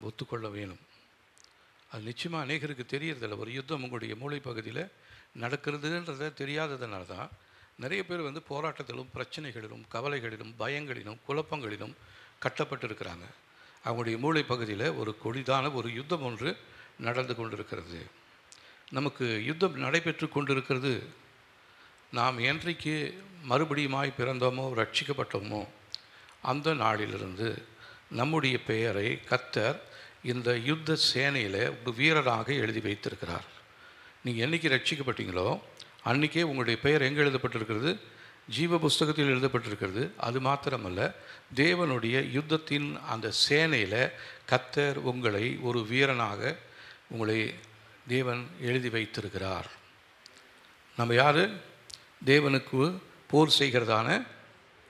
ஒத்துக்கொள்ள வேணும். அது நிச்சயமாக அநேகருக்கு தெரியறதில்ல. ஒரு யுத்தம் உங்களுடைய மூளை பகுதியில் நடக்கிறதுன்றத தெரியாததுனால தான் நிறைய பேர் வந்து போராட்டத்திலும் பிரச்சனைகளிலும் கவலைகளிலும் பயங்களிலும் குழப்பங்களிலும் கட்டப்பட்டிருக்கிறாங்க. அவங்களுடைய மூளை பகுதியில் ஒரு கொடிதான ஒரு யுத்தம் ஒன்று நடந்து கொண்டிருக்கிறது. நமக்கு யுத்தம் நடைபெற்று கொண்டிருக்கிறது. நாம் என்றைக்கு மறுபடியுமாய் பிறந்தோமோ ரட்சிக்கப்பட்டோமோ அந்த நாளிலிருந்து நம்முடைய பெயரை கர்த்தர் இந்த யுத்த சேனையில் ஒரு வீரராக எழுதி வைத்திருக்கிறார். நீங்கள் என்றைக்கு ரட்சிக்கப்பட்டீங்களோ அன்றைக்கே உங்களுடைய பெயர் எங்கே எழுதப்பட்டிருக்கிறது? ஜீவ புஸ்தகத்தில் எழுதப்பட்டிருக்கிறது. அது மாத்திரமல்ல, தேவனுடைய யுத்தத்தின் அந்த சேனையில் கர்த்தர் உங்களை ஒரு வீரனாக உங்களை தேவன் எழுதி வைத்திருக்கிறார். நம்ம யார்? தேவனுக்கு போர் செய்கிறதான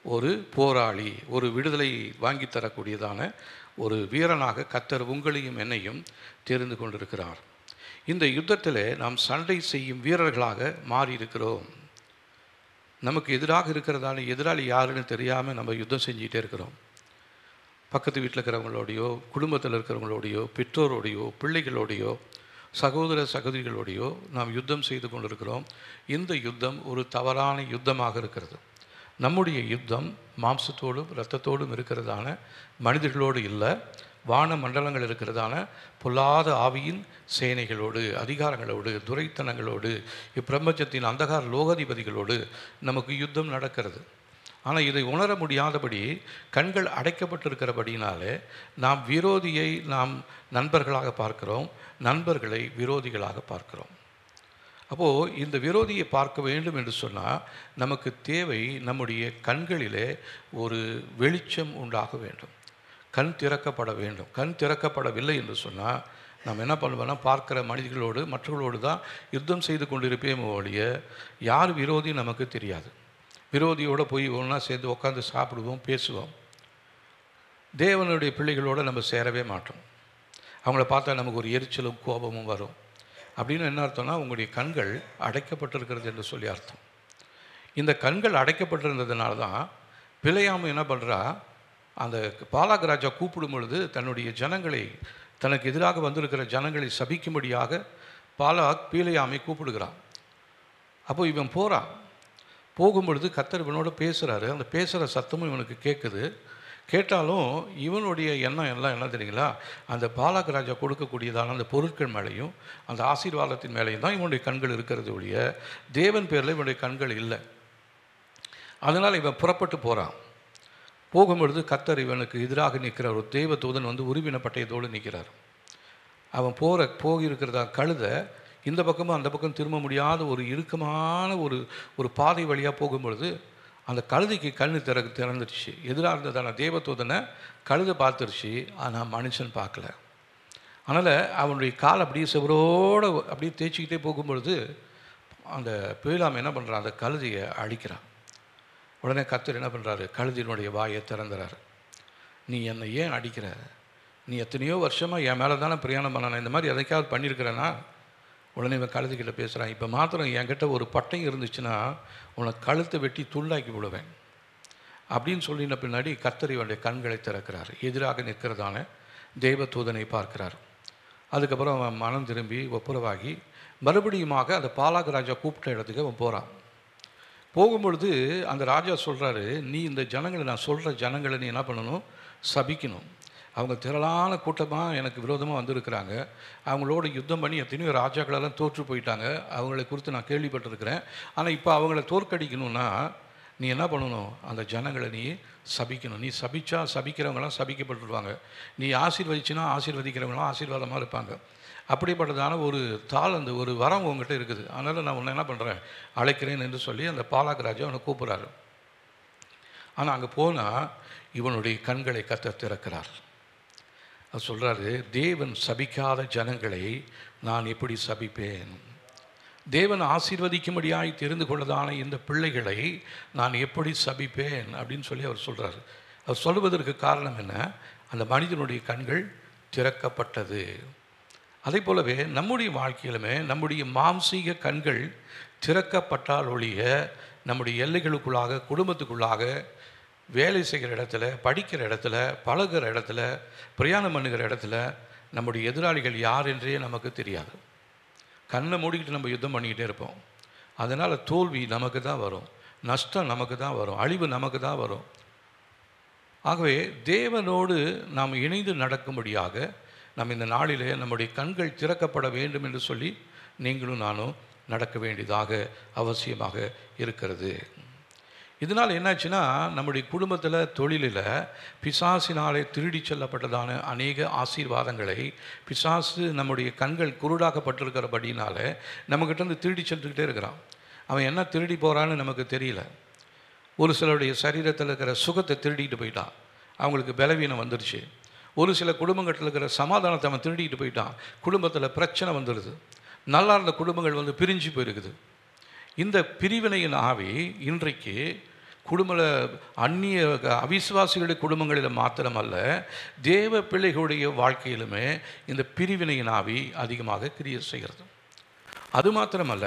ஒரு போராளி, ஒரு விடுதலை வாங்கி தரக்கூடியதான ஒரு வீரனாக கர்த்தர் உங்களையும் என்னையும் தெரிந்து கொண்டிருக்கிறார். இந்த யுத்தத்தில் நாம் சண்டை செய்யும் வீரர்களாக மாறியிருக்கிறோம். நமக்கு எதிராக இருக்கிறதான எதிராளி யாருன்னு தெரியாமல் நம்ம யுத்தம் செஞ்சிகிட்டே இருக்கிறோம். பக்கத்து வீட்டில் இருக்கிறவங்களோடையோ, குடும்பத்தில் இருக்கிறவங்களோடையோ, பெற்றோரோடையோ, பிள்ளைகளோடையோ, சகோதர சகோதரிகளோடையோ நாம் யுத்தம் செய்து கொண்டிருக்கிறோம். இந்த யுத்தம் ஒரு தவறான யுத்தமாக இருக்கிறது. நம்முடைய யுத்தம் மாம்சத்தோடும் இரத்தத்தோடும் இருக்கிறதான மனிதர்களோடு இல்லை, வான மண்டலங்கள் இருக்கிறதான பொல்லாத ஆவியின் சேனைகளோடு, அதிகாரங்களோடு, துரைத்தனங்களோடு, இப்பிரபஞ்சத்தின் அந்தகார லோகாதிபதிகளோடு நமக்கு யுத்தம் நடக்கிறது. ஆனால் இதை உணர முடியாதபடி கண்கள் அடைக்கப்பட்டிருக்கிறபடினாலே நாம் விரோதியை நாம் நண்பர்களாக பார்க்கிறோம், நண்பர்களை விரோதிகளாக பார்க்கிறோம். அப்போது இந்த விரோதியை பார்க்க வேண்டும் என்று சொன்னால் நமக்கு தேவை நம்முடைய கண்களிலே ஒரு வெளிச்சம் உண்டாக வேண்டும். கண் திறக்கப்பட வேண்டும். கண் திறக்கப்படவில்லை என்று சொன்னால் நாம் என்ன பண்ணுவோம்னா, பார்க்குற மனிதர்களோடு மற்றவர்களோடு தான் யுத்தம் செய்து கொண்டிருப்பேன் ஒழிய யார் விரோதி நமக்கு தெரியாது. விரோதியோடு போய் ஒன்றா சேர்ந்து உட்காந்து சாப்பிடுவோம், பேசுவோம். தேவனுடைய பிள்ளைகளோடு நம்ம சேரவே மாட்டோம். அவங்கள பார்த்தா நமக்கு ஒரு எரிச்சலும் கோபமும் வரும். அப்படின்னு என்ன அர்த்தம்னா, உங்களுடைய கண்கள் அடைக்கப்பட்டிருக்கிறது என்று சொல்லி அர்த்தம். இந்த கண்கள் அடைக்கப்பட்டிருந்ததுனால தான் பிழையாமல் என்ன பண்ணுறா, அந்த பாலாக் ராஜா கூப்பிடும் பொழுது தன்னுடைய ஜனங்களை, தனக்கு எதிராக வந்திருக்கிற ஜனங்களை சபிக்கும்படியாக பாலாக் பீலையாமை கூப்பிடுகிறான். அப்போ இவன் போகிறான். போகும்பொழுது கர்த்தர் இவனோட பேசுகிறாரு. அந்த பேசுகிற சத்தமும் இவனுக்கு கேட்குது. கேட்டாலும் இவனுடைய எண்ணம் எல்லாம் என்ன தெரியுங்களா, அந்த பாலாக் ராஜா கொடுக்கக்கூடியதான அந்த பொருட்கள் மேலேயும் அந்த ஆசீர்வாதத்தின் மேலேயும் தான் இவனுடைய கண்கள் இருக்கிறது ஒழிய தேவன் பேரில் இவனுடைய கண்கள் இல்லை. அதனால் இவன் புறப்பட்டு போகிறான். போகும்பொழுது கர்த்தர் இவனுக்கு எதிராக நிற்கிற ஒரு தேவ தூதன் வந்து உருவின பட்டயத்தோடு நிற்கிறார். அவன் போகிருக்கிறதா கழுதை இந்த பக்கமும் அந்த பக்கம் திரும்ப முடியாத ஒரு இறுக்கமான ஒரு பாதை வழியாக போகும்பொழுது அந்த கழுதைக்கு கண்ணு திறந்துருச்சு. எதிராக இருந்ததான தேவதூதனை கழுதை பார்த்துருச்சு, ஆனால் மனுஷன் பார்க்கல. அதனால் அவனுடைய கால் அப்படியே செவரோடு அப்படியே தேய்ச்சிக்கிட்டே போகும்பொழுது அந்த பிழையாமை என்ன பண்ணுறான், அந்த கழுதையை அழிக்கிறான். உடனே கர்த்தர் என்ன பண்ணுறாரு, கழுதையினுடைய வாயை திறந்துறாரு. நீ என்னை ஏன் அடிக்கிற? நீ எத்தனையோ வருஷமாக என் மேலே தானே பிரயாணம் பண்ணணும், இந்த மாதிரி எதைக்காவது பண்ணியிருக்கிறேன்னா? உடனே இவன் கழுதைக்கிட்ட பேசுகிறான், இப்போ மாத்திரம் என்கிட்ட ஒரு பட்டயம் இருந்துச்சுன்னா உனக்கு கழுத்தை வெட்டி துள்ளாக்கி விடுவேன் அப்படின்னு சொல்லின பின்னாடி கர்த்தர் இவனுடைய கண்களை திறக்கிறார். எதிராக நிற்கிறதான தேவதூதனை பார்க்கிறார். அதுக்கப்புறம் அவன் மனம் திரும்பி ஒப்புரவாகி மறுபடியுமாக அந்த பாலாக் ராஜா கூப்பிட்ட இடத்துக்கு அவன் போகிறான். போகும்பொழுது அந்த ராஜா சொல்கிறாரு, நீ இந்த ஜனங்களை, நான் சொல்கிற ஜனங்களை நீ என்ன பண்ணணும், சபிக்கணும். அவங்க திரளான கூட்டமாக எனக்கு விரோதமாக வந்திருக்கிறாங்க. அவங்களோட யுத்தம் பண்ணி எத்தனையோ ராஜாக்களெல்லாம் தோற்று போயிட்டாங்க. அவங்களை குறித்து நான் கேள்விப்பட்டிருக்கிறேன். ஆனால் இப்போ அவங்கள தோற்கடிக்கணும்னா நீ என்ன பண்ணணும், அந்த ஜனங்களை நீ சபிக்கணும். நீ சபிச்சா சபிக்கிறவங்களாம் சபிக்கப்பட்டுருவாங்க, நீ ஆசீர்வதிச்சுன்னா ஆசீர்வதிக்கிறவங்களாம் ஆசீர்வாதமாக இருப்பாங்க. அப்படிப்பட்டதான ஒரு அந்த ஒரு வரம் உங்ககிட்ட இருக்குது. அதனால் நான் உன்னை என்ன பண்ணுறேன், அழைக்கிறேன் என்று சொல்லி அந்த பாலாக் ராஜா அவனை கூப்பிட்றாரு. ஆனால் அங்கே போனால் இவனுடைய கண்களை கர்த்தர் திறக்கிறார். அது சொல்கிறாரு, தேவன் சபிக்காத ஜனங்களை நான் எப்படி சபிப்பேன்? தேவன் ஆசீர்வதிக்கும்படியாய் தெரிந்து கொள்ளதான இந்த பிள்ளைகளை நான் எப்படி சபிப்பேன் அப்படின்னு சொல்லி அவர் சொல்கிறார். அவர் சொல்வதற்கு காரணம் என்ன, அந்த மனிதனுடைய கண்கள் திறக்கப்பட்டது. அதே போலவே நம்முடைய வாழ்க்கையிலுமே நம்முடைய மாம்சீக கண்கள் திறக்கப்பட்டால் ஒழிய நம்முடைய எல்லைகளுக்குள்ளாக, குடும்பத்துக்குள்ளாக வேலை செய்கிற இடத்துல, படிக்கிற இடத்துல, பழகுற இடத்துல, பிரயாணம் பண்ணுகிற இடத்துல நம்முடைய எதிராளிகள் யார் என்றே நமக்கு தெரியாது. கண்ணை மூடிக்கிட்டு நம்ம யுத்தம் பண்ணிக்கிட்டே இருப்போம். அதனால் தோல்வி நமக்கு தான் வரும், நஷ்டம் நமக்கு தான் வரும், அழிவு நமக்கு தான் வரும். ஆகவே தேவனோடு நாம் இணைந்து நடக்கும்படியாக நம்ம இந்த நாளிலே நம்முடைய கண்கள் திறக்கப்பட வேண்டும் என்று சொல்லி நீங்களும் நானும் நடக்க வேண்டியதாக அவசியமாக இருக்கிறது. இதனால் என்னாச்சுன்னா, நம்முடைய குடும்பத்தில், தொழிலில் பிசாசினாலே திருடி செல்லப்பட்டதான அநேக ஆசீர்வாதங்களை பிசாசு நம்முடைய கண்கள் குருடாக்கப்பட்டிருக்கிறபடினால நம்மக்கிட்டேருந்து திருடி சென்றுக்கிட்டே இருக்கிறான். அவன் என்ன திருடி போகிறான்னு நமக்கு தெரியல. ஒரு சிலருடைய சரீரத்தில் இருக்கிற சுகத்தை திருடிட்டு போயிட்டான், அவங்களுக்கு பலவீனம் வந்துடுச்சு. ஒரு சில குடும்பங்களில் இருக்கிற சமாதானத்தை அவன் திருடிட்டு போயிட்டான், குடும்பத்தில் பிரச்சனை வந்துடுது. நல்லா இருந்த குடும்பங்கள் வந்து பிரிஞ்சு போயிருக்குது. இந்த பிரிவினையின் ஆவி இன்றைக்கு அந்நிய அவிசுவாசிகளுடைய குடும்பங்களில் மாத்திரமல்ல, தேவ பிள்ளைகளுடைய வாழ்க்கையிலுமே இந்த பிரிவினையின் ஆவி அதிகமாக கிரியை செய்கிறது. அது மாத்திரமல்ல,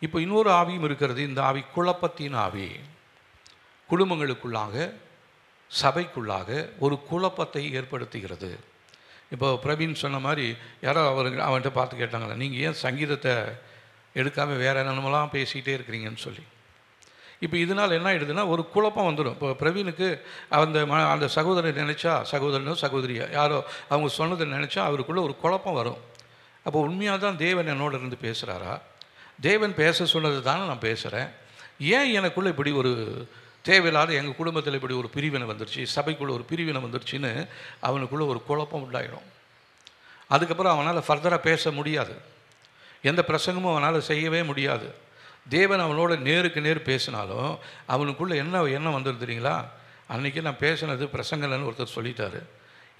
இப்போ இன்னொரு ஆவியும் இருக்கிறது. இந்த ஆவி குழப்பத்தின் ஆவி. குடும்பங்களுக்குள்ளாக, சபைக்குள்ளாக ஒரு குழப்பத்தை ஏற்படுத்துகிறது. இப்போ பிரவீன் சொன்ன மாதிரி யாரோ அவன்கிட்ட பார்த்து கேட்டாங்களே, நீங்கள் ஏன் சங்கீதத்தை எடுக்காமல் வேறு என்னென்னலாம் பேசிகிட்டே இருக்கிறீங்கன்னு சொல்லி. இப்போ இதனால் என்ன ஆகிடுதுன்னா, ஒரு குழப்பம் வந்துடும். இப்போ பிரவீனுக்கு அந்த சகோதரர் நினச்சா, சகோதரனோ சகோதரியா யாரோ அவங்க சொன்னதை நினச்சா அவருக்குள்ளே ஒரு குழப்பம் வரும். அப்போ உண்மையாக தான் தேவன் என்னோட இருந்து பேசுகிறாரா, தேவன் பேச சொன்னது தானே நான் பேசுகிறேன், ஏன் எனக்குள்ளே இப்படி ஒரு தேவையில்லாத எங்கள் குடும்பத்தில் இப்படி ஒரு பிரிவினை வந்துருச்சு, சபைக்குள்ளே ஒரு பிரிவினை வந்துருச்சுன்னு அவனுக்குள்ளே ஒரு குழப்பம் உண்டாயிடும். அதுக்கப்புறம் அவனால் ஃபர்தராக பேச முடியாது, எந்த பிரசங்கமும் அவனால் செய்யவே முடியாது. தேவன் அவனோட நேருக்கு நேர் பேசினாலும் அவனுக்குள்ளே என்ன வந்துடும் தெரியுங்களா, அன்றைக்கி நான் பேசினது பிரசங்கலன்னு ஒருத்தர் சொல்லிட்டாரு,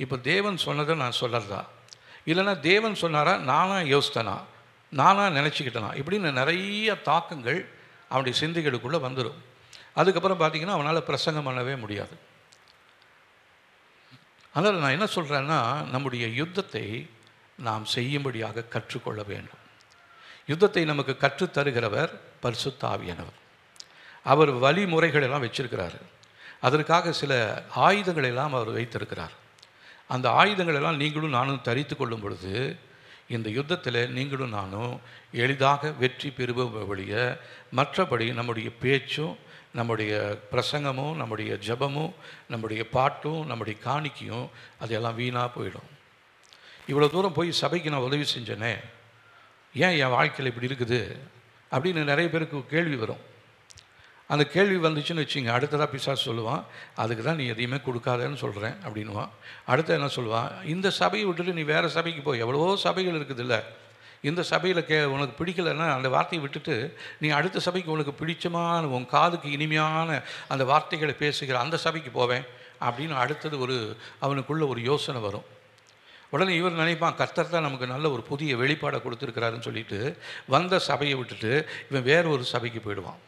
இப்போ தேவன் சொன்னதை நான் சொல்லறதா, இல்லைன்னா தேவன் சொன்னாரா நானாக யோசித்தனா, நானாக நினச்சிக்கிட்டனா, இப்படின்னு நிறைய தாக்கங்கள் அவனுடைய சிந்தைகளுக்குள்ளே வந்துடும். அதுக்கப்புறம் பார்த்திங்கன்னா அவனால் பிரசங்கம் பண்ணவே முடியாது. அதனால் நான் என்ன சொல்கிறேன்னா, நம்முடைய யுத்தத்தை நாம் செய்யும்படியாக கற்றுக்கொள்ள வேண்டும். யுத்தத்தை நமக்கு கற்றுத்தருகிறவர் பரிசுத்த ஆவியானவர். அவர் வழிமுறைகளெல்லாம் வச்சிருக்கிறார். அதற்காக சில ஆயுதங்களெல்லாம் அவர் வைத்திருக்கிறார். அந்த ஆயுதங்களெல்லாம் நீங்களும் நானும் தரித்து கொள்ளும் பொழுது இந்த யுத்தத்தில் நீங்களும் நானும் எளிதாக வெற்றி பெறுபவழிய, மற்றபடி நம்முடைய பேச்சும், நம்முடைய பிரசங்கமும், நம்முடைய ஜபமும், நம்முடைய பாட்டும், நம்முடைய காணிக்கையும் அதெல்லாம் வீணாக போயிடும். இவ்வளோ தூரம் போய் சபைக்கு நான் உதவி செஞ்சேனே, ஏன் என் வாழ்க்கையில் இப்படி இருக்குது அப்படின்னு நிறைய பேருக்கு கேள்வி வரும். அந்த கேள்வி வந்துச்சுன்னு வச்சுங்க, அடுத்ததாக பிசாசு சொல்லுவான், அதுக்கு தான் நீ எதையுமே கொடுக்காதன்னு சொல்கிறேன் அப்படின்வான். அடுத்த என்ன சொல்லுவான், இந்த சபையை விட்டுட்டு நீ வேறு சபைக்கு போய், எவ்வளவோ சபைகள் இருக்குது இல்லை, இந்த சபையில் உனக்கு பிடிக்கலைன்னா அந்த வார்த்தையை விட்டுட்டு நீ அடுத்த சபைக்கு உனக்கு பிடிச்சமான, உன் காதுக்கு இனிமையான அந்த வார்த்தைகளை பேசுகிற அந்த சபைக்கு போவேன் அப்படின்னு அடுத்தது அவனுக்குள்ள ஒரு யோசனை வரும். உடனே இவர் நினைப்பான், கர்த்தர் தான் நமக்கு நல்ல ஒரு புதிய வெளிப்பாடை கொடுத்துருக்கிறாருன்னு சொல்லிட்டு வந்த சபையை விட்டுட்டு இவன் வேறு ஒரு சபைக்கு போயிடுவான்.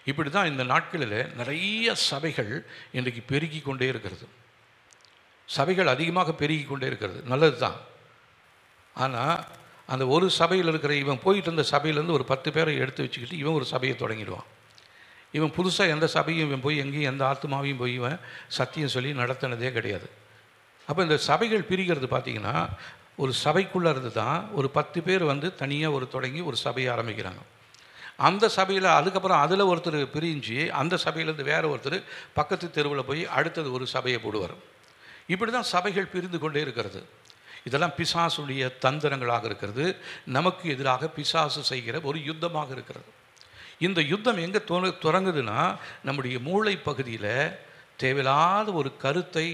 இப்படி தான் இந்த நாட்களில் நிறைய சபைகள் இன்றைக்கு பெருகி கொண்டே இருக்கிறது. சபைகள் அதிகமாக பெருகி கொண்டே இருக்கிறது, நல்லது தான். ஆனால் அந்த ஒரு சபையில் இருக்கிற இவன் போயிட்டு இருந்த சபையிலேருந்து ஒரு 10 பேரை எடுத்து வச்சுக்கிட்டு இவன் ஒரு சபையை தொடங்கிடுவான். இவன் புதுசாக எந்த சபையும் இவன் போய் எங்கேயும் எந்த ஆத்மாவையும் போய் இவன் சத்தியம் சொல்லி நடத்தினதே கிடையாது. அப்போ இந்த சபைகள் பிரிகிறது பார்த்திங்கன்னா, ஒரு சபைக்குள்ளே இருந்து தான் ஒரு 10 பேர் வந்து தனியாக தொடங்கி ஒரு சபையை ஆரம்பிக்கிறாங்க. அந்த சபையில் அதுக்கப்புறம் அதில் ஒருத்தர் பிரிஞ்சு அந்த சபையிலேருந்து வேறு ஒருத்தர் பக்கத்து தெருவில் போய் அடுத்தது ஒரு சபையை போடுவார். இப்படி தான் சபைகள் பிரிந்து கொண்டே இருக்கிறது. இதெல்லாம் பிசாசுடைய தந்திரங்களாக இருக்கிறது. நமக்கு எதிராக பிசாசு செய்கிற ஒரு யுத்தமாக இருக்கிறது. இந்த யுத்தம் எங்கே தொடங்குதுன்னா, நம்முடைய மூளை பகுதியில் தேவையில்லாத ஒரு கருத்தை,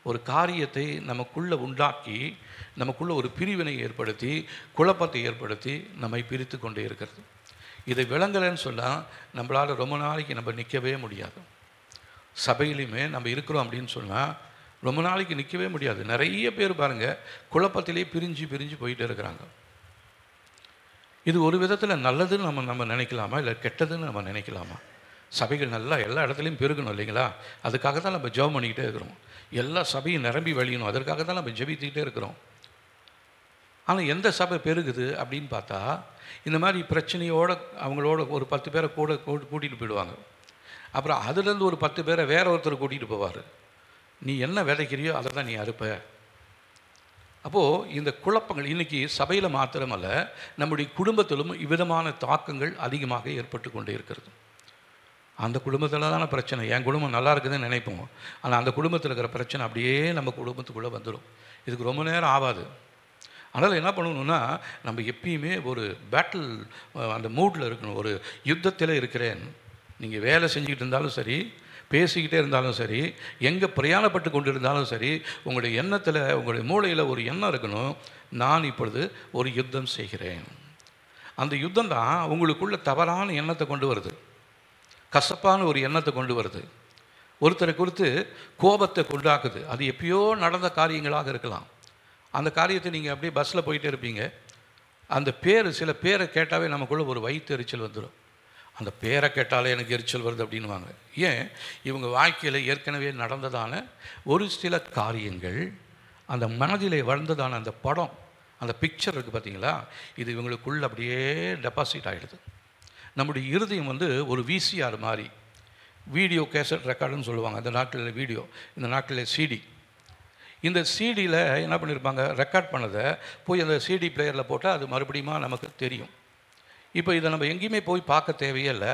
ஒரு காரியத்தை நமக்குள்ளே உண்டாக்கி, நமக்குள்ளே ஒரு பிரிவினை ஏற்படுத்தி, குழப்பத்தை ஏற்படுத்தி நம்மை பிரித்து கொண்டே இருக்கிறது. இதை விளங்கலைன்னு சொன்னால் நம்மளால் ரொம்ப நாளைக்கு நம்ம நிற்கவே முடியாது. சபையிலையுமே நம்ம இருக்கிறோம் அப்படின்னு சொன்னால் ரொம்ப நாளைக்கு நிற்கவே முடியாது. நிறைய பேர் பாருங்கள், குழப்பத்திலே பிரிஞ்சு போயிட்டே இருக்கிறாங்க. இது ஒரு விதத்தில் நல்லதுன்னு நம்ம நினைக்கலாமா, இல்லை கெட்டதுன்னு நம்ம நினைக்கலாமா? சபைகள் நல்லா எல்லா இடத்துலையும் பெருகணும் இல்லைங்களா? அதுக்காக தான் நம்ம ஜெபம் பண்ணிக்கிட்டே இருக்கிறோம். எல்லா சபையும் நிரம்பி வழியணும், அதற்காக தான் நம்ம ஜெபித்துக்கிட்டே இருக்கிறோம். ஆனால் எந்த சபை பெருகுது அப்படின்னு பார்த்தா, இந்த மாதிரி பிரச்சனையோடு அவங்களோட ஒரு 10 பேரை கூட்டிகிட்டு போயிடுவாங்க. அப்புறம் அதுலேருந்து ஒரு 10 பேரை வேற ஒருத்தர் கூட்டிகிட்டு போவார். நீ என்ன விதைக்கிறியோ அதை தான் நீ அறுப்ப. அப்போது இந்த குழப்பங்கள் இன்றைக்கி சபையில் மாத்திரமல்ல, நம்முடைய குடும்பத்திலும் இவ்விதமான தாக்கங்கள் அதிகமாக ஏற்பட்டு கொண்டே இருக்கிறது. அந்த குடும்பத்தில் தானே பிரச்சனை. என் குடும்பம் நல்லா இருக்குதுன்னு நினைப்போம், ஆனால் அந்த குடும்பத்தில் இருக்கிற பிரச்சனை அப்படியே நம்ம குடும்பத்துக்குள்ளே வந்துடும். இதுக்கு ரொம்ப நேரம் ஆகாது. அதனால் என்ன பண்ணணுன்னா, நம்ம எப்பயுமே ஒரு பேட்டில் அந்த மூடில் இருக்கணும். ஒரு யுத்தத்தில் இருக்கிறேன். நீங்கள் வேலை செஞ்சுக்கிட்டு இருந்தாலும் சரி, பேசிக்கிட்டே இருந்தாலும் சரி, எங்கே பிரயாணப்பட்டு கொண்டு இருந்தாலும் சரி, உங்களுடைய எண்ணத்தில், உங்களுடைய மூளையில் ஒரு எண்ணம் இருக்கணும். நான் இப்பொழுது ஒரு யுத்தம் செய்கிறேன். அந்த யுத்தம் தான் உங்களுக்குள்ள தவறான எண்ணத்தை கொண்டு வருது, கசப்பான ஒரு எண்ணத்தை கொண்டு வருது, ஒருத்தரை குறித்து கோபத்தை கொண்டாக்குது. அது எப்பயோ நடந்த காரியங்களாக இருக்கலாம். அந்த காரியத்தை நீங்கள் அப்படியே பஸ்ஸில் போயிட்டே இருப்பீங்க. அந்த சில பேரை கேட்டாவே நமக்குள்ளே ஒரு வயிற்று எரிச்சல் வந்துடும். அந்த பேரை கேட்டாலே எனக்கு எரிச்சல் வருது அப்படின்வாங்க. ஏன்? இவங்க வாழ்க்கையில் ஏற்கனவே நடந்ததான ஒரு சில காரியங்கள், அந்த மனதிலே வளர்ந்ததான அந்த படம், அந்த பிக்சர் இருக்குது பார்த்தீங்களா, இது இவங்களுக்குள்ளே அப்படியே டெபாசிட் ஆகிடுது. நம்முடைய இருதயம் ஒரு விசிஆர் மாதிரி, வீடியோ கேசட் ரெக்கார்டுன்னு சொல்லுவாங்க. அந்த நாட்களில் வீடியோ, இந்த நாட்களில் சிடி. இந்த சிடியில் என்ன பண்ணியிருப்பாங்க, ரெக்கார்ட் பண்ணதை போய் அந்த சிடி பிளேயரில் போட்டால் அது மறுபடியும் நமக்கு தெரியும். இப்போ இதை நம்ம எங்கேயுமே போய் பார்க்க தேவையே இல்லை.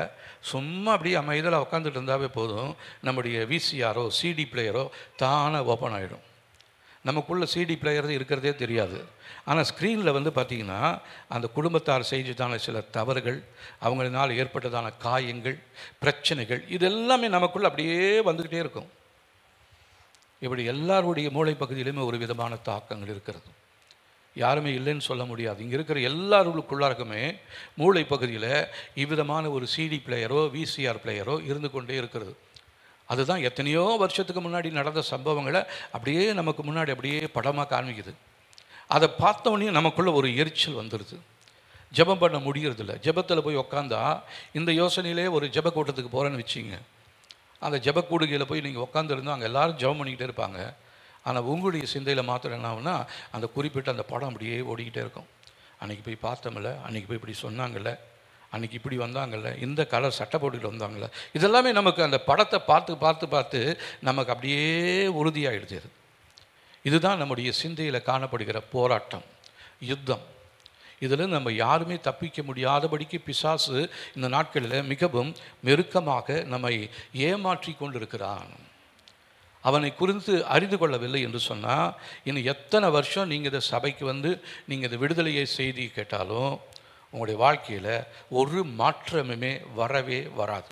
சும்மா அப்படியே அமைதியில் உட்காந்துட்டு இருந்தாவே போதும், நம்முடைய விசிஆரோ சிடி பிளேயரோ தானாக ஓப்பன் ஆகிடும். நமக்குள்ளே சிடி பிளேயர் இருக்கிறதே தெரியாது. ஆனால் ஸ்க்ரீனில் பார்த்திங்கன்னா அந்த குடும்பத்தார் செஞ்சதான சில தவறுகள், அவங்களினால் ஏற்பட்டதான காயங்கள், பிரச்சனைகள், இது எல்லாமே நமக்குள்ளே அப்படியே வந்துக்கிட்டே இருக்கும். இப்படி எல்லாருடைய மூளை பகுதியிலுமே ஒரு விதமான தாக்கங்கள் இருக்கிறது. யாருமே இல்லைன்னு சொல்ல முடியாது. இங்கே இருக்கிற எல்லாருக்குள்ளாருக்குமே மூளை பகுதியில் இவ்விதமான ஒரு சிடி பிளேயரோ விசிஆர் பிளேயரோ இருந்து கொண்டே இருக்கிறது. அதுதான் எத்தனையோ வருஷத்துக்கு முன்னாடி நடந்த சம்பவங்களை அப்படியே நமக்கு முன்னாடி அப்படியே படமாக காண்பிக்குது. அதை பார்த்தோன்னே நமக்குள்ளே ஒரு எரிச்சல் வந்துடுது. ஜெபம் பண்ண முடியறதில்ல. ஜெபத்தில் போய் உக்காந்தா, இந்த யோசனையிலே ஒரு ஜெப கூட்டத்துக்கு போகிறேன்னு வச்சிங்க, அந்த ஜெப கூடுகையில் போய் நீங்கள் உட்காந்துருந்தோம், அங்கே எல்லோரும் ஜெபம் பண்ணிக்கிட்டே இருப்பாங்க. ஆனால் உங்களுடைய சிந்தையில் மாத்திரம் என்ன ஆகுனா, அந்த குறிப்பிட்ட அந்த படம் அப்படியே ஓடிக்கிட்டே இருக்கும். அன்றைக்கி போய் பார்த்தோம்ல, அன்றைக்கி போய் இப்படி சொன்னாங்கல்ல, அன்றைக்கி இப்படி வந்தாங்கல்ல, இந்த கலர் சட்டை போட்டுக்கிட்டு வந்தாங்கல்ல, இதெல்லாமே நமக்கு அந்த படத்தை பார்த்து பார்த்து பார்த்து நமக்கு அப்படியே உறுதியாகிடுது. இதுதான் நம்முடைய சிந்தையில் காணப்படுகிற போராட்டம், யுத்தம். இதில் நம்ம யாருமே தப்பிக்க முடியாதபடிக்கு பிசாசு இந்த நாட்களில் மிகவும் நெருக்கமாக நம்மை ஏமாற்றி கொண்டிருக்கிறான். அவனை குறித்து அறிந்து கொள்ளவில்லை என்று சொன்னால், இன்னும் எத்தனை வருஷம் நீங்கள் இந்த சபைக்கு நீங்கள் இந்த விடுதலையை செய்தி கேட்டாலும் உங்களுடைய வாழ்க்கையில் ஒரு மாற்றமுமே வரவே வராது.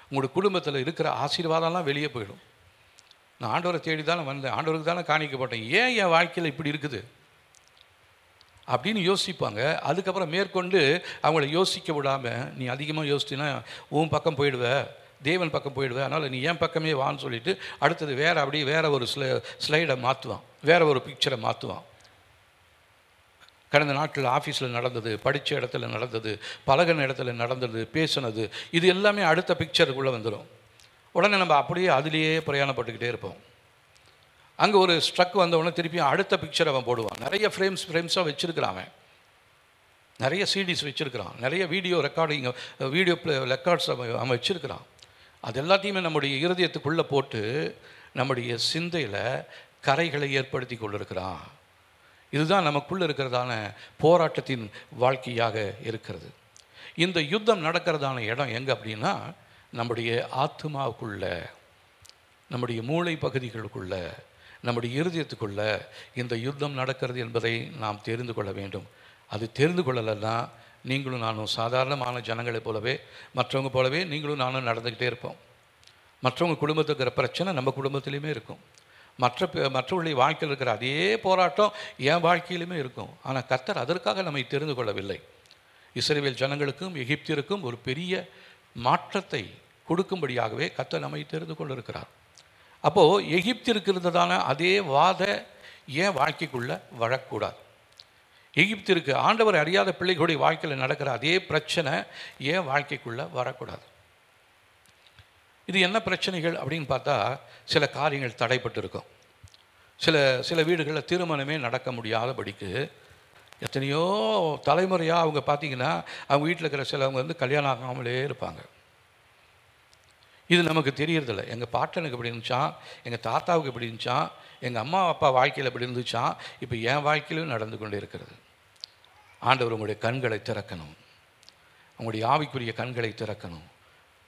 உங்களுடைய குடும்பத்தில் இருக்கிற ஆசீர்வாதம்லாம் வெளியே போயிடும். நான் ஆண்டவரை தேடி தானே வந்தேன், ஆண்டவருக்கு தானே காணிக்கப்பட்டேன், ஏன் என் வாழ்க்கையில் இப்படி இருக்குது அப்படின்னு யோசிப்பாங்க. அதுக்கப்புறம் மேற்கொண்டு அவங்கள யோசிக்க விடாமல், நீ அதிகமாக யோசிச்சின்னா உன் பக்கம் போயிடுவ, தேவன் பக்கம் போயிடுவேன், அதனால் நீ என் பக்கமே வான்னு சொல்லிவிட்டு அடுத்தது அப்படியே வேறு ஒரு ஸ்லைடை மாற்றுவான், வேறு ஒரு பிக்சரை மாற்றுவான். கடந்த நாட்களில் ஆஃபீஸில் நடந்தது, படித்த இடத்துல நடந்தது, பழகின இடத்துல நடந்தது, பேசுனது, இது எல்லாமே அடுத்த பிக்சருக்குள்ளே வந்துடும். உடனே நம்ம அப்படியே அதிலேயே பிரயாணப்பட்டுக்கிட்டே இருப்போம். அங்கே ஒரு ஸ்ட்ரக் வந்தவுடனே திருப்பியும் அடுத்த பிக்சர் அவன் போடுவான். நிறைய ஃப்ரேம்ஸாக வச்சுருக்கிறான், அவன் நிறைய சிடிஸ் வச்சுருக்கிறான், நிறைய வீடியோ ரெக்கார்ட்ஸ் அவன் வச்சுருக்கிறான். அது எல்லாத்தையுமே நம்முடைய இருதயத்துக்குள்ளே போட்டு நம்முடைய சிந்தையில் கரைகளை ஏற்படுத்தி கொண்டிருக்கிறான். இதுதான் நமக்குள்ளே இருக்கிறதான போராட்டத்தின் வாழ்க்கையாக இருக்கிறது. இந்த யுத்தம் நடக்கிறதான இடம் எங்கே அப்படின்னா, நம்முடைய ஆத்மாவுக்குள்ள, நம்முடைய மூளை பகுதிகளுக்குள்ள, நம்முடைய இருதயத்துக்குள்ள இந்த யுத்தம் நடக்கிறது என்பதை நாம் தெரிந்து கொள்ள வேண்டும். அது தெரிந்து கொள்ளலைன்னா நீங்களும் நானும் சாதாரணமான ஜனங்களைப் போலவே, மற்றவங்க போலவே நீங்களும் நானும் நடந்துக்கிட்டே இருப்போம். மற்றவங்க குடும்பத்துக்கு இருக்கிற பிரச்சனை நம்ம குடும்பத்திலையுமே இருக்கும். மற்றவர்களுடைய வாழ்க்கையில் இருக்கிற அதே போராட்டம் என் வாழ்க்கையிலுமே இருக்கும். ஆனால் கர்த்தர் அதற்காக நம்மை தெரிந்து கொள்ளவில்லை. இஸ்ரவேல் ஜனங்களுக்கும் எகிப்தியருக்கும் ஒரு பெரிய மாற்றத்தை கொடுக்கும்படியாகவே கர்த்தர் நம்மை தெரிந்து கொண்டிருக்கிறார். அப்போது எகிப்திற்கு இருந்ததான அதே வாத ஏன் வாழ்க்கைக்குள்ளே வரக்கூடாது? எகிப்திற்கு ஆண்டவர் அறியாத பிள்ளைகளுடைய வாழ்க்கையில் நடக்கிற அதே பிரச்சனை ஏன் வாழ்க்கைக்குள்ளே வரக்கூடாது? இது என்ன பிரச்சனைகள் அப்படின்னு பார்த்தா, சில காரியங்கள் தடைப்பட்டு இருக்கும். சில வீடுகளில் திருமணமே நடக்க முடியாதபடிக்கு எத்தனையோ தலைமுறையாக அவங்க பார்த்திங்கன்னா அவங்க வீட்டில் இருக்கிற சிலவங்க கல்யாணம் ஆகாமலே இருப்பாங்க. இது நமக்கு தெரியறதில்ல. எங்கள் பாட்டனுக்கு எப்படி இருந்துச்சான், எங்கள் தாத்தாவுக்கு எப்படி இருந்துச்சான், எங்கள் அம்மா அப்பா வாழ்க்கையில் எப்படி இருந்துச்சான், இப்போ என் வாழ்க்கையிலும் நடந்து கொண்டே இருக்கிறது. ஆண்டவர் உங்களுடைய கண்களை திறக்கணும், உங்களுடைய ஆவிக்குரிய கண்களை திறக்கணும்.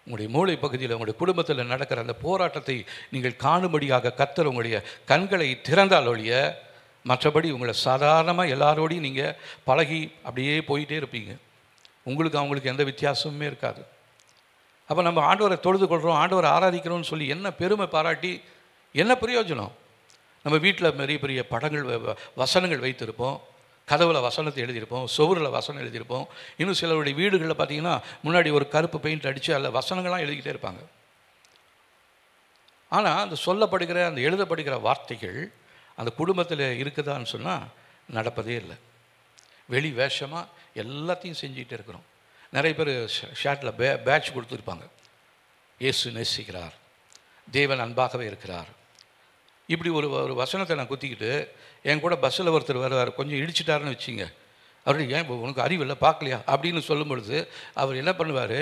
உங்களுடைய மூளை பகுதியில் உங்களுடைய குடும்பத்தில் நடக்கிற அந்த போராட்டத்தை நீங்கள் காணும்படியாக கர்த்தர் உங்களுடைய கண்களை திறந்தால் ஒழிய, மற்றபடி உங்களை சாதாரணமாக எல்லாரோடையும் நீங்கள் பழகி அப்படியே போயிட்டே இருப்பீங்க. உங்களுக்கு அவங்களுக்கு எந்த வித்தியாசமுமே இருக்காது. அப்போ நம்ம ஆண்டவரை தொழுது கொள்கிறோம், ஆண்டவரை ஆராதிக்கிறோம்னு சொல்லி என்ன பெருமை பாராட்டி என்ன பிரயோஜனம்? நம்ம வீட்டில் பெரிய பெரிய படங்கள் வசனங்கள் வைத்திருப்போம், கதவுல வசனத்தை எழுதியிருப்போம், சுவரில் வசனம் எழுதியிருப்போம். இன்னும் சிலருடைய வீடுகளில் பார்த்தீங்கன்னா முன்னாடி ஒரு கருப்பு பெயிண்ட் அடித்து அதில் வசனங்கள்லாம் எழுதிக்கிட்டே இருப்பாங்க. ஆனால் அந்த சொல்லப்படுகிற அந்த எழுதப்படுகிற வார்த்தைகள் அந்த குடும்பத்தில் இருக்குதான்னு சொன்னால் நடப்பதே இல்லை. வெளி வேஷமாக எல்லாத்தையும் செஞ்சுக்கிட்டே இருக்கிறோம். நிறைய பேர் ஷர்ட்டில் பேட்ச் கொடுத்துருப்பாங்க, இயேசு நேசிக்கிறார், தேவன் அன்பாகவே இருக்கிறார். இப்படி ஒரு வசனத்தை நான் குத்திக்கிட்டு என் கூட பஸ்ஸில் ஒருத்தர் வருவார், கொஞ்சம் இடிச்சிட்டாருன்னு வச்சுங்க, அவரு ஏன் உனக்கு அறிவில்லை பார்க்கலையா அப்படின்னு சொல்லும் பொழுது அவர் என்ன பண்ணுவார்,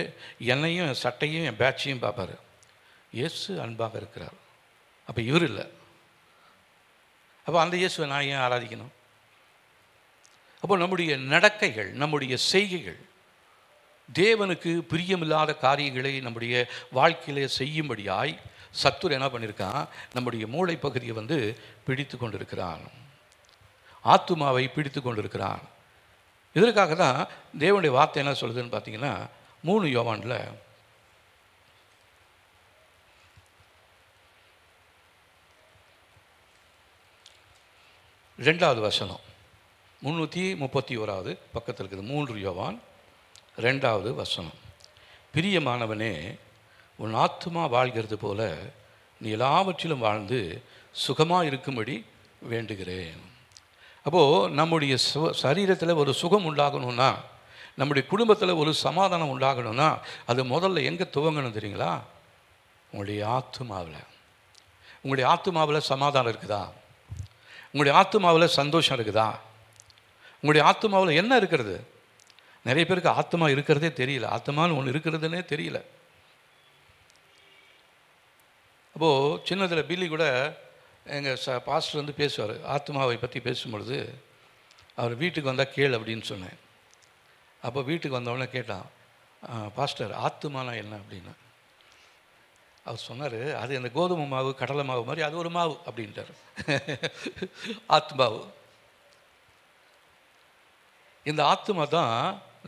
என்னையும் என் சட்டையும் என் பேட்சையும் பார்ப்பார். இயேசு அன்பாக இருக்கிறார், அப்போ இவர் இல்லை, அப்போ அந்த இயேசுவை நான் ஏன் ஆராதிக்கணும்? அப்போ நம்முடைய நடக்கைகள், நம்முடைய செய்கைகள் தேவனுக்கு பிரியமில்லாத காரியங்களை நம்முடைய வாழ்க்கையிலே செய்யும்படியாய் சத்துரு என்ன பண்ணியிருக்கான், நம்முடைய மூளை பகுதியை பிடித்து கொண்டிருக்கிறான், ஆத்துமாவை பிடித்து கொண்டிருக்கிறான். இதற்காக தான் தேவனுடைய வார்த்தை என்ன சொல்லுதுன்னு பார்த்தீங்கன்னா 3 யோவானில் 2வது வசனம், 331வது பக்கத்தில் இருக்குது. 3 யோவான் 2வது வசனம். பிரியமானவனே, உன் ஆத்துமா வாழ்கிறது போல நீ எல்லாவற்றிலும் வாழ்ந்து சுகமாக இருக்கும்படி வேண்டுகிறேன். அப்போது நம்முடைய சரீரத்தில் ஒரு சுகம் உண்டாகணும்னா, நம்முடைய குடும்பத்தில் ஒரு சமாதானம் உண்டாகணும்னா அது முதல்ல எங்கே துவங்கணும் தெரியுங்களா? உங்களுடைய ஆத்துமாவில். உங்களுடைய ஆத்துமாவில் சமாதானம் இருக்குதா? உங்களுடைய ஆத்துமாவில் சந்தோஷம் இருக்குதா? உங்களுடைய ஆத்துமாவில் என்ன இருக்கிறது? நிறைய பேருக்கு ஆத்மா இருக்கிறதே தெரியல, ஆத்மான்னு ஒன்று இருக்கிறதுனே தெரியல. அப்போது சின்னதில் பில்லி கூட எங்கள் பாஸ்டர் பேசுவார், ஆத்மாவை பற்றி பேசும்பொழுது அவர் வீட்டுக்கு வந்தால் கேள் அப்படின்னு சொன்னேன். அப்போ வீட்டுக்கு வந்தவொடனே கேட்டான், பாஸ்டர் ஆத்மானா என்ன அப்படின்னு. அவர் சொன்னார், அது அந்த கோதுமை மாவு கடலை மாவு மாதிரி அது ஒரு மாவு அப்படின்ட்டார். ஆத்மாவு. இந்த ஆத்மா தான்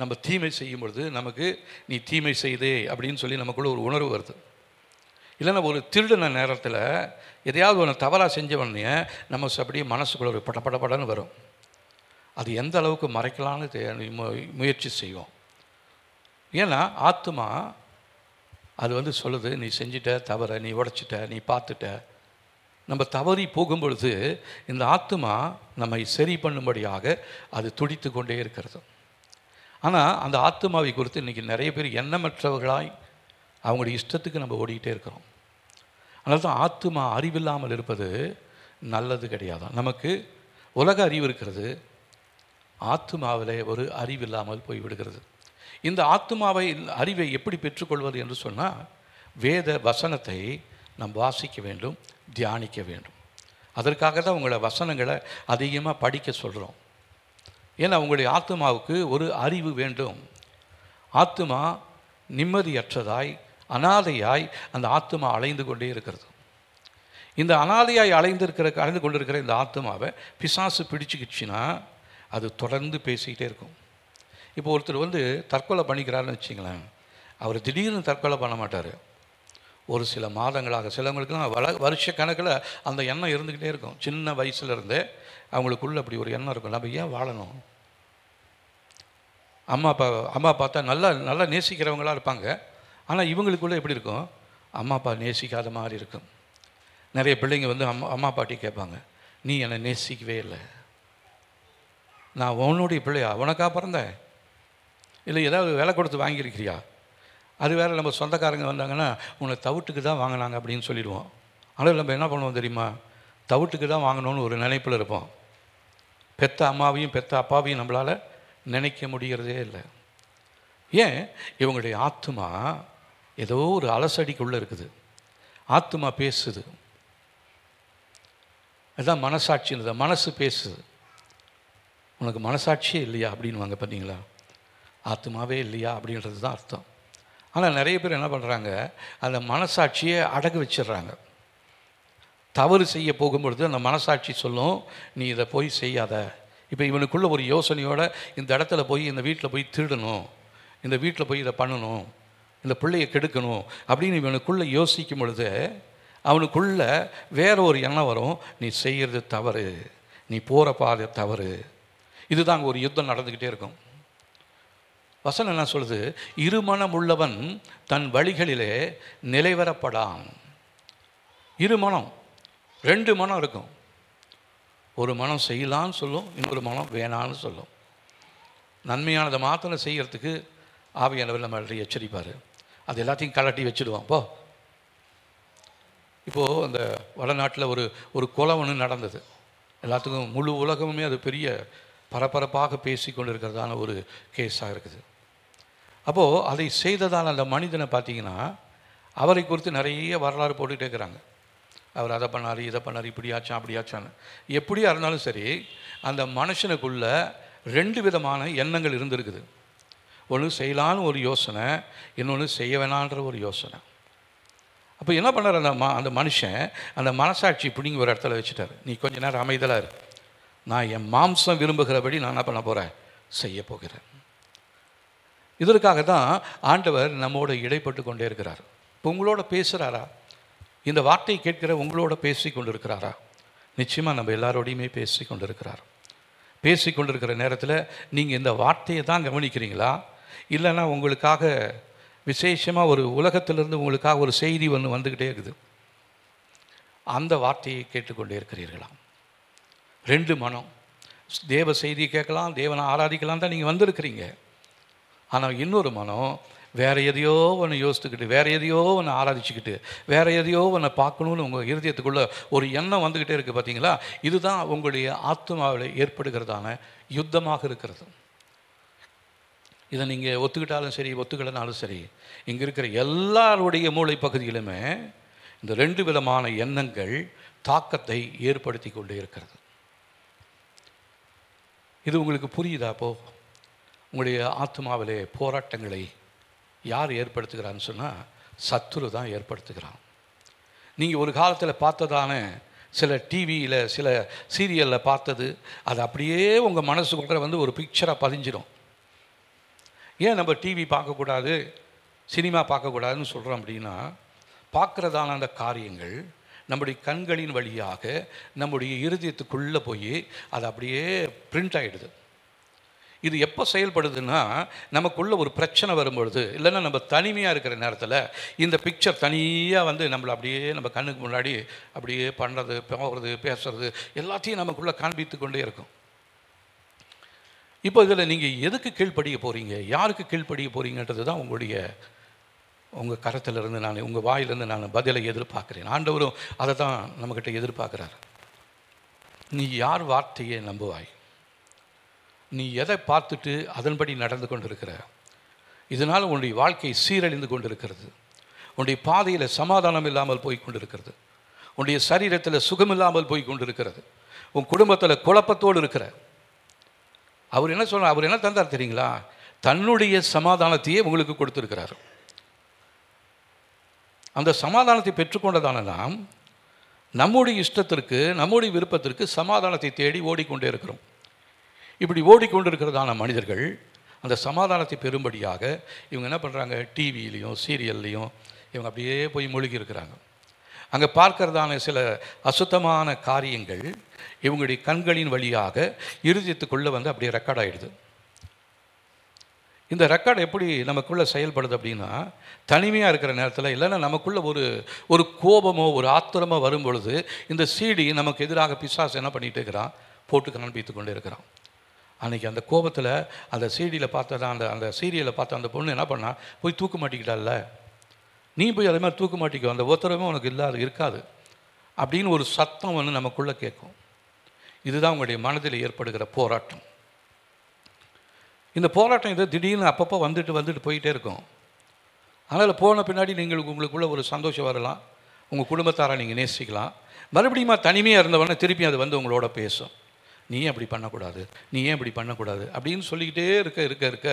நம்ம தீமை செய்யும் பொழுது நமக்கு நீ தீமை செய்தே அப்படின்னு சொல்லி நமக்குள்ள ஒரு உணர்வு வருது. இல்லைன்னா ஒரு திருடின நேரத்தில் எதையாவது ஒன்று தவறாக செஞ்சவொடனே நம்ம அப்படியே மனசுக்குள்ள ஒரு படப்படன்னு வரும். அது எந்த அளவுக்கு மறைக்கலான்னு முயற்சி செய்வோம். ஏன்னா ஆத்மா அது சொல்லுது, நீ செஞ்சிட்ட தவற, நீ உடைச்சிட்ட, நீ பார்த்துட்ட. நம்ம தவறி போகும்பொழுது இந்த ஆத்மா நம்மை சரி பண்ணும்படியாக அது துடித்து கொண்டே இருக்கிறது. ஆனால் அந்த ஆத்மாவை குறித்து இன்றைக்கி நிறைய பேர் எண்ணமற்றவர்களாய் அவங்களுடைய இஷ்டத்துக்கு நம்ம ஓடிக்கிட்டே இருக்கிறோம். அதனால தான் ஆத்மா அறிவில்லாமல் இருப்பது நல்லது கிடையாது. நமக்கு உலக அறிவு இருக்கிறது, ஆத்மாவில் ஒரு அறிவில்லாமல் போய்விடுகிறது. இந்த ஆத்மாவை அறிவை எப்படி பெற்றுக்கொள்வது என்று சொன்னால், வேத வசனத்தை நாம் வாசிக்க வேண்டும், தியானிக்க வேண்டும். அதற்காக தான் உங்களை வசனங்களை அதிகமாக படிக்க சொல்கிறோம். ஏன்னா உங்களுடைய ஆத்மாவுக்கு ஒரு அறிவு வேண்டும். ஆத்மா நிம்மதியற்றதாய் அனாதையாய் அந்த ஆத்மா அலைந்து கொண்டே இருக்கிறது. இந்த அனாதையாய் அலைந்து கொண்டிருக்கிற இந்த ஆத்மாவை பிசாசு பிடிச்சிக்கிச்சுன்னா அது தொடர்ந்து பேசிக்கிட்டே இருக்கும். இப்போ ஒருத்தர் தற்கொலை பண்ணிக்கிறாருன்னு வச்சுங்களேன், அவர் திடீர்னு தற்கொலை பண்ண மாட்டார். ஒரு சில மாதங்களாக, சிலவங்களுக்குலாம் வருஷ கணக்கில் அந்த எண்ணம் இருந்துக்கிட்டே இருக்கும். சின்ன வயசுலேருந்தே அவங்களுக்குள்ள அப்படி ஒரு எண்ணம் இருக்கும், நம்ம ஏன் வாழணும்? அம்மா பார்த்தா நல்லா நேசிக்கிறவங்களாக இருப்பாங்க, ஆனால் இவங்களுக்குள்ளே எப்படி இருக்கும், அம்மா அப்பா நேசிக்காத மாதிரி இருக்கும். நிறைய பிள்ளைங்க அம்மா அப்பாட்டி கேட்பாங்க, நீ என்னை நேசிக்கவே இல்லை, நான் உன்னுடைய பிள்ளையா, உனக்கா பிறந்தேன், இல்லை ஏதாவது விலை கொடுத்து வாங்கியிருக்கிறியா? அது வேறு நம்ம சொந்தக்காரங்க வந்தாங்கன்னா உன்னை தவிட்டுக்கு தான் வாங்கினாங்க அப்படின்னு சொல்லிடுவோம். ஆனால் நம்ம என்ன பண்ணுவோம் தெரியுமா, தவிட்டுக்கு தான் வாங்கணும்னு ஒரு நினைப்பில் இருப்போம். பெத்த அம்மாவையும் பெத்த அப்பாவையும் நம்மளால் நினைக்க முடிகிறதே இல்லை. ஏன்? இவங்களுடைய ஆத்மா ஏதோ ஒரு அலசடிக்குள்ளே இருக்குது. ஆத்மா பேசுது. அதுதான் மனசாட்சின்றது. மனசு பேசுது. உனக்கு மனசாட்சியே இல்லையா அப்படின்வாங்க, பார்த்தீங்களா? ஆத்மாவே இல்லையா அப்படின்றது தான் அர்த்தம். ஆனால் நிறைய பேர் என்ன பண்ணுறாங்க, அந்த மனசாட்சியை அடகு வச்சிடுறாங்க. தவறு செய்ய போகும்பொழுது அந்த மனசாட்சி சொல்லும், நீ இதை போய் செய்யாத. இப்போ இவனுக்குள்ள ஒரு யோசனையோட இந்த இடத்துல போய், இந்த வீட்டில் போய் திருடணும், இந்த வீட்டில் போய் இதை பண்ணணும், இந்த பிள்ளையை கெடுக்கணும் அப்படின்னு இவனுக்குள்ளே யோசிக்கும் பொழுது அவனுக்குள்ள வேற ஒரு எண்ணம் வரும், நீ செய்கிறது தவறு, நீ போகிற பாதை தவறு. இதுதான் ஒரு யுத்தம் நடந்துக்கிட்டே இருக்கும். வசனம் என்ன சொல்லுது? இருமனம் உள்ளவன் தன் வழிகளிலே நிலைவரப்படான். இருமனம், 2 மனம் இருக்கும். ஒரு மனம் செய்யலான்னு சொல்லும், இன்னொரு மனம் வேணான்னு சொல்லும். நன்மையானதை மாத்திரம் செய்கிறதுக்கு ஆவியானவர் நம்ம எச்சரிப்பார். அது எல்லாத்தையும் கலட்டி வச்சுடுவான். போ. இப்போது அந்த வடநாட்டில் ஒரு கொலை ஒன்று நடந்தது. எல்லாத்துக்கும் முழு உலகமுமே அது பெரிய பரபரப்பாக பேசி கொண்டு இருக்கிறதான ஒரு கேஸாக இருக்குது. அப்போது அதை செய்ததால் அந்த மனிதனை பார்த்திங்கன்னா அவரை குறித்து நிறைய வரலாறு போட்டுகிட்டே இருக்கிறாங்க. அவர் அதை பண்ணார், இதை பண்ணார், இப்படி ஆச்சான் அப்படி ஆச்சான்னு. எப்படியா இருந்தாலும் சரி, அந்த மனுஷனுக்குள்ள 2 விதமான எண்ணங்கள் இருந்திருக்குது. ஒன்று செய்யலான்னு ஒரு யோசனை, இன்னொன்று செய்ய வேணான்ற ஒரு யோசனை. அப்போ என்ன பண்ணார் அந்த மனுஷன்? அந்த மனசாட்சி பிடிங்கி ஒரு இடத்துல வச்சுட்டார். நீ கொஞ்ச நேரம் அமைதலாக இரு, நான் என் மாம்சம் விரும்புகிறபடி நான் என்ன பண்ண போகிறேன், செய்ய போகிறேன். இதற்காக தான் ஆண்டவர் நம்மோடு இடைப்பட்டு கொண்டே இருக்கிறார். இப்போ உங்களோட பேசுகிறாரா? இந்த வார்த்தையை கேட்கிற உங்களோட பேசி கொண்டு இருக்கிறாரா? நிச்சயமாக நம்ம எல்லாரோடையுமே பேசி கொண்டு இருக்கிறார். பேசி கொண்டிருக்கிற நேரத்தில் நீங்கள் இந்த வார்த்தையை தான் கவனிக்கிறீங்களா, இல்லைன்னா உங்களுக்காக விசேஷமாக ஒரு உலகத்திலிருந்து உங்களுக்காக ஒரு செய்தி ஒன்று வந்துக்கிட்டே இருக்குது, அந்த வார்த்தையை கேட்டுக்கொண்டே இருக்கிறீர்களா? 2 மனம். தேவ செய்தியை கேட்கலாம், தேவனை ஆராதிக்கலாம் தான் நீங்கள் வந்திருக்கிறீங்க. ஆனால் இன்னொரு மனம் வேறு எதையோ ஒன்று யோசித்துக்கிட்டு, வேறு எதையோ ஒன்று ஆராதிச்சுக்கிட்டு, வேறு எதையோ ஒன்று பார்க்கணுன்னு உங்கள் இருதயத்துக்குள்ளே ஒரு எண்ணம் வந்துக்கிட்டே இருக்குது. பார்த்தீங்களா? இதுதான் உங்களுடைய ஆத்மாவில் ஏற்படுகிறதான யுத்தமாக இருக்கிறது. இதை நீங்கள் ஒத்துக்கிட்டாலும் சரி, ஒத்துக்கிட்டனாலும் சரி, இங்கே இருக்கிற எல்லாருடைய மூளை பகுதியிலுமே இந்த 2 விதமான எண்ணங்கள் தாக்கத்தை ஏற்படுத்தி கொண்டே இருக்கிறது. இது உங்களுக்கு புரியுதா? அப்போது உங்களுடைய ஆத்மாவிலே போராட்டங்களை யார் ஏற்படுத்துகிறான்னு சொன்னால் சத்துரு தான் ஏற்படுத்துகிறான். நீங்கள் ஒரு காலத்தில் பார்த்ததான சில டிவியில் சில சீரியலில் பார்த்தது அது அப்படியே உங்கள் மனசுக்குள்ள வந்து ஒரு பிக்சராக பதிஞ்சிடும். ஏன் நம்ம டிவி பார்க்கக்கூடாது, சினிமா பார்க்கக்கூடாதுன்னு சொல்கிறோம் அப்படின்னா, பார்க்குறதான அந்த காரியங்கள் நம்முடைய கண்களின் வழியாக நம்முடைய இருதயத்துக்குள்ளே போய் அது அப்படியே பிரிண்ட் ஆகிடுது. இது எப்போ செயல்படுதுன்னா, நமக்குள்ள ஒரு பிரச்சனை வரும்பொழுது, இல்லைன்னா நம்ம தனிமையாக இருக்கிற நேரத்தில் இந்த பிக்சர் தனியாக வந்து நம்மளை அப்படியே நம்ம கண்ணுக்கு முன்னாடி அப்படியே பண்ணுறது, போகிறது, பேசுறது எல்லாத்தையும் நமக்குள்ளே காண்பித்து கொண்டே இருக்கும். இப்போ இதில் நீங்கள் எதுக்கு கீழ்ப்படிய போகிறீங்க, யாருக்கு கீழ்ப்படிய போகிறீங்கன்றது தான் உங்கள் கரத்திலிருந்து நான், உங்கள் வாயிலிருந்து நான் பதிலை எதிர்பார்க்குறேன். ஆண்டவரும் அதை தான் நம்மக்கிட்ட எதிர்பார்க்குறார். நீ யார் வார்த்தையை நம்புவாய்? நீ எதை பார்த்துட்டு அதன்படி நடந்து கொண்டு இருக்கிற? இதனால் உன்னுடைய வாழ்க்கை சீரழிந்து கொண்டிருக்கிறது. உன்னுடைய பாதையில் சமாதானம் இல்லாமல் போய் கொண்டிருக்கிறது. உன்னுடைய சரீரத்தில் சுகம் இல்லாமல் போய் கொண்டிருக்கிறது. உன் குடும்பத்தில் குழப்பத்தோடு இருக்கிற. அவர் என்ன சொல்கிறார்? அவர் என்ன தந்தார் தெரியுங்களா? தன்னுடைய சமாதானத்தையே உங்களுக்கு கொடுத்துருக்கிறார். அந்த சமாதானத்தை பெற்றுக்கொண்டதான நாம் நம்முடைய இஷ்டத்திற்கு, நம்முடைய விருப்பத்திற்கு சமாதானத்தை தேடி ஓடிக்கொண்டே இருக்கிறோம். இப்படி ஓடிக்கொண்டிருக்கிறதான மனிதர்கள் அந்த சமாதானத்தை பெறும்படியாக இவங்க என்ன பண்ணுறாங்க? டிவியிலையும் சீரியல்லையும் இவங்க அப்படியே போய் மூழ்கி இருக்கிறாங்க. அங்கே பார்க்கறதான சில அசுத்தமான காரியங்கள் இவங்களுடைய கண்களின் வழியாக இருதயத்துக்குள்ளே வந்து அப்படியே ரெக்கார்ட் ஆகிடுது. இந்த ரெக்கார்டு எப்படி நமக்குள்ளே செயல்படுது அப்படின்னா, தனிமையாக இருக்கிற நேரத்தில், இல்லைன்னா நமக்குள்ளே ஒரு கோபமோ ஒரு ஆத்திரமோ வரும் பொழுது இந்த சீடி நமக்கு எதிராக பிசாசு என்ன பண்ணிகிட்டு இருக்கிறான்? போட்டு காண்பித்து கொண்டே இருக்கிறான். அன்றைக்கி அந்த கோபத்தில் அந்த சீடியில் பார்த்ததான் அந்த சீரியலில் பார்த்த அந்த பொண்ணு என்ன பண்ணா? போய் தூக்க மாட்டிக்கிட்டால, நீ போய் அதே மாதிரி தூக்க மாட்டிக்கோ, அந்த உத்தரவும் உனக்கு இருக்காது அப்படின்னு ஒரு சத்தம் வந்து நமக்குள்ளே கேட்கும். இதுதான் உங்களுடைய மனதில் ஏற்படுகிற போராட்டம். இந்த போராட்டம் இது திடீர்னு அப்பப்போ வந்துட்டு போயிட்டே இருக்கும். அதனால் போன பின்னாடி உங்களுக்குள்ள ஒரு சந்தோஷம் வரலாம், உங்கள் குடும்பத்தாரை நீங்கள் நேசிக்கலாம். மறுபடியும் தனிமையாக இருந்தவொடனே திருப்பி அது வந்து உங்களோட பேசும். நீ ஏன் அப்படி பண்ணக்கூடாது, நீ ஏன் இப்படி பண்ணக்கூடாது அப்படின்னு சொல்லிக்கிட்டே இருக்க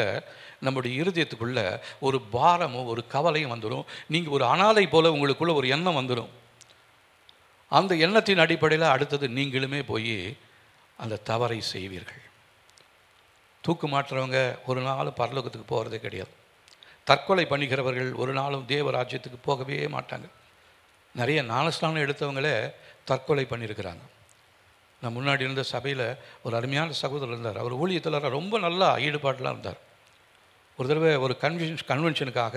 நம்முடைய இருதயத்துக்குள்ளே ஒரு பாரமும் ஒரு கவலையும் வந்துடும். நீங்கள் ஒரு அனாதை போல் உங்களுக்குள்ள ஒரு எண்ணம் வந்துடும். அந்த எண்ணத்தின் அடிப்படையில் அடுத்தது நீங்களுமே போய் அந்த தவறை செய்வீர்கள். தூக்கு மாற்றுறவங்க ஒரு நாளும் பரலோகத்துக்கு போகிறதே கிடையாது. தற்கொலை பண்ணிக்கிறவர்கள் ஒரு நாளும் தேவராஜ்யத்துக்கு போகவே மாட்டாங்க. நிறைய ஞானஸ்நானம் எடுத்தவங்களே தற்கொலை பண்ணியிருக்கிறாங்க. நான் முன்னாடி இருந்த சபையில் ஒரு அருமையான சகோதரர் இருந்தார். அவர் ஊழியத்தில் ரொம்ப நல்லா ஈடுபாட்டெலாம் இருந்தார். ஒரு தடவை ஒரு கன்வென்ஷனுக்காக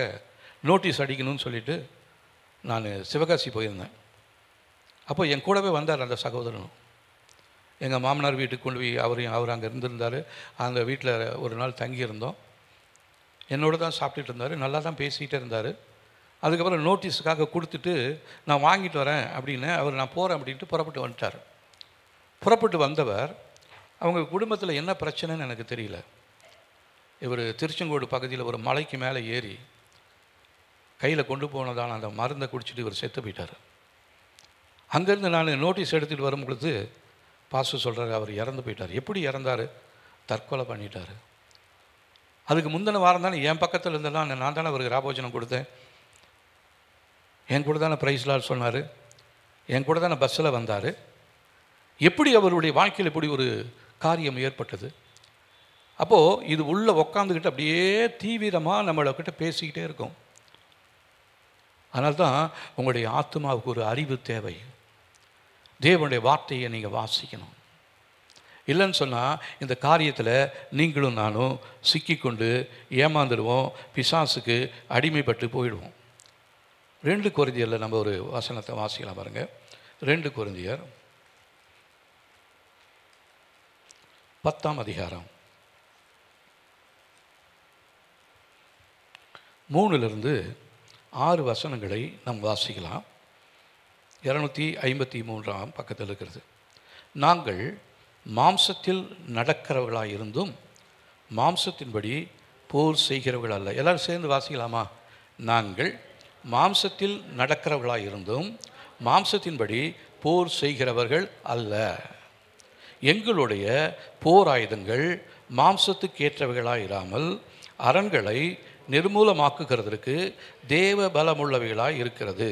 நோட்டீஸ் அடிக்கணும்னு சொல்லிவிட்டு நான் சிவகாசி போயிருந்தேன். அப்போ என் கூடவே வந்தார் அந்த சகோதரனும். எங்கள் மாமனார் வீட்டுக்கு கொண்டு போய் அவர் அங்கே இருந்திருந்தார். அந்த வீட்டில் ஒரு நாள் தங்கியிருந்தோம். என்னோடு தான் சாப்பிட்டுட்டு இருந்தார், நல்லா தான் பேசிகிட்டே இருந்தார். அதுக்கப்புறம் நோட்டீஸுக்காக கொடுத்துட்டு நான் வாங்கிட்டு வரேன் அப்படின்னு அவர் நான் போகிறேன் அப்படின்ட்டு புறப்பட்டு வந்துட்டார். புறப்பட்டு வந்தவர் அவங்க குடும்பத்தில் என்ன பிரச்சனைன்னு எனக்கு தெரியல. இவர் திருச்செங்கோடு பகுதியில் ஒரு மலைக்கு மேலே ஏறி கையில் கொண்டு போனதான அந்த மருந்தை குடிச்சிட்டு இவர் செத்து போயிட்டார். அங்கேருந்து நான் நோட்டீஸ் எடுத்துகிட்டு வரும் பொழுது பாஸ்டர் சொல்கிறாரு, அவர் இறந்து போயிட்டார். எப்படி இறந்தார்? தற்கொலை பண்ணிட்டார். அதுக்கு முந்தின வாரம் தானே என் பக்கத்தில் இருந்தெல்லாம் நான் தானே அவருக்கு ராபோஜனம் கொடுத்தேன், என் கூட தானே ப்ரைஸ் லாட் சொன்னார், என் கூட தானே பஸ்ஸில் வந்தார். எப்படி அவருடைய வாழ்க்கையில் இப்படி ஒரு காரியம் ஏற்பட்டது? அப்போது இது உள்ளே உக்காந்துக்கிட்டு அப்படியே தீவிரமாக நம்மளக்கிட்ட பேசிக்கிட்டே இருக்கும். அதனால்தான் உங்களுடைய ஆத்மாவுக்கு ஒரு அறிவு தேவை. தேவனுடைய வார்த்தையை நீங்கள் வாசிக்கணும். இல்லைன்னு சொன்னால் இந்த காரியத்தில் நீங்களும் நானும் சிக்கிக்கொண்டு ஏமாந்துடுவோம், பிசாசுக்கு அடிமைப்பட்டு போயிடுவோம். 2 கொரிந்தியரில் நம்ம ஒரு வசனத்தை வாசிக்கலாம் பாருங்கள். 2 கொரிந்தியர் 10ஆம் அதிகாரம் 3-6 வசனங்களை நாம் வாசிக்கலாம். 253ஆம் பக்கத்தில் இருக்கிறது. நாங்கள் மாம்சத்தில் நடக்கிறவர்களாயிருந்தும் மாம்சத்தின்படி போர் செய்கிறவர்கள் அல்ல. எல்லோரும் சேர்ந்து வாசிக்கலாமா? நாங்கள் மாம்சத்தில் நடக்கிறவர்களாயிருந்தும் மாம்சத்தின்படி போர் செய்கிறவர்கள் அல்ல. எங்களுடைய போர் ஆயுதங்கள் மாம்சத்துக்கேற்றவைகளாயிராமல் அரண்களை நிர்மூலமாக்குகிறதற்கு தேவ பலமுள்ளவைகளாய் இருக்கிறது.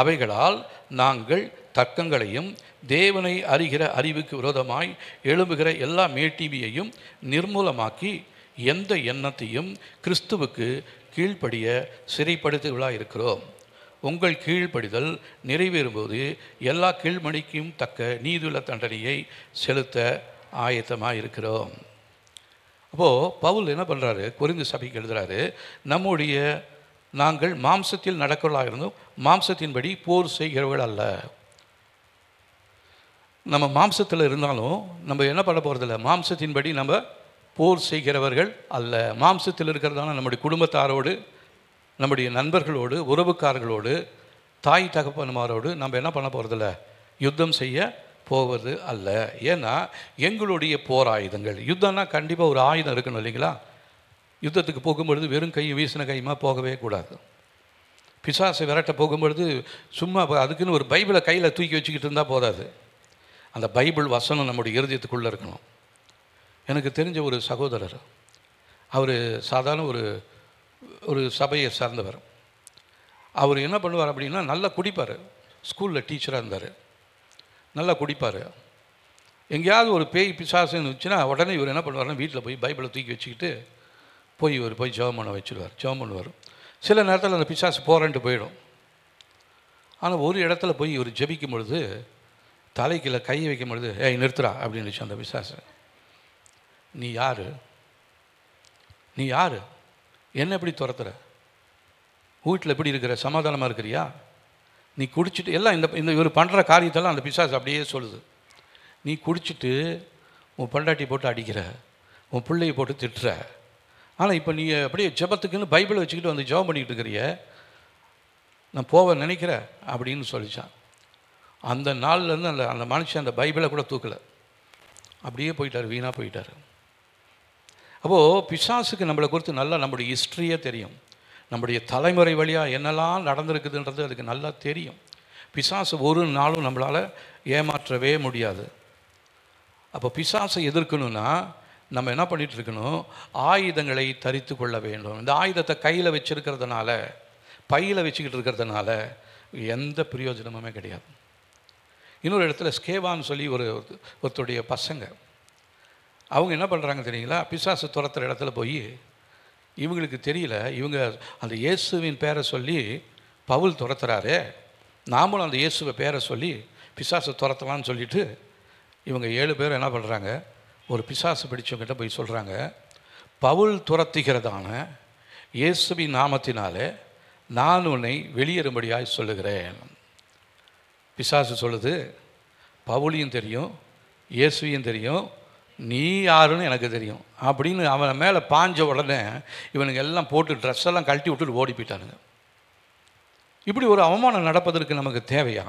அவைகளால் நாங்கள் தர்க்கங்களையும் தேவனை அறிகிற அறிவுக்கு விரோதமாய் எழும்புகிற எல்லா மேட்டிமையையும் நிர்மூலமாக்கி எந்த எண்ணத்தையும் கிறிஸ்துவுக்கு கீழ்ப்படிய சிறைப்படுத்துகளாக இருக்கிறோம். உங்கள் கீழ்ப்படிதல் நிறைவேறும்போது எல்லா கீழ்மணிக்கும் தக்க நீதியுள்ள தண்டனையை செலுத்த ஆயத்தமாக இருக்கிறோம். அப்போது பவுல் என்ன பண்ணுறாரு, கொரிந்து சபைக்கு எழுதுகிறாரு, நாங்கள் மாம்சத்தில் நடக்கிறவர்களாக இருந்தும் மாம்சத்தின்படி போர் செய்கிறவர்கள் அல்ல. நம்ம மாம்சத்தில் இருந்தாலும் நம்ம என்ன பண்ண போகிறதில்ல, மாம்சத்தின்படி நம்ம போர் செய்கிறவர்கள் அல்ல. மாம்சத்தில் இருக்கிறதான நம்முடைய குடும்பத்தாரோடு, நம்முடைய நண்பர்களோடு, உறவுக்காரர்களோடு, தாய் தகப்பன்மாரோடு நம்ம என்ன பண்ண போகிறதில்ல, யுத்தம் செய்ய போவது அல்ல. ஏன்னா எங்களுடைய போர் ஆயுதங்கள், யுத்தம்னா கண்டிப்பாக ஒரு ஆயுதம் இருக்கணும் இல்லைங்களா? யுத்தத்துக்கு போகும்பொழுது வெறும் கை வீசின கையுமா போகவே கூடாது. பிசாசை விரட்ட போகும்பொழுது சும்மா அதுக்குன்னு ஒரு பைபிளை கையில் தூக்கி வச்சுக்கிட்டு இருந்தால் போதாது. அந்த பைபிள் வசனம் நம்முடைய இருதயத்துக்குள்ளே இருக்கணும். எனக்கு தெரிஞ்ச ஒரு சகோதரர், அவர் சாதாரண ஒரு சபையை சார்ந்தவர். அவர் என்ன பண்ணுவார் அப்படின்னா, நல்லா குடிப்பார். ஸ்கூலில் டீச்சராக இருந்தார், நல்லா குடிப்பார். எங்கேயாவது ஒரு பேய் பிசாசுன்னு இருந்துச்சுன்னா உடனே இவர் என்ன பண்ணுவார்னா, வீட்டில் போய் பைபிளை தூக்கி வச்சுக்கிட்டு போய் ஜெபம் பண்ண வச்சுருவார். ஜெபம் பண்ணுவார். சில நேரத்தில் அந்த பிசாசு போகிறேன்ட்டு போயிடும். ஆனால் ஒரு இடத்துல போய் இவர் ஜெபிக்கும் பொழுது தலைக்கில் கை வைக்கும் பொழுது, ஏய் நிறுத்துறா அப்படின்னு அந்த பிசாசு. நீ யார் என்ன எப்படி துரத்துற? வீட்டில் எப்படி இருக்கிற? சமாதானமாக இருக்கிறியா? நீ குடிச்சிட்டு எல்லாம் இந்த இவர் பண்ணுற காரியத்தெல்லாம் அந்த பிசாசு அப்படியே சொல்லுது. நீ குடிச்சிட்டு உன் பொண்டாட்டி போட்டு அடிக்கிற, உன் பிள்ளையை போட்டு திட்டுற. ஆனால் இப்போ நீ அப்படியே ஜெபத்துக்குன்னு பைபிளை வச்சுக்கிட்டு வந்து ஜெபம் பண்ணிக்கிட்டு இருக்கிறிய, நான் போக நினைக்கிறேன் அப்படின்னு சொல்லிச்சான். அந்த நாள்லேருந்து அந்த மனுஷன் அந்த பைபிளை கூட தூக்கலை, அப்படியே போயிட்டார், வீணாக போயிட்டார். அப்போது பிசாசுக்கு நம்மளை குறித்து நல்லா நம்முடைய ஹிஸ்ட்ரியே தெரியும். நம்முடைய தலைமுறை வழியாக என்னெல்லாம் நடந்திருக்குதுன்றது அதுக்கு நல்லா தெரியும். பிசாசு ஒரு நாளும் நம்மளால் ஏமாற்றவே முடியாது. அப்போ பிசாசை எதிர்க்கணும்னா நம்ம என்ன பண்ணிகிட்டு இருக்கணும், ஆயுதங்களை தரித்து கொள்ள வேண்டும். இந்த ஆயுதத்தை கையில் வச்சுருக்கிறதுனால, பையில் வச்சுக்கிட்டு இருக்கிறதுனால எந்த பிரயோஜனமுமே கிடையாது. இன்னொரு இடத்துல ஸ்கேவான்னு சொல்லி ஒருத்தருடைய பசங்க, அவங்க என்ன பண்ணுறாங்க தெரியுங்களா, பிசாசு துரத்துகிற இடத்துல போய் இவங்களுக்கு தெரியல, இவங்க அந்த இயேசுவின் பேரை சொல்லி பவுல் துரத்துறாரு, நாமளும் அந்த இயேசுவை பேரை சொல்லி பிசாசை துரத்தலான்னு சொல்லிட்டு இவங்க 7 பேர் என்ன பண்ணுறாங்க, ஒரு பிசாசு பிடிச்சவங்கிட்ட போய் சொல்கிறாங்க, பவுல் துரத்துகிறதான இயேசுவின் நாமத்தினாலே நான் உன்னை வெளியேறும்படியாய் சொல்லுகிறேன். பிசாசு சொல்லுது, பவுலையும் தெரியும், இயேசுவையும் தெரியும், நீ யாருன்னு எனக்கு தெரியும் அப்படின்னு அவனை மேலே பாஞ்ச உடனே இவனுங்க எல்லாம் போட்டு ட்ரெஸ் எல்லாம் கழட்டி விட்டுட்டு ஓடி போயிட்டானுங்க. இப்படி ஒரு அவமானம் நடப்பதற்கு நமக்கு தேவையா?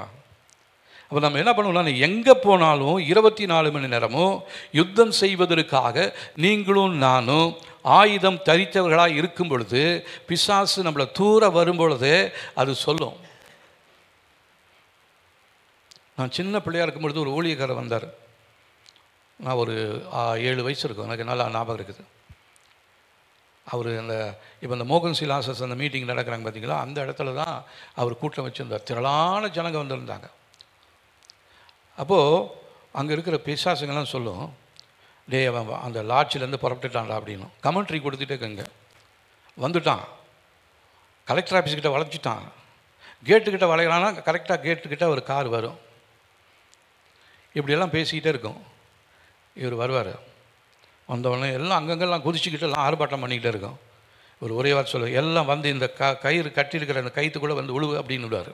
அப்போ நம்ம என்ன பண்ணுவோம்னா, எங்கே போனாலும் 24 மணி நேரமும் யுத்தம் செய்வதற்காக நீங்களும் நானும் ஆயுதம் தரித்தவர்களாக இருக்கும் பொழுது பிசாசு நம்மளை தூர வரும்பொழுது அது சொல்லும். நான் சின்ன பிள்ளையாக இருக்கும்பொழுது ஒரு ஊழியக்காரர் வந்தார். நான் ஒரு 7 வயசு இருக்கும், எனக்கு நல்லா ஞாபகம் இருக்குது. அவர் இப்போ இந்த மோகன் சிலாசஸ் அந்த மீட்டிங் நடக்கிறாங்க பார்த்தீங்களா, அந்த இடத்துல தான் அவர் கூட்டம் வச்சுருந்தார். திரளான ஜனங்க வந்திருந்தாங்க. அப்போது அங்கே இருக்கிற பிசாசுங்கெல்லாம் சொல்லும், டே அவன் அந்த லாட்ஜிலேருந்து புறப்பட்டுட்டான்டா அப்படின்னு கமெண்ட்ரி கொடுத்துட்டே இருக்குங்க. வந்துட்டான், கலெக்டர் ஆஃபீஸ்கிட்ட வளைச்சிட்டான், கேட்டுக்கிட்ட வளைகிறான்னா கரெக்டாக கேட்டுக்கிட்ட ஒரு கார் வரும். இப்படியெல்லாம் பேசிக்கிட்டே இருக்கும். இவர் வருவார், வந்தவொடனே எல்லாம் அங்கங்கெல்லாம் குதிச்சுக்கிட்டு எல்லாம் ஆர்ப்பாட்டம் பண்ணிக்கிட்டே இருக்கும். இவர் ஒரே வார்த்தை சொல்லுவார், எல்லாம் வந்து இந்த கயிறு கட்டியிருக்கிற அந்த கயிற்றுக்குள்ளே வந்து உழுவு அப்படின்னு விடுவார்.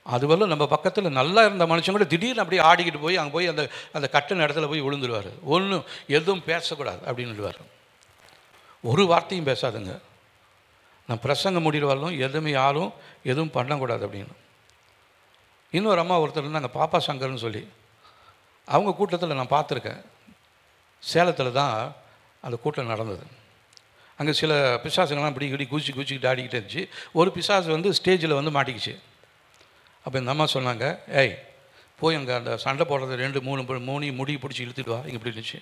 அதுவரை நம்ம பக்கத்தில் நல்லா இருந்த மனுஷன் கூட திடீர்னு அப்படியே ஆடிக்கிட்டு போய் அங்கே போய் அந்த கட்டின இடத்துல போய் விழுந்துருவார். ஒன்றும் எதுவும் பேசக்கூடாது அப்படின்னு விடுவார். ஒரு வார்த்தையும் பேசாதுங்க, நான் பிரசங்கம் முடிகிறவாலும் எதுவுமே யாரும் எதுவும் பண்ணக்கூடாது அப்படின்னு. இன்னொரு அம்மா ஒருத்தர் இருந்தாங்க, பாப்பா சங்கர்னு சொல்லி, அவங்க கூட்டத்தில் நான் பார்த்துருக்கேன். சேலத்தில் தான் அந்த கூட்டம் நடந்தது. அங்கே சில பிசாசுங்கள்லாம் இப்படி குதிச்சுக்கிட்டு ஆடிக்கிட்டே இருந்துச்சு. ஒரு பிசாசு வந்து ஸ்டேஜில் வந்து மாட்டிக்கிச்சு. அப்போ இந்த அம்மா சொன்னாங்க, ஏய் போய் அங்கே அந்த சண்டை போடுறது 2-3 முடி பிடிச்சி இழுத்துட்டு வா, இங்கே இப்படி இருந்துச்சு.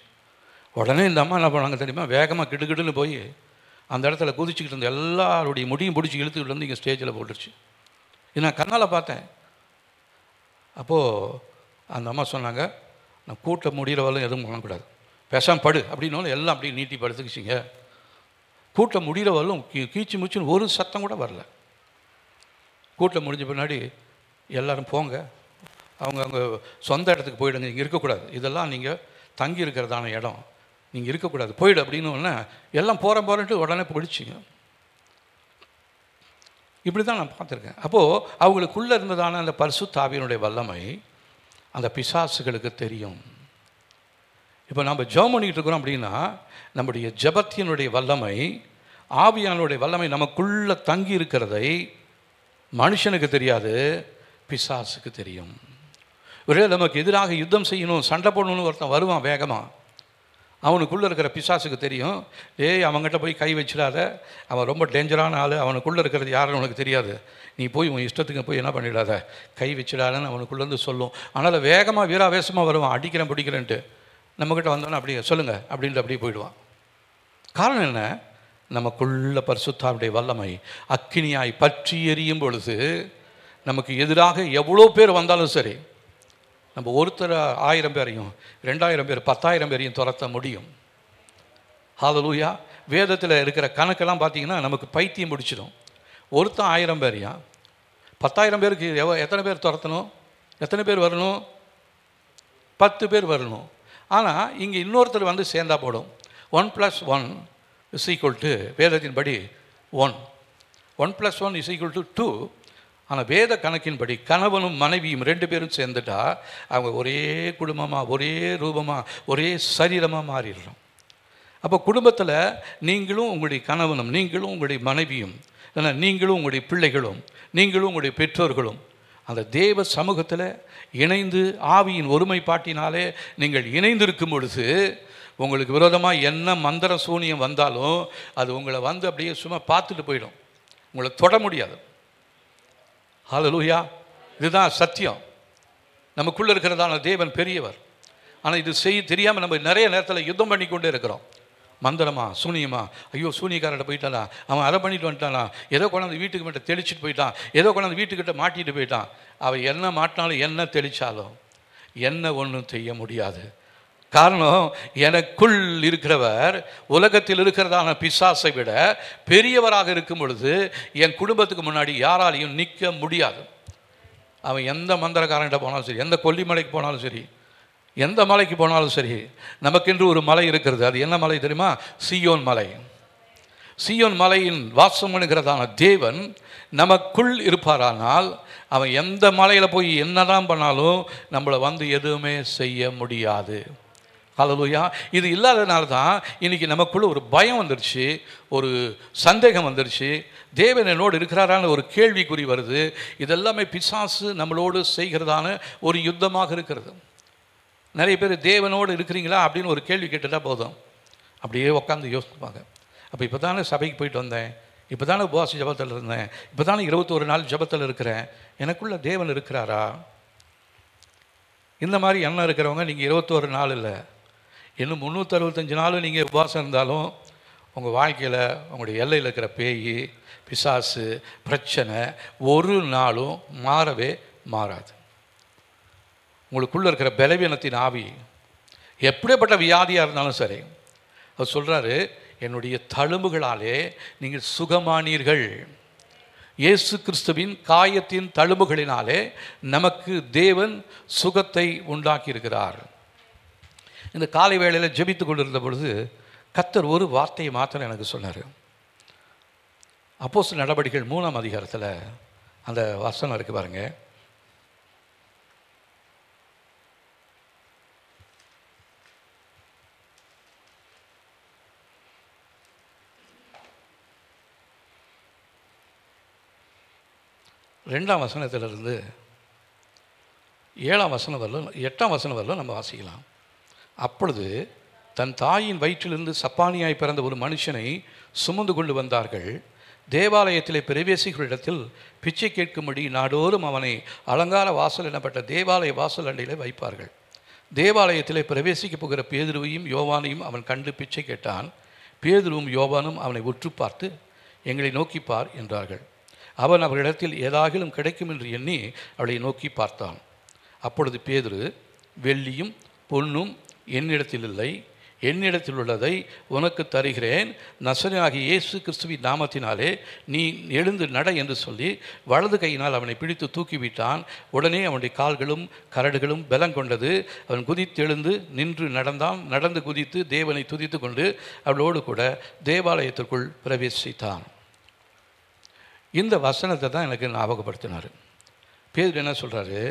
உடனே இந்த அம்மா என்ன பண்ணாங்க தெரியுமா, வேகமாக கிடுகிடுன்னு போய் அந்த இடத்துல குதிச்சுக்கிட்டு இருந்த எல்லாருடைய முடியும் பிடிச்சி இழுத்துக்கிட்டு வந்து இங்கே ஸ்டேஜில் போட்டுருச்சு. இது நான் கண்ணால் பார்த்தேன். அப்போது அந்த அம்மா சொன்னாங்க, நான் கூட்டம் முடிகிறவளும் எதுவும் பண்ணக்கூடாது, பேசாமல் படு அப்படின்னு எல்லாம் அப்படியே நீட்டி படுத்துக்கிச்சிங்க. கூட்டம் முடிகிறவளும் கீச்சு மூச்சுன்னு ஒரு சத்தம் கூட வரல. கூட்டம் முடிஞ்ச பின்னாடி எல்லோரும் போங்க, அவங்க சொந்த இடத்துக்கு போயிடுங்க, இங்கே இருக்கக்கூடாது, இதெல்லாம் நீங்கள் தங்கி இருக்கிறதான இடம், நீங்கள் இருக்கக்கூடாது, போயிடு அப்படின்னு ஒன்று எல்லாம் போகிறேன்ட்டு உடனே பிடிச்சிங்க. இப்படி தான் நான் பார்த்துருக்கேன். அப்போது அவங்களுக்குள்ளே இருந்ததான அந்த பரிசுத்த ஆவியினுடைய வல்லமை அந்த பிசாசுகளுக்கு தெரியும். இப்போ நம்ம ஜெபம் பண்ணிக்கிட்டு இருக்கிறோம் அப்படின்னா நம்முடைய ஜெபத்தினுடைய வல்லமை, ஆவியானுடைய வல்லமை நமக்குள்ளே தங்கி இருக்கிறதை மனுஷனுக்கு தெரியாது, பிசாசுக்கு தெரியும். ஒரே நமக்கு எதிராக யுத்தம் செய்யணும், சண்டை போடணும்னு ஒருத்தன் வருவான் வேகமாக, அவனுக்குள்ளே இருக்கிற பிசாசுக்கு தெரியும், ஏய் அவங்ககிட்ட போய் கை வச்சிடாத, அவன் ரொம்ப டேஞ்சரான ஆள், அவனுக்குள்ளே இருக்கிறது யாருன்னு உனக்கு தெரியாது, நீ போய் உன் இஷ்டத்துக்கு போய் என்ன பண்ணிடாத, கை வச்சிடாதன்னு அவனுக்குள்ளேருந்து சொல்லும். ஆனால் வேகமாக வீராவேசமாக வருவான், அடிக்கிறேன் பிடிக்கிறேன்ட்டு. நம்மக்கிட்ட வந்தோன்னா அப்படியே சொல்லுங்கள் அப்படின்ட்டு அப்படியே போயிடுவான். காரணம் என்ன, நமக்குள்ள பரிசுத்தாவுடைய வல்லமை அக்கினியாய் பற்றி எரியும் பொழுது நமக்கு எதிராக எவ்வளோ பேர் வந்தாலும் சரி, நம்ம ஒருத்தர் 1000 பேரையும் 2000 பேர் 10,000 பேரையும் துரத்த முடியும். ஹல்லேலூயா. வேதத்தில் இருக்கிற கணக்கெல்லாம் பார்த்தீங்கன்னா நமக்கு பைத்தியம் பிடிச்சிடும். ஒருத்தன் 1000 பேரையா, 10,000 பேருக்கு எத்தனை பேர் துரத்தணும், எத்தனை பேர் வரணும், 10 பேர் வரணும். ஆனால் இங்கே இன்னொருத்தர் வந்து சேர்ந்தா போடும். 1 + 1 வேதத்தின்படி 1, 1 + 1 2. ஆனால் வேத கணக்கின்படி கணவனும் மனைவியும் 2 பேரும் சேர்ந்துட்டா அவங்க ஒரே குடும்பமாக, ஒரே ரூபமாக, ஒரே சரீரமாக மாறிடுறோம். அப்போ குடும்பத்தில் நீங்களும் உங்களுடைய கணவனும், நீங்களும் உங்களுடைய மனைவியும், நீங்களும் உங்களுடைய பிள்ளைகளும், நீங்களும் உங்களுடைய பெற்றோர்களும் அந்த தேவ சமூகத்தில் இணைந்து ஆவியின் ஒருமைப்பாட்டினாலே நீங்கள் இணைந்திருக்கும் பொழுது உங்களுக்கு விரோதமாக என்ன மந்திர சூனியம் வந்தாலும் அது உங்களை வந்து அப்படியே சும்மா பார்த்துட்டு போயிடும், உங்களை தொட முடியாது. ஹல்லேலூயா. இதுதான் சத்தியம். நமக்குள்ளே இருக்கிறதான தேவன் பெரியவர். ஆனால் இது தெரியாமல் நம்ம நிறைய நேரத்தில் யுத்தம் பண்ணி கொண்டே இருக்கிறோம். மந்திரமா, சூனியமா, ஐயோ சூனியக்காரர்கிட்ட போயிட்டானா, அவன் அதை பண்ணிட்டு வந்துட்டானா, ஏதோ கொண்டாந்து வீட்டுக்கு மட்டும் தெளிச்சுட்டு போயிட்டான், ஏதோ கொண்டாந்து வீட்டுக்கிட்ட மாட்டிட்டு போயிட்டான். அவன் என்ன மாட்டினாலும் என்ன தெளித்தாலும் என்ன ஒன்றும் செய்ய முடியாது. காரணம், எனக்குள் இருக்கிறவர் உலகத்தில் இருக்கிறதான பிசாசை விட பெரியவராக இருக்கும் பொழுது என் குடும்பத்துக்கு முன்னாடி யாராலையும் நிற்க முடியாது. அவன் எந்த மந்திரக்காரன்கிட்ட போனாலும் சரி, எந்த கொல்லிமலைக்கு போனாலும் சரி, எந்த மலைக்கு போனாலும் சரி, நமக்கென்று ஒரு மலை இருக்கிறது. அது என்ன மலை தெரியுமா? சீயோன் மலை. சீயோன் மலையின் வாசம் பண்ணுகிறதான தேவன் நமக்குள் இருப்பாரானால் அவன் எந்த மலையில் போய் என்னதான் பண்ணாலும் நம்மளை வந்து எதுவுமே செய்ய முடியாது. ஹல்லேலூயா. இது இல்லாதனால தான் இன்றைக்கி நமக்குள்ள ஒரு பயம் வந்துடுச்சு, ஒரு சந்தேகம் வந்துடுச்சு, தேவன் என்னோடு இருக்கிறாரான்னு ஒரு கேள்விக்குறி வருது. இதெல்லாமே பிசாசு நம்மளோடு செய்கிறதான ஒரு யுத்தமாக இருக்கிறது. நிறைய பேர் தேவனோடு இருக்கிறீங்களா அப்படின்னு ஒரு கேள்வி கேட்டுட்டா போதும், அப்படியே உட்காந்து யோசிப்பாங்க. அப்போ இப்போ தானே சபைக்கு போயிட்டு வந்தேன், இப்போ தானே உபவாச ஜபத்தில் இருந்தேன், இப்போ தானே 21 நாள் ஜபத்தில் இருக்கிறேன், எனக்குள்ள தேவன் இருக்கிறாரா? இந்த மாதிரி எண்ணம் இருக்கிறவங்க நீங்கள் 21 நாள் இல்லை, இன்னும் 365 நாளும் நீங்கள் உபவாசம் இருந்தாலும் உங்கள் வாழ்க்கையில் உங்களுடைய எல்லையில் இருக்கிற பேய், பிசாசு, பிரச்சனை ஒரு நாளும் மாறவே மாறாது. உங்களுக்குள்ளே இருக்கிற பலவீனத்தின் ஆவி எப்படிப்பட்ட வியாதியாக இருந்தாலும் சரி, அவர் சொல்கிறாரு, என்னுடைய தழும்புகளாலே நீங்கள் சுகமானீர்கள். இயேசு கிறிஸ்துவின் காயத்தின் தழும்புகளினாலே நமக்கு தேவன் சுகத்தை உண்டாக்கியிருக்கிறார். இந்த காலை வேளையில் ஜெபித்து கொண்டிருந்த பொழுது கர்த்தர் ஒரு வார்த்தையை மாத்திரம் எனக்கு சொன்னார். அப்போஸ்தலர் நடவடிக்கைகள் 3ஆம் அதிகாரத்தில் அந்த வசனம் இருக்கு பாருங்க. ரெண்டாம் வசனத்திலிருந்து 7ஆம் வசனம் வரலும் 8ஆம் வசனம் வரலும் நம்ம வாசிக்கலாம். அப்பொழுது தன் தாயின் வயிற்றிலிருந்து சப்பானியாய் பிறந்த ஒரு மனுஷனை சுமந்து கொண்டு வந்தார்கள். தேவாலயத்திலே பிரவேசிகளிடத்தில் பிச்சை கேட்கும்படி நாடோறும் அவனை அலங்கார வாசல் எனப்பட்ட தேவாலய வாசல் அண்டையிலே வைப்பார்கள். தேவாலயத்திலே பிரவேசிக்க போகிற பேதுருவையும் யோவானையும் அவன் கண்டு பிச்சை கேட்டான். பேதுருவும் யோவானும் அவனை உற்று பார்த்து, எங்களை நோக்கிப்பார் என்றார்கள். அவன் அவரிடத்தில் ஏதாகிலும் கிடைக்கும் என்று எண்ணி அவளை நோக்கி பார்த்தான். அப்பொழுது பேதுரு, வெள்ளியும் பொன்னும் என்னிடத்தில் இல்லை, என்னிடத்தில் உள்ளதை உனக்கு தருகிறேன், நசரேயனாகிய இயேசு கிறிஸ்துவின் நாமத்தினாலே நீ எழுந்து நட என்று சொல்லி வலது கையினால் அவனை பிடித்து தூக்கிவிட்டான். உடனே அவனுடைய கால்களும் கரடுகளும் பலம் கொண்டது. அவன் குதித்து எழுந்து நின்று நடந்தான். நடந்து குதித்து தேவனை துதித்து கொண்டு அவளோடு கூட தேவாலயத்திற்குள் பிரவேசித்தான். இந்த வசனத்தை தான் எனக்கு ஞாபகப்படுத்தினார். பேதுரு என்ன சொல்கிறாரு?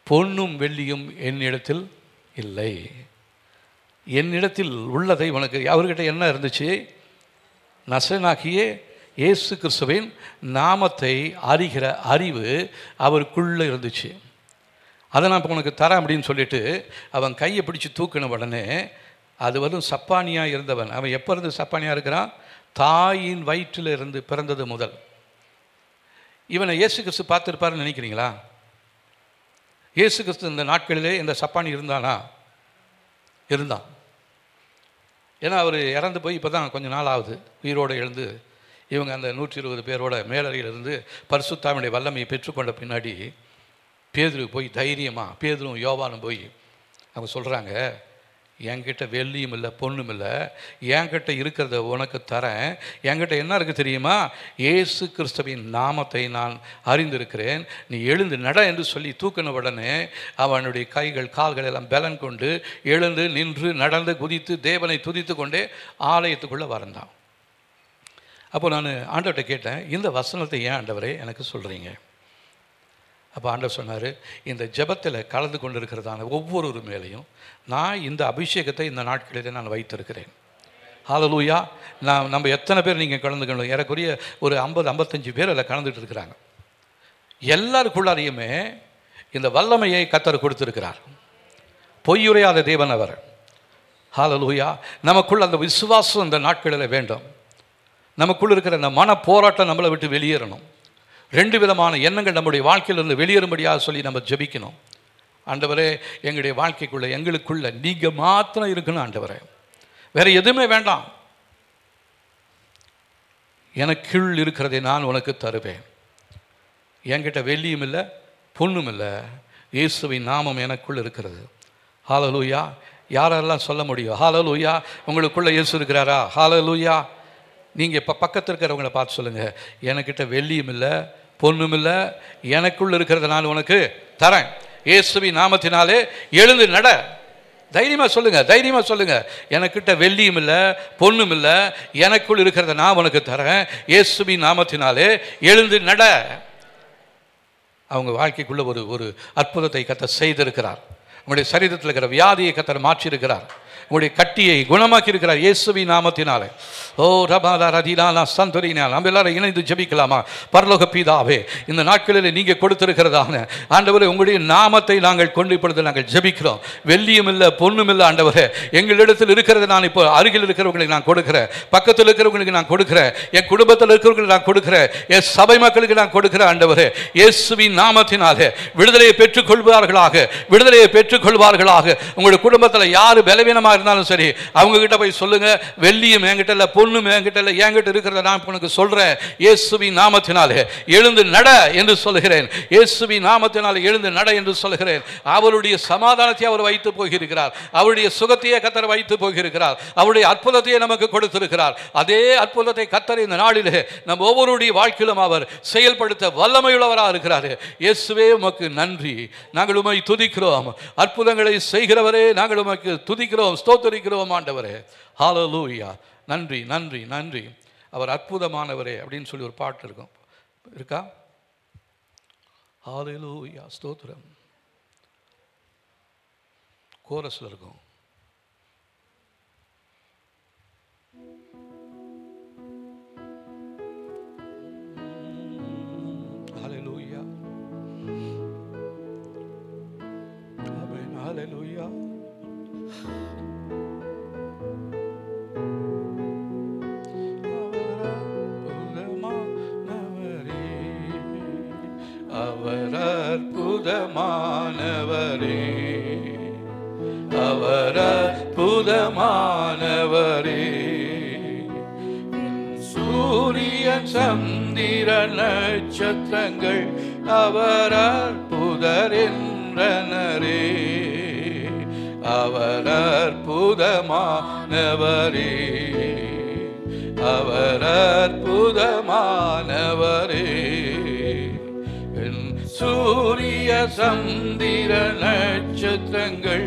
பொன்னும் வெள்ளியும் என்னிடத்தில் இல்லை, என்னிடத்தில் உள்ளதை உனக்கு. அவர்கிட்ட என்ன இருந்துச்சு? நசரேயனாகிய இயேசு கிறிஸ்துவின் நாமத்தை அறிகிற அறிவு அவருக்குள்ளே இருந்துச்சு. அதை நான் இப்போ உனக்கு தரேன் அப்படின்னு சொல்லிட்டு அவன் கையை பிடிச்சி தூக்கின உடனே அது வந்து சப்பானியாக இருந்தவன். அவன் எப்போ இருந்து சப்பானியாக இருக்கிறான்? தாயின் வயிற்றில் இருந்து பிறந்தது முதல். இவனை இயேசு கிறிஸ்து பார்த்துருப்பாருன்னு நினைக்கிறீங்களா? இயேசு கிறிஸ்து இந்த நாட்களிலே இந்த சப்பானி இருந்தானா? இருந்தான். ஏன்னா அவர் இறந்து போய் இப்போ தான் கொஞ்சம் நாள் ஆகுது. உயிரோடு எழுந்து இவங்க அந்த 120 பேரோட மேலறையிலிருந்து பரிசுத்த ஆவியுடைய வல்லமையை பெற்றுக்கொண்ட பின்னாடி பேதுரு போய் தைரியமாக, பேதுரும் யோவானும் போய் அவங்க சொல்கிறாங்க, என்கிட்ட வெள்ளியும் இல்லை பொண்ணும் இல்லை, என்கிட்ட இருக்கிறத உனக்கு தரேன். என்கிட்ட என்ன இருக்குது தெரியுமா? இயேசு கிறிஸ்துவின் நாமத்தை நான் அறிந்திருக்கிறேன், நீ எழுந்து நட என்று சொல்லி தூக்கின உடனே அவனுடைய கைகள் கால்கள் எல்லாம் பலன் கொண்டு எழுந்து நின்று நடந்து குதித்து தேவனை துதித்து கொண்டே ஆலயத்துக்குள்ளே வந்தான். அப்போ நான் ஆண்டவர்கிட்ட கேட்டேன், இந்த வசனத்தை ஏன் ஆண்டவரே எனக்கு சொல்கிறீங்க? அப்போ ஆண்டவர் சொன்னார், இந்த ஜெபத்தில் கலந்து கொண்டு இருக்கிறதான ஒவ்வொரு மேலையும் நான் இந்த அபிஷேகத்தை இந்த நாட்களிலே நான் வைத்திருக்கிறேன். ஹல்லேலூயா. நம்ம எத்தனை பேர் நீங்கள் கலந்துக்கணும்? ஏறக்குறைய ஒரு 50-55 பேர் அதில் கலந்துட்டு இருக்கிறாங்க. எல்லாருக்குள்ளாரையுமே இந்த வல்லமையை கர்த்தர் கொடுத்திருக்கிறார். பொய்யுரையாத தேவன் அவர். ஹல்லேலூயா. நமக்குள்ள அந்த விசுவாசம் இந்த நாட்களில் வேண்டும். நமக்குள்ள இருக்கிற அந்த மன போராட்டம் நம்மளை விட்டு வெளியேறணும். 2 விதமான எண்ணங்கள் நம்முடைய வாழ்க்கையிலிருந்து வெளியேறும்படியாக சொல்லி நம்ம ஜெபிக்கணும். ஆண்டவரே, எங்களுடைய வாழ்க்கைக்குள்ள எங்களுக்குள்ள நீங்கள் மாத்திரம் இருக்கணும் ஆண்டவரே, வேற எதுவுமே வேண்டாம். எனக்குள் இருக்கிறதை நான் உனக்கு தருவேன். என்கிட்ட வெள்ளியும் இல்லை பொண்ணும் இல்லை, இயேசுவின் நாமம் எனக்குள் இருக்கிறது. ஹல்லேலூயா. யாரெல்லாம் சொல்ல முடியும்? ஹல்லேலூயா. உங்களுக்குள்ள இயேசு இருக்கிறாரா? ஹல்லேலூயா. நீங்கள் இப்போ பக்கத்தில் இருக்கிறவங்கள பார்த்து சொல்லுங்கள், எனக்கிட்ட வெள்ளியும் இல்லை பொண்ணும் இல்லை, எனக்குள்ள இருக்கிறத நான் உனக்கு தரேன். இயேசுவின் நாமத்தினாலே எழுந்து நட. தைரியமாக சொல்லுங்கள், தைரியமாக சொல்லுங்கள். எனக்கிட்ட வெள்ளியும் இல்லை பொண்ணும் இல்லை, எனக்குள் இருக்கிறத நான் உனக்கு தரேன். இயேசுவின் நாமத்தினாலே எழுந்து நட. அவங்க வாழ்க்கைக்குள்ள ஒரு அற்புதத்தை கர்த்தர் செய்திருக்கிறார். உங்களுடைய சரீரத்தில் இருக்கிற வியாதியை கர்த்தர் மாற்றியிருக்கிறார். உங்களுடைய கட்டியை குணமாக்கி இருக்கிறார் இயேசுவின் நாமத்தினாலே. ஓ ரபாலா ரதிலாலா சந்தோரினா. நம்ம எல்லாரும் இணைந்து ஜெபிக்கலாமா? பரலோக பிதாவே, இந்த நாட்களில் நீங்கள் கொடுத்திருக்கிறதான ஆண்டவரே உங்களுடைய நாமத்தை நாங்கள் கொண்டு இப்பொழுது நாங்கள் ஜெபிக்கிறோம். வெள்ளியும் இல்லை பொண்ணும் இல்லை ஆண்டவரே, எங்களிடத்தில் இருக்கிறத நான் இப்போ அருகில் இருக்கிறவங்களுக்கு நான் கொடுக்கிறேன், பக்கத்தில் இருக்கிறவங்களுக்கு நான் கொடுக்கிறேன், என் குடும்பத்தில் இருக்கிறவங்களுக்கு நான் கொடுக்கிறேன், என் சபை மக்களுக்கு நான் கொடுக்கிறேன். ஆண்டவரே, இயேசுவின் நாமத்தினாலே விடுதலையை பெற்றுக்கொள்வார்களாக, விடுதலையை பெற்றுக்கொள்வார்களாக. உங்களுடைய குடும்பத்தில் யார் பலவீனமாக இருந்தாலும் சரி, அவங்க கிட்ட போய் சொல்லுங்க, வெள்ளியும் என்கிட்ட இல்லை பொண்ணும் என்கிட்ட இல்லை, என்கிட்ட இருக்கிறத நான் உனக்கு சொல்றேன். இயேசுவின் நாமத்தினாலே எழுந்து நட என்று சொல்கிறேன். இயேசுவின் நாமத்தினாலே எழுந்து நட என்று சொல்கிறேன். அவருடைய சமாதானத்தை அவர் வைத்து போகிறார், அவருடைய சுகத்தையே கர்த்தர் வைத்து போகிறார், அவருடைய அற்புதத்தையே நமக்கு கொடுத்திருக்கிறார். அதே அற்புதத்தை கர்த்தர் இந்த நாளிலே நம் ஒவ்வொருடைய வாழ்க்கையிலும் அவர் செயல்படுத்த வல்லமையுள்ளவராக இருக்கிறார். இயேசுவே உமக்கு நன்றி. நாங்கள் உம்மை துதிக்கிறோம். அற்புதங்களை செய்கிறவரே, நாங்கள் உமக்கு துதிக்கிறோம், ஸ்தோத்திரிக்கிறோம் ஆண்டவரே. ஹல்லேலூயா. நன்றி நன்றி நன்றி. அவர் அற்புதமானவரே அப்படின்னு சொல்லி ஒரு பாட்டு இருக்கும், இருக்கா? ஹல்லேலூயா ஸ்தோத்திரம். கோரஸ்ல இருக்கும். ஹல்லேலூயா. ஆமென். ஹல்லேலூயா. அவர் அற்புதமானவரே, அவர் அற்புதமானவரே. சூரியன் சந்திர நட்சத்திரங்கள் அவர் அற்புதர் என்றனரே. அவர் அற்புதமானவரே, அவர் அற்புதமானவரே. சூரிய சந்திர நட்சத்திரங்கள்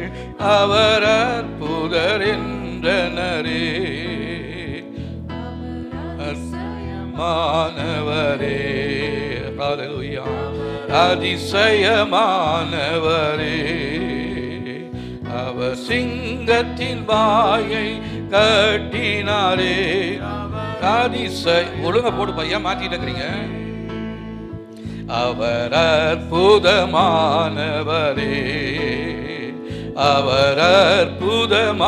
அவர் அற்புதர் என்றனரே. அதிசயமானவரே, ஹல்லேலூயா, அதிசயமானவரே. அவர் சிங்கத்தின் வாயை கட்டினாரே. ஒழுங்க போடு பையன், மாத்திட்டு இருக்கிறீங்க. அவர் அற்புதமானவரே, அவர் அற்புதமானவரே.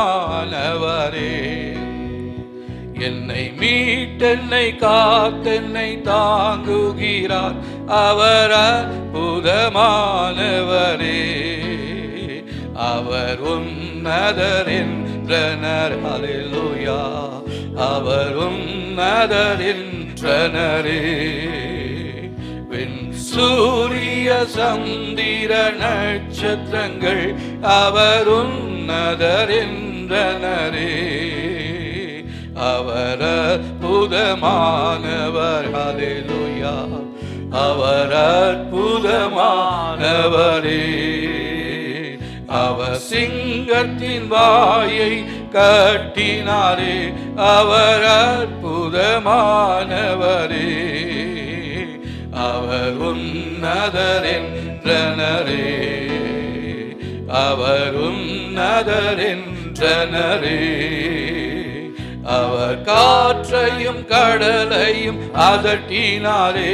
என்னை மீட்டென்னை காத்தென்னை தாங்குகிறார் அவர் அற்புதமானவரே. அவர் உன்னதர் என்றனர். ஹல்லேலூயா. அவர் உன்னதர் என்றனரே. சூரிய சந்திர நட்சத்திரங்கள் அவர் உன்னதர் என்றனரே. அவர் அற்புதமானவர். ஹல்லேலூயா. அவர் அற்புதமானவரே. அவர் சிங்கத்தின் வாயை கட்டினாரே. அவர் அற்புதமானவரே. அவர் உன்னதர் என்றனரே. அவர் உன்னதர் என்றனரே. அவர் காற்றையும் கடலையும் அதட்டினாரே.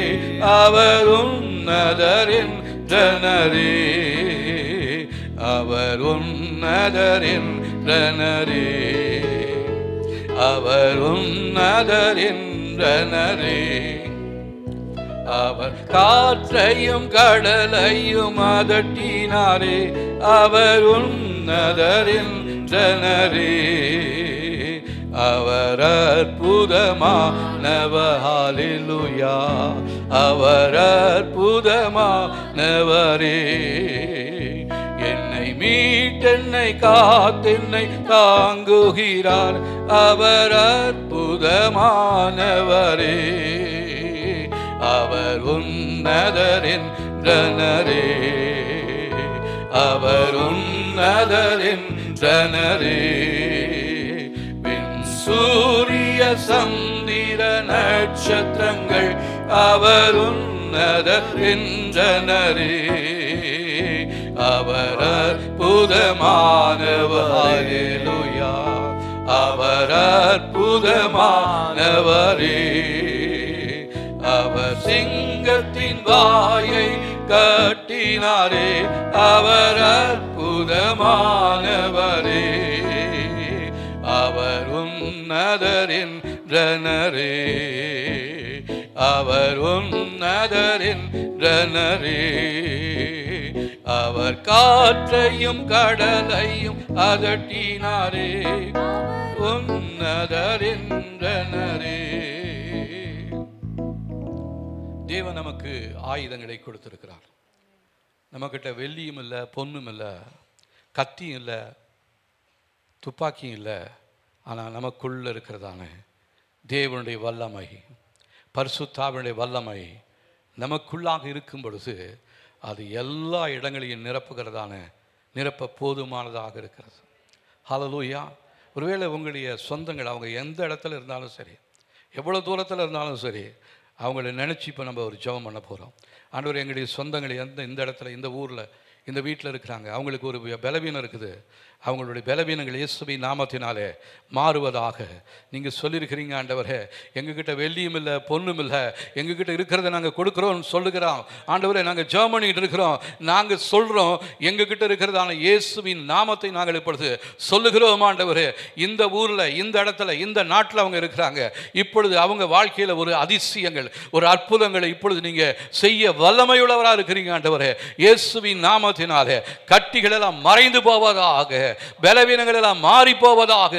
அவர் உன்னதர் என்றனரே. அவர் உன்னதர் என்றனரே. என்றனரே, அவர் உன்னதர் என்றனரே. அவர் காற்றையும் கடலையும் அதட்டினாரே, அவர் உன்னதர் என்றனரே. அவர் அற்புதமானவர், ஹல்லேலூயா, அவர் அற்புதமானவரே. என்னை மீட்டென்னை காத்தென்னை தாங்குகிறார், அவர் அற்புதமானவரே. அவர் உன்னதர் என்றனரே, அவர் உன்னதர் என்றனரே. சூரிய சந்திர நட்சத்திரங்கள் அவர் உன்னதர் என்றனரே. அவர் அற்புதமானவர், ஹல்லேலூயா, அவர் அற்புதமானவரே. அவர் சிங்கத்தின் வாயை கட்டினாரே, அவர் அற்புதமானவரே. அவர் உன்னதர் என்றனரே, அவர் உன்னதர் என்றனரே. அவர் காற்றையும் கடலையும் அதட்டினாரே, உன்னதர் என்றனரே. தேவன் நமக்கு ஆயுதங்களை கொடுத்திருக்கிறார். நம்மக்கிட்ட வெள்ளியும் இல்லை, பொன்னும் இல்லை, கத்தியும் இல்லை, துப்பாக்கியும் இல்லை. ஆனால் நமக்குள்ள இருக்கிறதான தேவனுடைய வல்லமை, பரிசுத்தாவினுடைய வல்லமை நமக்குள்ளாக இருக்கும் பொழுது அது எல்லா இடங்களையும் நிரப்ப போதுமானதாக இருக்கிறது. ஹல்லேலூயா. ஒருவேளை உங்களுடைய சொந்தங்கள் அவங்க எந்த இடத்துல இருந்தாலும் சரி, எவ்வளோ தூரத்தில் இருந்தாலும் சரி, அவங்கள நினச்சி இப்போ நம்ம ஒரு ஜெபம் பண்ண போகிறோம். ஆண்டவர், எங்களுடைய சொந்தங்கள் இந்த இடத்துல, இந்த ஊரில், இந்த வீட்டில் இருக்கிறாங்க, அவங்களுக்கு ஒரு பலவீனம் இருக்குது, அவங்களுடைய பலவீனங்கள் இயேசுவின் நாமத்தினாலே மாறுவதாக நீங்கள் சொல்லியிருக்கிறீங்க. ஆண்டவரே, எங்ககிட்ட வெள்ளியும் இல்லை, பொண்ணும் இல்லை, எங்ககிட்ட இருக்கிறத நாங்கள் கொடுக்குறோம்னு சொல்லுகிறோம். ஆண்டவரே, நாங்கள் ஜெபம் பண்ணிக்கிட்டு இருக்கிறோம், நாங்கள் சொல்கிறோம், எங்ககிட்ட இருக்கிறதான இயேசுவின் நாமத்தை நாங்கள் இப்பொழுது சொல்லுகிறோம். ஆண்டவரே, இந்த ஊரில், இந்த இடத்துல, இந்த நாட்டில் அவங்க இருக்கிறாங்க. இப்பொழுது அவங்க வாழ்க்கையில் ஒரு அதிசயங்கள், ஒரு அற்புதங்களை இப்பொழுது நீங்கள் செய்ய வல்லமையுள்ளவராக இருக்கிறீங்க. ஆண்டவரே, இயேசுவின் நாமத்தினாலே கட்டிகள் எல்லாம் மறைந்து போவதாக, பலவீனங்கள் எல்லாம் மாறி போவதாக,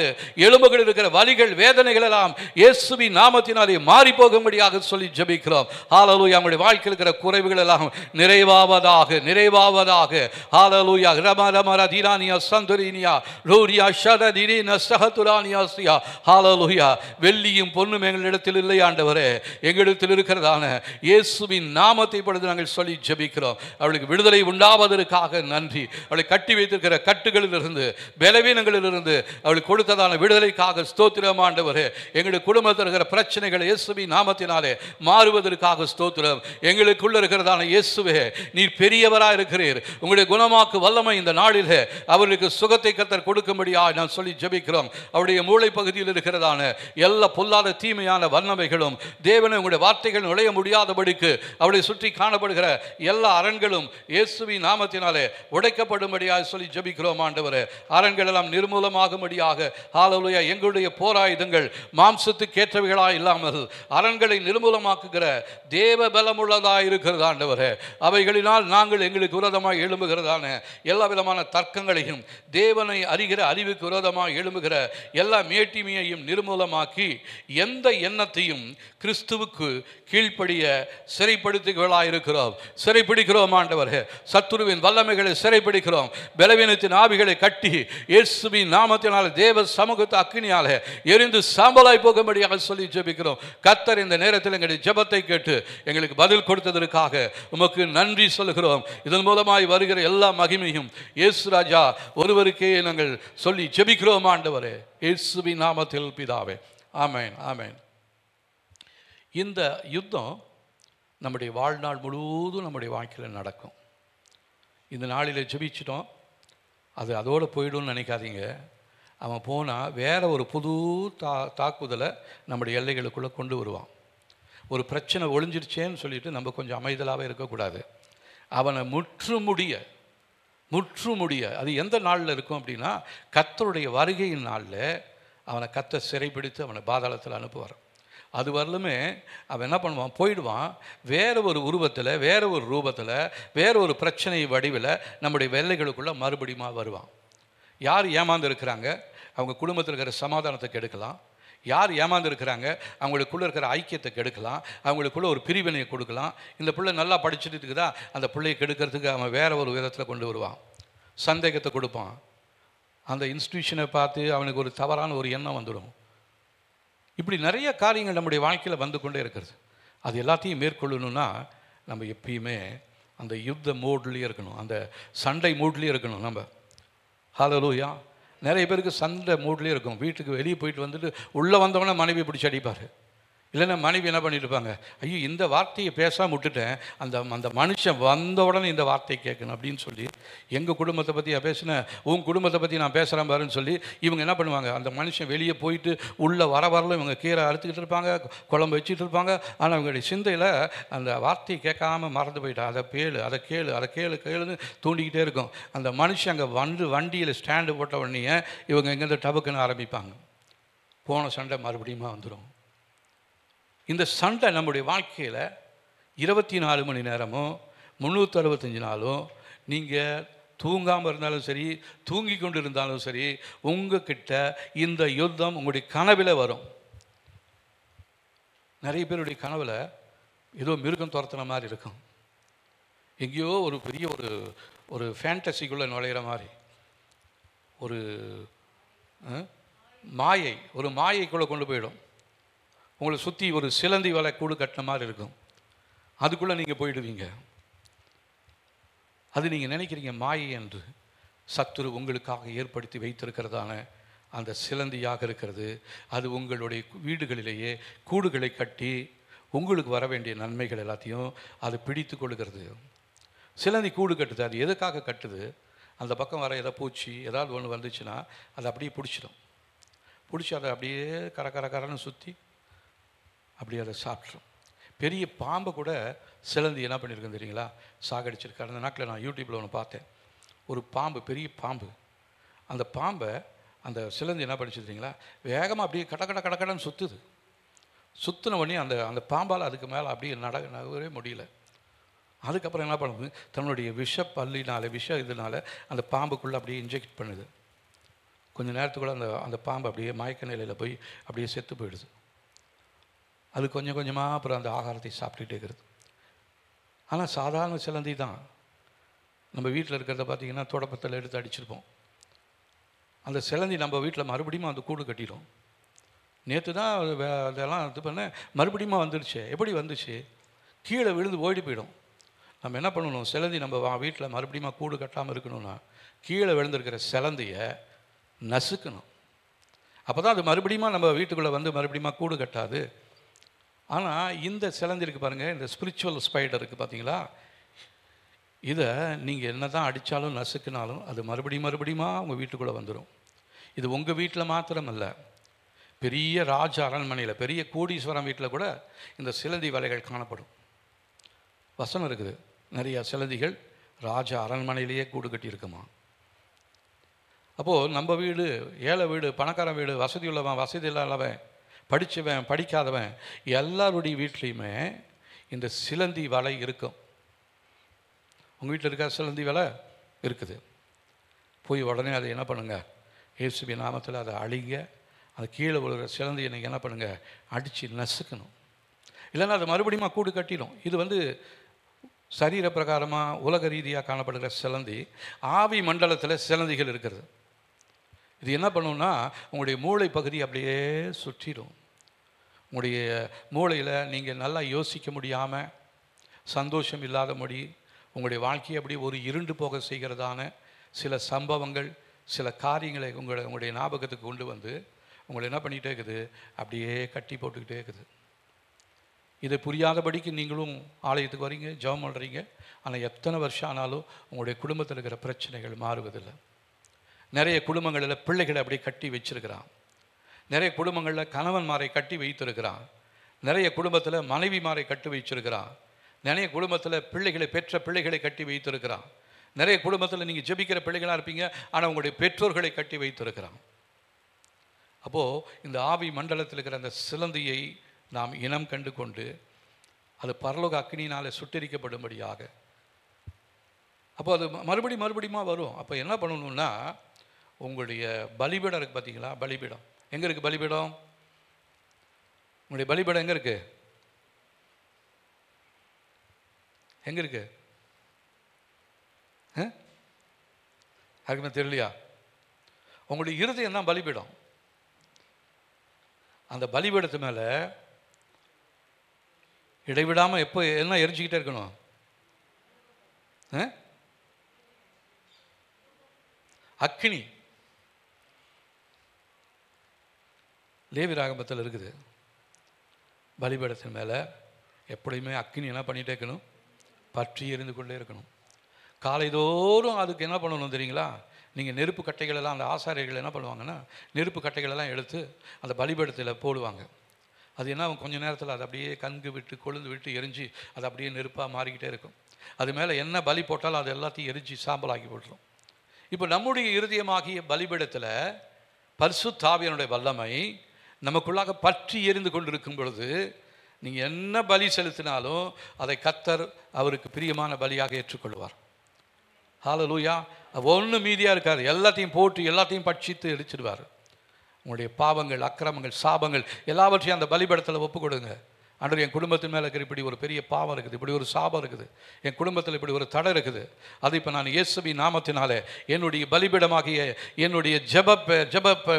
எலும்புகள் இருக்கிற வலிகள், வேதனைகள் எல்லாம் இயேசுவின் நாமத்தினாலே மாறி போகும்படியாக சொல்லி ஜெபிக்கிறோம். ஹல்லேலூயா. நம்முடைய வாழ்க்கையில் இருக்கிற குறைவுகள் எல்லாம் நிறைவாவதாக, நிறைவாவதாக. ஹல்லேலூயா. ரமரமர தீரானியா சந்தரினியா லூரியா ஷததிரின சஹதுரானியாசியா. ஹல்லேலூயா. வெள்ளியும் பொன்னும் எங்களிடத்தில் இல்லை ஆண்டவரே, எங்களிடத்தில் இருக்கிறதான இயேசுவின் நாமத்தை பொழுது நாங்கள் சொல்லி ஜெபிக்கிறோம். அவளுக்கு விடுதலை உண்டாவதற்காக நன்றி. அவளை கட்டி வைத்திருக்கிற கட்டுகளிலிருந்து, பலவீனங்களிலிருந்து அவளுக்கு கொடுத்ததான விடுதலைக்காக ஸ்தோத்திரம். ஆண்டவரே, எங்களுடைய குடும்பத்தில் இருக்கிற பிரச்சனைகள் இயேசுவின் நாமத்தினாலே மாறுவதற்காக ஸ்தோத்திரம். எங்களுக்குள்ள இருக்கிறதான இயேசுவே, நீர் பெரியவராக இருக்கிறீர். உங்களுடைய குணமாக்கு வல்லமை இந்த நாளிலே அவர்களுக்கு சுகத்தை கர்த்தர் கொடுக்கும்படியாக நான் சொல்லி ஜெபிக்கிறோம். அவருடைய மூளை பகுதியில் இருக்கிறதான எல்லா பொல்லாத தீமையான வல்லமைகளும், தேவனை உங்களுடைய வார்த்தைகள் நுழைய முடியாதபடிக்கு அவளை சுற்றி காணப்படுகிற எல்லா அரண்களும் இயேசுவின் நாமத்தினாலே உடைக்கப்படும்படியாக சொல்லி ஜெபிக்கிறோம். ஆண்டவரே, அரண்கள் எல்லாம் நிர்மூலமாகும்படியாக, ஹல்லேலூயா, எங்களுடைய போராயுதங்கள் மாம்சத்துக்கு ஏற்றவைகளாக இல்லாமல் அரண்களை நிர்மூலமாக்குகிற தேவ பலமுள்ளதாக இருக்கிறது. ஆண்டவரே, அவைகளினால் நாங்கள் எங்களுக்கு விரோதமாக எழும்புகிறதான எல்லா விதமான தர்க்கங்களையும், தேவனை அறிகிற அறிவுக்கு விரோதமாக எழும்புகிற எல்லா மேட்டிமையையும் நிர்மூலமாக்கி எந்த எண்ணத்தையும் கிறிஸ்துவுக்கு கீழ்ப்படிய சிறைப்படுத்துகளாக இருக்கிறோம். சிறைப்பிடிக்கிறோம் ஆண்டவரே. சத்துருவின் வல்லமைகளை சிறைப்பிடிக்கிறோம். பலவீனத்தின் ஆவிகளை கட்டி இயேசுவின் நாமத்தினால் தேவ சமூகத்தை அக்கினியாலே எரிந்து சாம்பலாய் போகும்படியாக சொல்லி ஜெபிக்கிறோம். கர்த்தர் இந்த நேரத்தில் எங்களுடைய ஜெபத்தை கேட்டு எங்களுக்கு பதில் கொடுத்ததற்காக உமக்கு நன்றி சொல்லுகிறோம். இதன் மூலமாய் வருகிற எல்லா மகிமையும் இயேசு ராஜா ஒருவருக்கே நாங்கள் சொல்லி ஜெபிக்கிறோம். ஆண்டவரே, இயேசுவின் நாமத்தில் பிதாவே, ஆமென், ஆமென். இந்த யுத்தம் நம்முடைய வாழ்நாள் முழுவதும் நம்முடைய வாழ்க்கையில் நடக்கும். இந்த நாளில் ஜெபிச்சிட்டோம், அது அதோடு போயிடும்னு நினைக்காதீங்க. அவன் போனால் வேற ஒரு புது தாக்குதலை நம்முடைய எல்லைகளுக்குள்ளே கொண்டு வருவான். ஒரு பிரச்சனை ஒளிஞ்சிருச்சேன்னு சொல்லிட்டு நம்ம கொஞ்சம் அமைதலாகவே இருக்கக்கூடாது. அவனை முற்றுமுடிய முற்றுமுடிய. அது எந்த நாளில் இருக்கும் அப்படின்னா, கர்த்தருடைய வருகையின் நாளில் அவனை கர்த்தர் சிறைப்பிடித்து அவனை பாதாளத்தில் அனுப்புவார். அது வரலுமே அவன் என்ன பண்ணுவான், போயிடுவான். வேறு ஒரு உருவத்தில், வேறு ஒரு ரூபத்தில், வேறு ஒரு பிரச்சனை வடிவில் நம்முடைய வெள்ளைகளுக்குள்ளே மறுபடியும் வருவான். யார் ஏமாந்து இருக்கிறாங்க, அவங்க குடும்பத்தில் இருக்கிற சமாதானத்தை கெடுக்கலாம். யார் ஏமாந்து இருக்கிறாங்க, அவங்களுக்குள்ளே இருக்கிற ஐக்கியத்தை கெடுக்கலாம். அவங்களுக்குள்ளே ஒரு பிரிவினையை கொடுக்கலாம். இந்த பிள்ளை நல்லா படிச்சுட்டு இருக்குதா, அந்த பிள்ளையை கெடுக்கிறதுக்கு அவன் வேறு ஒரு விதத்தில் கொண்டு வருவான். சந்தேகத்தை கொடுப்பான். அந்த இன்ஸ்டிடியூஷனை பார்த்து அவனுக்கு ஒரு தவறான ஒரு எண்ணம் வந்துடும். இப்படி நிறைய காரியங்கள் நம்முடைய வாழ்க்கையில் வந்து கொண்டே இருக்கிறது. அது எல்லாத்தையும் மேற்கொள்ளணும்னா நம்ம எப்பயுமே அந்த யுத்த மூட்லேயே இருக்கணும், அந்த சண்டை மூட்லேயே இருக்கணும். நம்ம ஹல்லேலூயா. நிறைய பேருக்கு சண்டை மூட்லேயே இருக்கும். வீட்டுக்கு வெளியே போயிட்டு வந்துட்டு உள்ளே வந்தவொடனே மனைவி பிடிச்சி அடிப்பார். இல்லைன்னா மனைவி என்ன பண்ணிட்டு இருப்பாங்க, ஐயோ இந்த வார்த்தையை பேசாமல் விட்டுட்டேன், அந்த மனுஷன் வந்த உடனே இந்த வார்த்தையை கேட்கணும் அப்படின்னு சொல்லி, எங்கள் குடும்பத்தை பற்றி பேசினேன், உன் குடும்பத்தை பற்றி நான் பேசுகிறேன் பாருன்னு சொல்லி இவங்க என்ன பண்ணுவாங்க, அந்த மனுஷன் வெளியே போயிட்டு உள்ளே வரலும் இவங்க கீரை அறுத்துக்கிட்டு இருப்பாங்க, குழம்பு வச்சுட்டு இருப்பாங்க. ஆனால் இவங்களுடைய சிந்தையில் அந்த வார்த்தையை கேட்காம மறந்து போயிட்டா, அதை கேளுன்னு தூண்டிக்கிட்டே இருக்கும். அந்த மனுஷன் அங்கே வண்டியில் ஸ்டாண்டு போட்ட உடனே இவங்க எங்கேருந்து டபுக்குன்னு ஆரம்பிப்பாங்க. போன சண்டை மறுபடியும் வந்துடும். இந்த சண்டை நம்முடைய வாழ்க்கையில் 24 மணி நேரமும் 365 நாளும் நீங்கள் தூங்காமல் இருந்தாலும் சரி, தூங்கி கொண்டு இருந்தாலும் சரி, உங்ககிட்ட இந்த யுத்தம் உங்களுடைய கனவில் வரும். நிறைய பேருடைய கனவில் ஏதோ மிருகம் துரத்துன மாதிரி இருக்கும். எங்கேயோ ஒரு பெரிய ஒரு ஃபேண்டசிக்குள்ளே நுழையிற மாதிரி, ஒரு மாயைக்குள்ளே கொண்டு போயிடும். உங்களை சுற்றி ஒரு சிலந்தி வலை கூடு கட்டின மாதிரி இருக்கும். அதுக்குள்ளே நீங்கள் போயிடுவீங்க. அது நீங்கள் நினைக்கிறீங்க மாயை என்று. சத்துரு உங்களுக்காக ஏற்படுத்தி வைத்திருக்கிறதான அந்த சிலந்தியாக இருக்கிறது. அது உங்களுடைய வீடுகளிலேயே கூடுகளை கட்டி உங்களுக்கு வர வேண்டிய நன்மைகள் எல்லாத்தையும் அது பிடித்து கொள்கிறது. சிலந்தி கூடு கட்டுது. அது எதுக்காக கட்டுது, அந்த பக்கம் வர ஏதாவது பூச்சி ஏதாவது ஒன்று வந்துச்சுன்னா அதை அப்படியே பிடிச்சிடும். பிடிச்சி அதை அப்படியே கரன்னு சுற்றி அப்படியே அதை சாப்பிட்றோம். பெரிய பாம்பை கூட சிலந்தி என்ன பண்ணியிருக்கேன் தெரியுங்களா, சாகடிச்சிருக்காரு. அந்த நாட்டில் நான் யூடியூப்பில் ஒன்று பார்த்தேன். ஒரு பாம்பு, பெரிய பாம்பு. அந்த பாம்பை அந்த சிலந்தி என்ன பண்ணிச்சு தெரியுங்களா, வேகமாக அப்படியே கடன்னு சுற்றுது. சுற்றின உடனே அந்த பாம்பால் அதுக்கு மேலே அப்படியே நகரவே முடியல. அதுக்கப்புறம் என்ன பண்ணுது, தன்னுடைய இதனால் அந்த பாம்புக்குள்ளே அப்படியே இன்ஜெக்ட் பண்ணுது. கொஞ்சம் நேரத்துக்குள்ளே அந்த பாம்பு அப்படியே மயக்க நிலையில் போய் அப்படியே செத்து போயிடுது. அது கொஞ்சம் கொஞ்சமாக அப்புறம் அந்த ஆகாரத்தை சாப்பிட்டுட்டே இருக்கிறது. ஆனால் சாதாரண சிலந்தி தான். நம்ம வீட்டில் இருக்கிறத பார்த்திங்கன்னா தொடப்பத்தில் எடுத்து அடிச்சிருப்போம். அந்த சிலந்தி நம்ம வீட்டில் மறுபடியும் அந்த கூடு கட்டிடும். நேற்று தான் அதெல்லாம் இது பண்ண மறுபடியும் வந்துடுச்சு. எப்படி வந்துச்சு, கீழே விழுந்து ஓடி போயிடும். நம்ம என்ன பண்ணணும், சிலந்தி நம்ம வீட்டில் மறுபடியும் கூடு கட்டாமல் இருக்கணும்னா கீழே விழுந்திருக்கிற சிலந்தியை நசுக்கணும். அப்போ தான் அது மறுபடியும் நம்ம வீட்டுக்குள்ளே வந்து மறுபடியும் கூடு கட்டாது. ஆனால் இந்த சிலந்தி இருக்குது பாருங்கள், இந்த ஸ்பிரிச்சுவல் ஸ்பைடர் இருக்குது பார்த்தீங்களா, இதை நீங்கள் என்ன தான் அடித்தாலும் நசுக்கினாலும் அது மறுபடியும் உங்கள் வீட்டுக்குள்ளே வந்துடும். இது உங்கள் வீட்டில் மாத்திரமல்ல, பெரிய ராஜ அரண்மனையில், பெரிய கோடீஸ்வரம் வீட்டில் கூட இந்த சிலந்தி வலைகள் காணப்படும். வசனம் இருக்குது, நிறையா சிலந்திகள் ராஜ அரண்மனையிலேயே கூடு கட்டியிருக்குமா. அப்போது நம்ம வீடு, ஏழை வீடு, பணக்காரன் வீடு, வசதி உள்ளவன், வசதி இல்லாதவன், படித்தவன், படிக்காதவன், எல்லாருடைய வீட்லேயுமே இந்த சிலந்தி வலை இருக்கும். உங்கள் வீட்டில் இருக்கா சிலந்தி வலை? இருக்குது. போய் உடனே அதை என்ன பண்ணுங்கள், இயேசுவின் நாமத்தில் அதை அழிங்க. அது கீழே விழுகிற சிலந்தியை நீங்கள் என்ன பண்ணுங்கள், அடித்து நசுக்கணும். இல்லைன்னா அது மறுபடியும் கூடு கட்டிடும். இது சரீர பிரகாரமாக உலக ரீதியாக காணப்படுகிற சிலந்தி. ஆவி மண்டலத்தில் சிலந்திகள் இருக்கிறது. இது என்ன பண்ணுன்னா உங்களுடைய மூளை பகுதி அப்படியே சுற்றிடும். உங்களுடைய மூளையில் நீங்கள் நல்லா யோசிக்க முடியாமல், சந்தோஷம் இல்லாதபடி, உங்களுடைய வாழ்க்கையை அப்படியே ஒரு இருண்டு போக செய்கிறதான சில சம்பவங்கள், சில காரியங்களை உங்களுடைய ஞாபகத்துக்கு கொண்டு வந்து உங்களை என்ன பண்ணிகிட்டே இருக்குது, அப்படியே கட்டி போட்டுக்கிட்டே இருக்குது. இதை புரியாதபடிக்கு நீங்களும் ஆலயத்துக்கு வரீங்க, ஜெபம் பண்ணுறீங்க. ஆனால் எத்தனை வருஷம் ஆனாலும் உங்களுடைய குடும்பத்தில் இருக்கிற பிரச்சனைகள் மாறுவதில்லை. நிறைய குடும்பங்களில் பிள்ளைகளை அப்படியே கட்டி வச்சிருக்கிறான். நிறைய குடும்பங்களில் கணவன்மாரை கட்டி வைத்திருக்கிறான். நிறைய குடும்பத்தில் மனைவிமாரை கட்டி வச்சிருக்கிறான். நிறைய குடும்பத்தில் பெற்ற பிள்ளைகளை கட்டி வைத்திருக்கிறான். நிறைய குடும்பத்தில் நீங்கள் ஜெபிக்கிற பிள்ளைகளாக இருப்பீங்க, ஆனால் உங்களுடைய பெற்றோர்களை கட்டி வைத்திருக்கிறான். அப்போது இந்த ஆவி மண்டலத்தில் இருக்கிற அந்த சிலந்தியை நாம் இனம் கண்டு கொண்டு அது பரலோக அக்னியினால் சுட்டெரிக்கப்படும்படியாக, அப்போ அது மறுபடியுமா வரும். அப்போ என்ன பண்ணணும்னா, உங்களுடைய பலிபீடம் இருக்குது பார்த்தீங்களா, பலிபீடம் எங்கே இருக்குது? பலிபீடம், உங்களுடைய பலிபீடம் எங்கே இருக்குது? எங்கே இருக்கு? அதுக்குமே தெரியலையா? உங்களுடைய இருதயம் தான் பலிபீடம். அந்த பலிபீடத்து மேலே இடைவிடாமல் எப்போ என்ன எரிஞ்சிக்கிட்டே இருக்கணும்? அக்கினி. லேவியராகமத்தில் இருக்குது, பலிபீடத்தின் மேலே எப்படியுமே அக்கினி என்ன பண்ணிகிட்டே இருக்கணும்? பற்றி எரிந்து கொண்டே இருக்கணும். காலைதோறும் அதுக்கு என்ன பண்ணணும் தெரியுங்களா? நீங்கள் நெருப்பு கட்டைகளெல்லாம், அந்த ஆசாரியர்கள் என்ன பண்ணுவாங்கன்னா, நெருப்பு கட்டைகளெல்லாம் எடுத்து அந்த பலிபீடத்தில் போடுவாங்க. அது என்ன, கொஞ்சம் நேரத்தில் அது அப்படியே கங்கு விட்டு கொழுந்து விட்டு எரிஞ்சு அது அப்படியே நெருப்பாக மாறிக்கிட்டே இருக்கும். அது மேலே என்ன பலி போட்டாலும் அது எல்லாத்தையும் எரிஞ்சு சாம்பலாக்கி போட்டுரும். இப்போ நம்முடைய இருதயமாகிய பலிபீடத்தில் பரிசுத்த ஆவியானுடைய வல்லமை நமக்குள்ளாக பற்றி எரிந்து கொண்டிருக்கும் பொழுது, நீங்கள் என்ன பலி செலுத்தினாலும் அதை கர்த்தர் அவருக்கு பிரியமான பலியாக ஏற்றுக்கொள்வார். ஹல்லேலூயா. ஒன்றும் மீதியாக இருக்காது, எல்லாத்தையும் போட்டு எல்லாத்தையும் பட்சித்து எரிச்சிடுவார். உங்களுடைய பாவங்கள், அக்கிரமங்கள், சாபங்கள் எல்லாவற்றையும் அந்த பலிபீடத்தில் ஒப்பு கொடுங்க. ஆண்டவரே, என் குடும்பத்தின் மேலே இருக்கிற இப்படி ஒரு பெரிய பாவம் இருக்குது, இப்படி ஒரு சாபம் இருக்குது, என் குடும்பத்தில் இப்படி ஒரு தடை இருக்குது, அது இப்போ நான் இயேசுவின் நாமத்தினாலே என்னுடைய பலிபீடமாகிய என்னுடைய ஜெப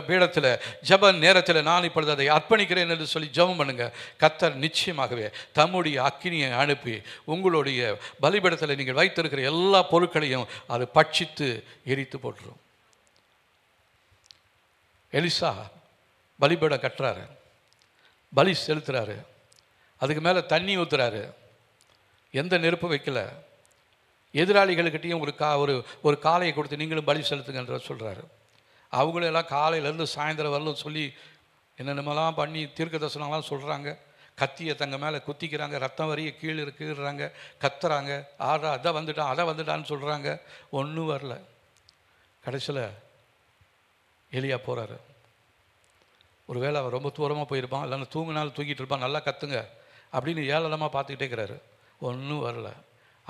பீடத்தில் ஜெப நேரத்தில் நான் இப்பொழுது அதை அர்ப்பணிக்கிறேன் என்று சொல்லி ஜெபம் பண்ணுங்க. கர்த்தர் நிச்சயமாகவே தம்முடைய அக்கினியை அனுப்பி உங்களுடைய பலிபீடத்தில் நீங்கள் வைத்திருக்கிற எல்லா பொருட்களையும் அது பட்சித்து எரித்து போட்டுரும். எலிசா பலிபீடம் கட்டுறாரு, பலி செலுத்துறாரு, அதுக்கு மேலே தண்ணி ஊற்றுறாரு, எந்த நெருப்பு வைக்கல. எதிராளிகளுக்கிட்டையும் ஒரு காளையை கொடுத்து நீங்களும் பலி செலுத்துங்கன்ற சொல்கிறாரு. அவங்களும் எல்லாம் காலையிலேருந்து சாயந்தரம் வரலும் சொல்லி என்னென்னமெல்லாம் பண்ணி தீர்க்க தரிசனம்லாம் சொல்கிறாங்க. கத்தியை தங்க மேலே குத்திக்கிறாங்க, ரத்தம் வரிய கீழே இருக்குறாங்க, கத்துறாங்க, அதை வந்துட்டான்னு சொல்கிறாங்க. ஒன்றும் வரல. கடைசியில் எலியா போகிறாரு. ஒருவேளை அவன் ரொம்ப தூரமாக போயிருப்பான், இல்லைன்னா தூங்கினாலும் தூக்கிட்டு இருப்பான், நல்லா கத்துங்க அப்படின்னு ஏளனமாக பார்த்துக்கிட்டே இருக்கிறாரு. ஒன்றும் வரல.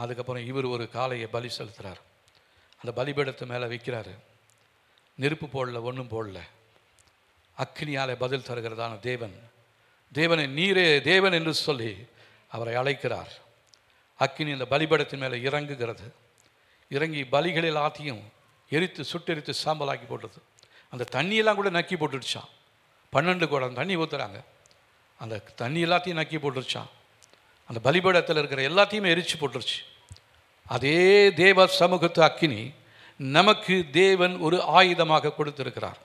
அதுக்கப்புறம் இவர் ஒரு காளையை பலி செலுத்துகிறார், அந்த பலிபீடத்து மேலே வைக்கிறாரு. நெருப்பு போடல, ஒன்றும் போடல. அக்கினியாலே பதில் தருகிறதான தேவனை நீரே தேவன் என்று சொல்லி அவரை அழைக்கிறார். அக்கினி அந்த பலிபீடத்தின் மேலே இறங்குகிறது. இறங்கி பலிகள் எல்லாத்தையும் எரித்து சுட்டெரித்து சாம்பலாக்கி போட்டுருது. அந்த தண்ணியெல்லாம் கூட நக்கி போட்டுடுச்சான். 12 குடம் தண்ணி ஊற்றுறாங்க, அந்த தண்ணி எல்லாத்தையும் நக்கி போட்டுருச்சான். அந்த பலிபீடத்தில் இருக்கிற எல்லாத்தையுமே எரிச்சு போட்டுருச்சு. அதே தேவ சமூகத்து அக்கினி நமக்கு தேவன் ஒரு ஆயுதமாக கொடுத்திருக்கிறார்.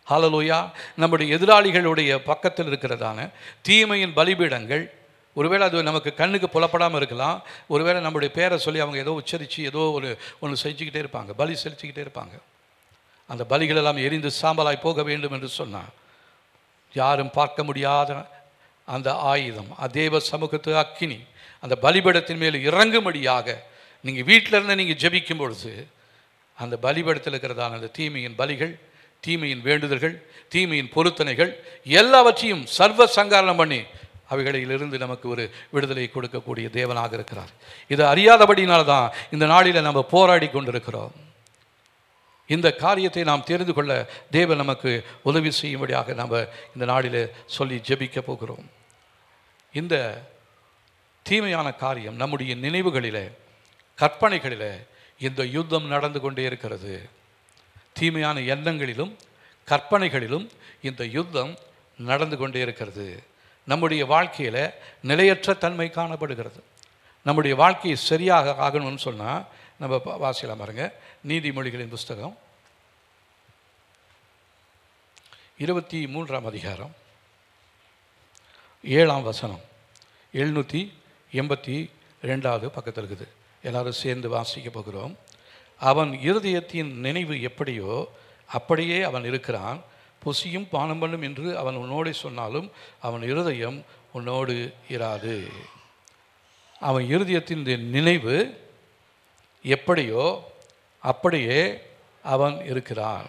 ஹல்லேலூயா. நம்முடைய எதிராளிகளுடைய பக்கத்தில் இருக்கிறதான தீமையின் பலிபீடங்கள், ஒருவேளை அது நமக்கு கண்ணுக்கு புலப்படாமல் இருக்கலாம். ஒருவேளை நம்முடைய பேரை சொல்லி அவங்க ஏதோ உச்சரித்து ஏதோ ஒன்று செஞ்சுக்கிட்டே இருப்பாங்க, பலி செலுத்திக்கிட்டே இருப்பாங்க. அந்த பலிகள் எல்லாம் எரிந்து சாம்பலாய் போக வேண்டும் என்று சொன்னார். யாரும் பார்க்க முடியாத அந்த ஆயுதம், அதேவ சமூகத்து அக்கினி அந்த பலிபீடத்தின் மேல் இறங்கும்படியாக நீங்கள் வீட்டில் இருந்து நீங்கள் ஜெபிக்கும் பொழுது அந்த பலிபீடத்தில் இருக்கிறதான அந்த தீமையின் பலிகள், தீமையின் வேண்டுதல்கள், தீமையின் பொருத்தனைகள் எல்லாவற்றையும் சர்வ சங்காரணம் பண்ணி அவைகளிலிருந்து நமக்கு ஒரு விடுதலை கொடுக்கக்கூடிய தேவனாக இருக்கிறார். இதை அறியாதபடினால்தான் இந்த நாளில் நம்ம போராடி கொண்டிருக்கிறோம். இந்த காரியத்தை நாம் தெரிந்து கொள்ள தேவன் நமக்கு உதவி செய்யும்படியாக நாம் இந்த நாளில் சொல்லி ஜெபிக்க போகிறோம். இந்த தீமையான காரியம் நம்முடைய நினைவுகளில், கற்பனைகளில் இந்த யுத்தம் நடந்து கொண்டே இருக்கிறது. தீமையான எண்ணங்களிலும் கற்பனைகளிலும் இந்த யுத்தம் நடந்து கொண்டே இருக்கிறது. நம்முடைய வாழ்க்கையில் நிலையற்ற தன்மை காணப்படுகிறது. நம்முடைய வாழ்க்கையை சரியாக ஆகணும்னு சொன்னால் நம்ம வாசிக்கலாம் பாருங்க. நீதிமொழிகளின் புஸ்தகம் 23ஆம் அதிகாரம் 7ஆம் வசனம், 782வது பக்கத்தில் இருக்குது. எல்லாரும் சேர்ந்து வாசிக்க போகிறோம். அவன் இருதயத்தின் நினைவு எப்படியோ அப்படியே அவன் இருக்கிறான். புசியும் பானம் பண்ணும் என்று அவன் உன்னோடு சொன்னாலும் அவன் இருதயம் உன்னோடு இராது. அவன் இருதயத்தின் நினைவு எப்படியோ அப்படியே அவன் இருக்கிறான்.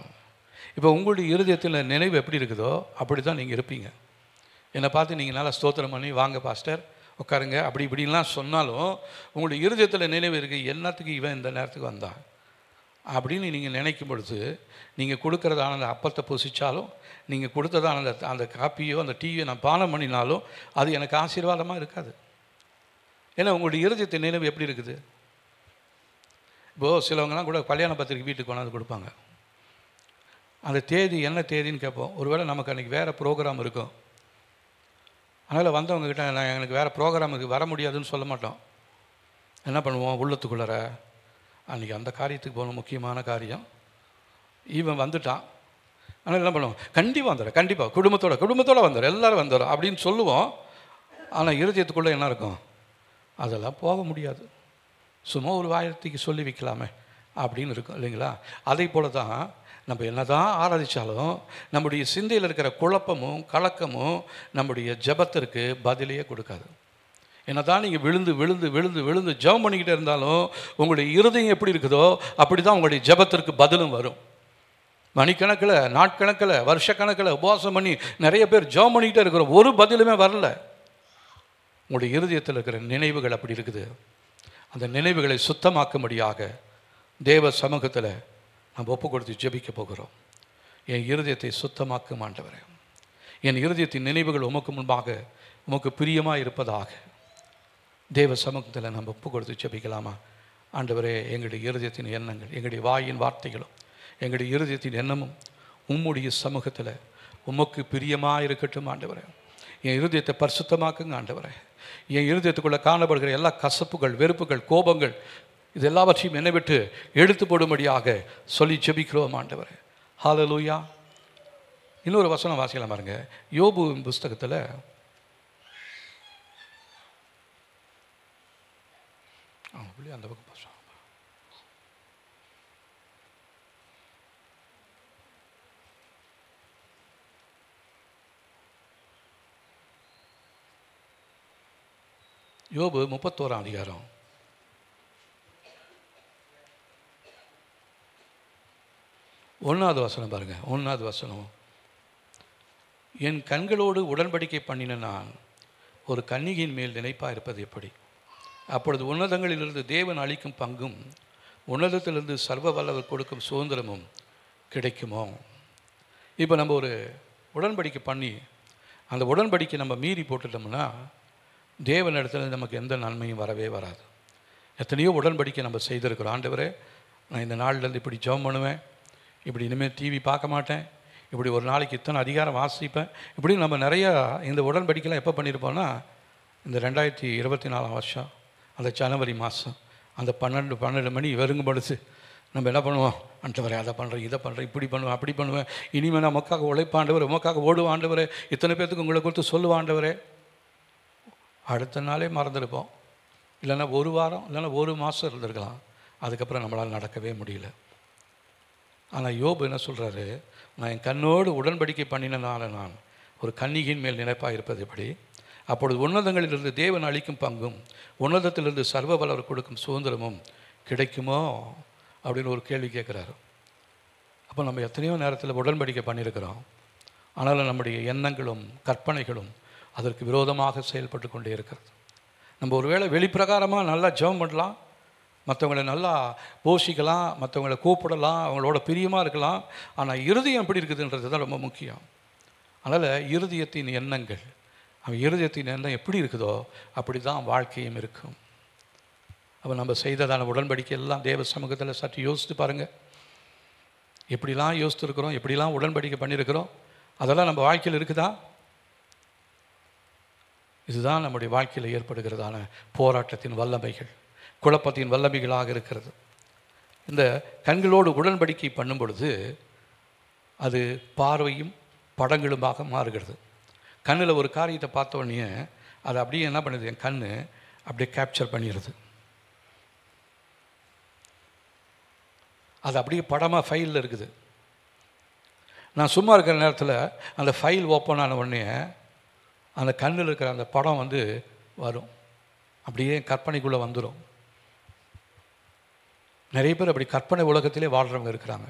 இப்போ உங்களுடைய இருதயத்தில் நினைவு எப்படி இருக்குதோ அப்படி தான் நீங்கள் இருப்பீங்க. என்னை பார்த்து நீங்கள் நல்லா ஸ்தோத்திரம் பண்ணி வாங்க பாஸ்டர் உட்காருங்க அப்படி இப்படின்லாம் சொன்னாலும் உங்களுடைய இருதயத்தில் நினைவு இருக்குது, என்னத்துக்கு இவன் இந்த நேரத்துக்கு வந்தான் அப்படின்னு நீங்கள் நினைக்கும் பொழுது, நீங்கள் கொடுக்குறதான அந்த அப்பத்தை புசித்தாலும், நீங்கள் கொடுத்ததான அந்த காப்பியோ அந்த டீயோ நான் பானம் பண்ணினாலும் அது எனக்கு ஆசீர்வாதமாக இருக்காது. ஏன்னா உங்களுடைய இருதயத்தின் நினைவு எப்படி இருக்குது? இப்போது சிலவங்கலாம் கூட கல்யாண பத்திரிக்கை வீட்டுக்கு கொண்டாந்து கொடுப்பாங்க. அந்த தேதி என்ன தேதின்னு கேட்போம். ஒருவேளை நமக்கு அன்றைக்கி வேறு ப்ரோக்ராம் இருக்கும். அதனால் வந்தவங்கக்கிட்ட நான் எனக்கு வேறு ப்ரோக்ராமுக்கு வர முடியாதுன்னு சொல்ல மாட்டோம். என்ன பண்ணுவோம், உள்ளத்துக்குள்ளார அன்றைக்கி அந்த காரியத்துக்கு போகணும், முக்கியமான காரியம், இவன் வந்துட்டான், ஆனால் என்ன பண்ணுவோம், கண்டிப்பாக வந்துடும், கண்டிப்பாக குடும்பத்தோடு வந்துடும், எல்லோரும் வந்துடும் அப்படின்னு சொல்லுவோம். ஆனால் இருதயத்துக்குள்ளே என்ன இருக்கும், அதெல்லாம் போக முடியாது, சும்மா ஒரு வாயத்துக்கு சொல்லி வைக்கலாமே அப்படின்னு இருக்கும் இல்லைங்களா? அதே போல தான் நம்ம என்ன தான் ஆராதித்தாலும் நம்முடைய சிந்தையில் இருக்கிற குழப்பமும் கலக்கமும் நம்முடைய ஜெபத்திற்கு பதிலையே கொடுக்காது. என்ன தான் நீங்கள் விழுந்து விழுந்து விழுந்து விழுந்து ஜெபம் பண்ணிக்கிட்டே இருந்தாலும் உங்களுடைய இருதயம் எப்படி இருக்குதோ அப்படி தான் உங்களுடைய ஜெபத்திற்கு பதிலும் வரும். மணிக்கணக்கில், நாட்கணக்கில், வருஷக்கணக்கில் உபவாசம் பண்ணி நிறைய பேர் ஜெபம் பண்ணிக்கிட்டே இருக்கிறோம், ஒரு பதிலுமே வரல. உங்களுடைய இருதயத்தில் இருக்கிற நினைவுகள் அப்படி இருக்குது. அந்த நினைவுகளை சுத்தமாக்கும்படியாக தேவ சமூகத்தில் நம்ம ஒப்பு கொடுத்து ஜெபிக்க போகிறோம். என் இருதயத்தை சுத்தமாக்கும் ஆண்டவரே, என் இருதயத்தின் நினைவுகள் உமக்கு முன்பாக உமக்கு பிரியமாக இருப்பதாக தேவ சமூகத்தில் நம்ம ஒப்பு கொடுத்து ஜெபிக்கலாமா? ஆண்டவரே, எங்களுடைய இருதயத்தின் எண்ணங்கள், எங்களுடைய வாயின் வார்த்தைகளும், எங்களுடைய இருதயத்தின் எண்ணமும் உம்முடைய சமூகத்தில் உமக்கு பிரியமாக இருக்கட்டும் ஆண்டவரே. என் இருதயத்தை பரிசுத்தமாக்குங்க ஆண்டவரே. என் இருதயத்துக்குள்ளே காணப்படுகிற எல்லா கசப்புகள், வெறுப்புகள், கோபங்கள் இது எல்லாவற்றையும் என்னை விட்டு எடுத்து போடும்படியாக சொல்லி ஜெபிக்கிறோம் ஆண்டவரே. ஹல்லேலூயா. இன்னொரு வசனம் வாசிக்கலாம் பாருங்க. யோபு புஸ்தகத்தில் அந்த பக்கம் யோபு 31ஆம் அதிகாரம் 1வது வசனம் பாருங்க. 1வது வசனம், என் கண்களோடு உடன்படிக்கை பண்ணின நான் ஒரு கன்னிகையின் மேல் நினைப்பாக இருப்பது எப்படி? அப்பொழுது உன்னதங்களிலிருந்து தேவன் அளிக்கும் பங்கும் உன்னதத்திலிருந்து சர்வ வல்லவர் கொடுக்கும் சுதந்திரமும் கிடைக்குமோ? இப்போ நம்ம ஒரு உடன்படிக்கை பண்ணி அந்த உடன்படிக்கை நம்ம மீறி போட்டுட்டோம்னா தேவன் இடத்துல நமக்கு எந்த நன்மையும் வரவே வராது. எத்தனையோ உடன்படிக்கை நம்ம செய்திருக்கிறோம். ஆண்டவரே, நான் இந்த நாள்லேருந்து இப்படி ஜெபம் பண்ணுவேன், இப்படி இனிமேல் டிவி பார்க்க மாட்டேன், இப்படி ஒரு நாளைக்கு இத்தனை அதிகாரம் வாசிப்பேன், இப்படி நம்ம நிறையா இந்த உடன்படிக்கைலாம் எப்போ பண்ணியிருப்போம்னா இந்த 2024 வருஷம் அந்த ஜனவரி மாதம் அந்த 12 மணி வெறுங்கும் பொழுது நம்ம என்ன பண்ணுவோம், ஆண்டவரே அதை பண்ணுறேன், இதை பண்ணுறேன், இப்படி பண்ணுவேன், அப்படி பண்ணுவேன், இனிமேல் நான் உமக்காக உழைப்பாண்டவர், உமக்காக ஓடுவான் ஆண்டவரே, இத்தனை பேர்த்துக்கு உங்களை கொடுத்து சொல்லுவான் ஆண்டவரே. அடுத்த நாளே மறந்துருப்போம், இல்லைன்னா ஒரு வாரம், இல்லைன்னா ஒரு மாதம் இருந்திருக்கலாம். அதுக்கப்புறம் நம்மளால் நடக்கவே முடியல. ஆனால் யோபு என்ன சொல்கிறாரு, நான் என் கண்ணோடு உடன்படிக்கை பண்ணினால நான் ஒரு கன்னிகையின் மேல் நினைப்பாக இருப்பது எப்படி? அப்பொழுது உன்னதங்களிலிருந்து தேவன் அளிக்கும் பங்கும் உன்னதத்திலிருந்து சர்வ வல்லவர் கொடுக்கும் சுதந்திரமும் கிடைக்குமோ அப்படின்னு ஒரு கேள்வி கேட்குறாரு. அப்போ நம்ம எத்தனையோ நேரத்தில் உடன்படிக்கை பண்ணியிருக்கிறோம், ஆனாலும் நம்முடைய எண்ணங்களும் கற்பனைகளும் அதற்கு விரோதமாக செயல்பட்டு கொண்டே இருக்கிறது. நம்ம ஒருவேளை வெளிப்பிரகாரமாக நல்லா ஜெபம் பண்ணலாம், மற்றவங்களை நல்லா போஷிக்கலாம், மற்றவங்களை கூப்பிடலாம், அவங்களோட பிரியமாக இருக்கலாம், ஆனால் இருதயம் எப்படி இருக்குதுன்றது தான் ரொம்ப முக்கியம். அதனால் இருதயத்தின் எண்ணங்கள், அவன் இருதயத்தின் எண்ணம் எப்படி இருக்குதோ அப்படி தான் வாழ்க்கையும் இருக்கும். அப்போ நம்ம செய்ததான உடன்படிக்கை எல்லாம் தேவ சமூகத்தில் சற்று யோசித்து பாருங்கள். எப்படிலாம் யோசித்துருக்கிறோம், எப்படிலாம் உடன்படிக்கை பண்ணியிருக்கிறோம், அதெல்லாம் நம்ம வாழ்க்கையில் இருக்குதா? இதுதான் நம்முடைய வாழ்க்கையில் ஏற்படுகிறதான போராட்டத்தின் வல்லமைகள், குழப்பத்தின் வல்லமைகளாக இருக்கிறது. இந்த கண்களோடு உடன்படிக்கை பண்ணும் பொழுது அது பார்வையும் படங்களுமாக மாறுகிறது. கண்ணில் ஒரு காரியத்தை பார்த்த உடனே அது அப்படியே என்ன பண்ணுது, என் கண் அப்படியே கேப்சர் பண்ணிடுது. அது அப்படியே படமாக ஃபைலில் இருக்குது. நான் சும்மா இருக்கிற நேரத்தில் அந்த ஃபைல் ஓப்பன் ஆன உடனே அந்த கண்ணில் இருக்கிற அந்த படம் வரும், அப்படியே கற்பனைக்குள்ளே வந்துடும். நிறைய பேர் அப்படி கற்பனை உலகத்திலே வாழ்கிறவங்க இருக்கிறாங்க.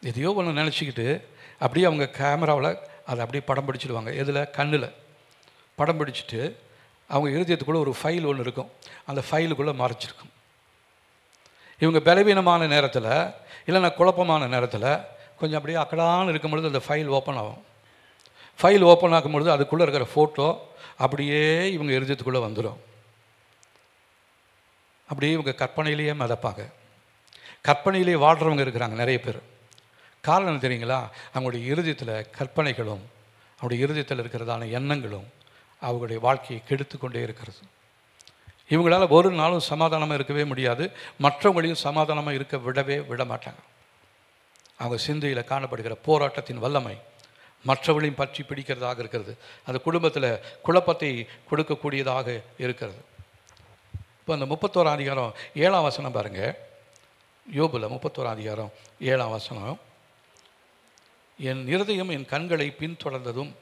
எதையோ ஒன்று நினச்சிக்கிட்டு அப்படியே அவங்க கேமராவில் அதை அப்படியே படம் பிடிச்சிடுவாங்க. எதில்? கண்ணில் படம் பிடிச்சிட்டு அவங்க இருதயத்துக்குள்ளே ஒரு ஃபைல் ஒன்று இருக்கும், அந்த ஃபைலுக்குள்ளே மறைச்சிருக்கும். இவங்க பலவீனமான நேரத்தில், இல்லைன்னா குழப்பமான நேரத்தில் கொஞ்சம் அப்படியே அக்கடான்னு இருக்கும் பொழுது அந்த ஃபைல் ஓப்பன் ஆகும். ஃபைல் ஓப்பன் ஆகும்பொழுது அதுக்குள்ளே இருக்கிற ஃபோட்டோ அப்படியே இவங்க இருதயத்துக்குள்ளே வந்துடும். அப்படியே இவங்க கற்பனையிலேயே மிதப்பாங்க. கற்பனையிலேயே வாழ்கிறவங்க இருக்கிறாங்க நிறைய பேர். காரணம் தெரியுங்களா? அவங்களுடைய இருதயத்தில் கற்பனைகளும் அவங்களுடைய இருதயத்தில் இருக்கிறதான எண்ணங்களும் அவங்களுடைய வாழ்க்கையை கெடுத்து கொண்டே இருக்கிறது. இவங்களால் ஒரு நாளும் சமாதானமாக இருக்கவே முடியாது, மற்றவங்களையும் சமாதானமாக இருக்க விட மாட்டாங்க. அவங்க சிந்தையில் காணப்படுகிற போராட்டத்தின் வல்லமை மற்றவர்களையும் பற்றி பிடிக்கிறதாக இருக்கிறது. அது குடும்பத்தில் குழப்பத்தை கொடுக்கக்கூடியதாக இருக்கிறது. இப்போ அந்த 31ஆம் அதிகாரம் 7ஆம் வசனம் பாருங்கள். யோபுல 31ஆம் அதிகாரம் 7ஆம் வசனம். என் இருதயம் என் கண்களை பின்தொடர்ந்ததும்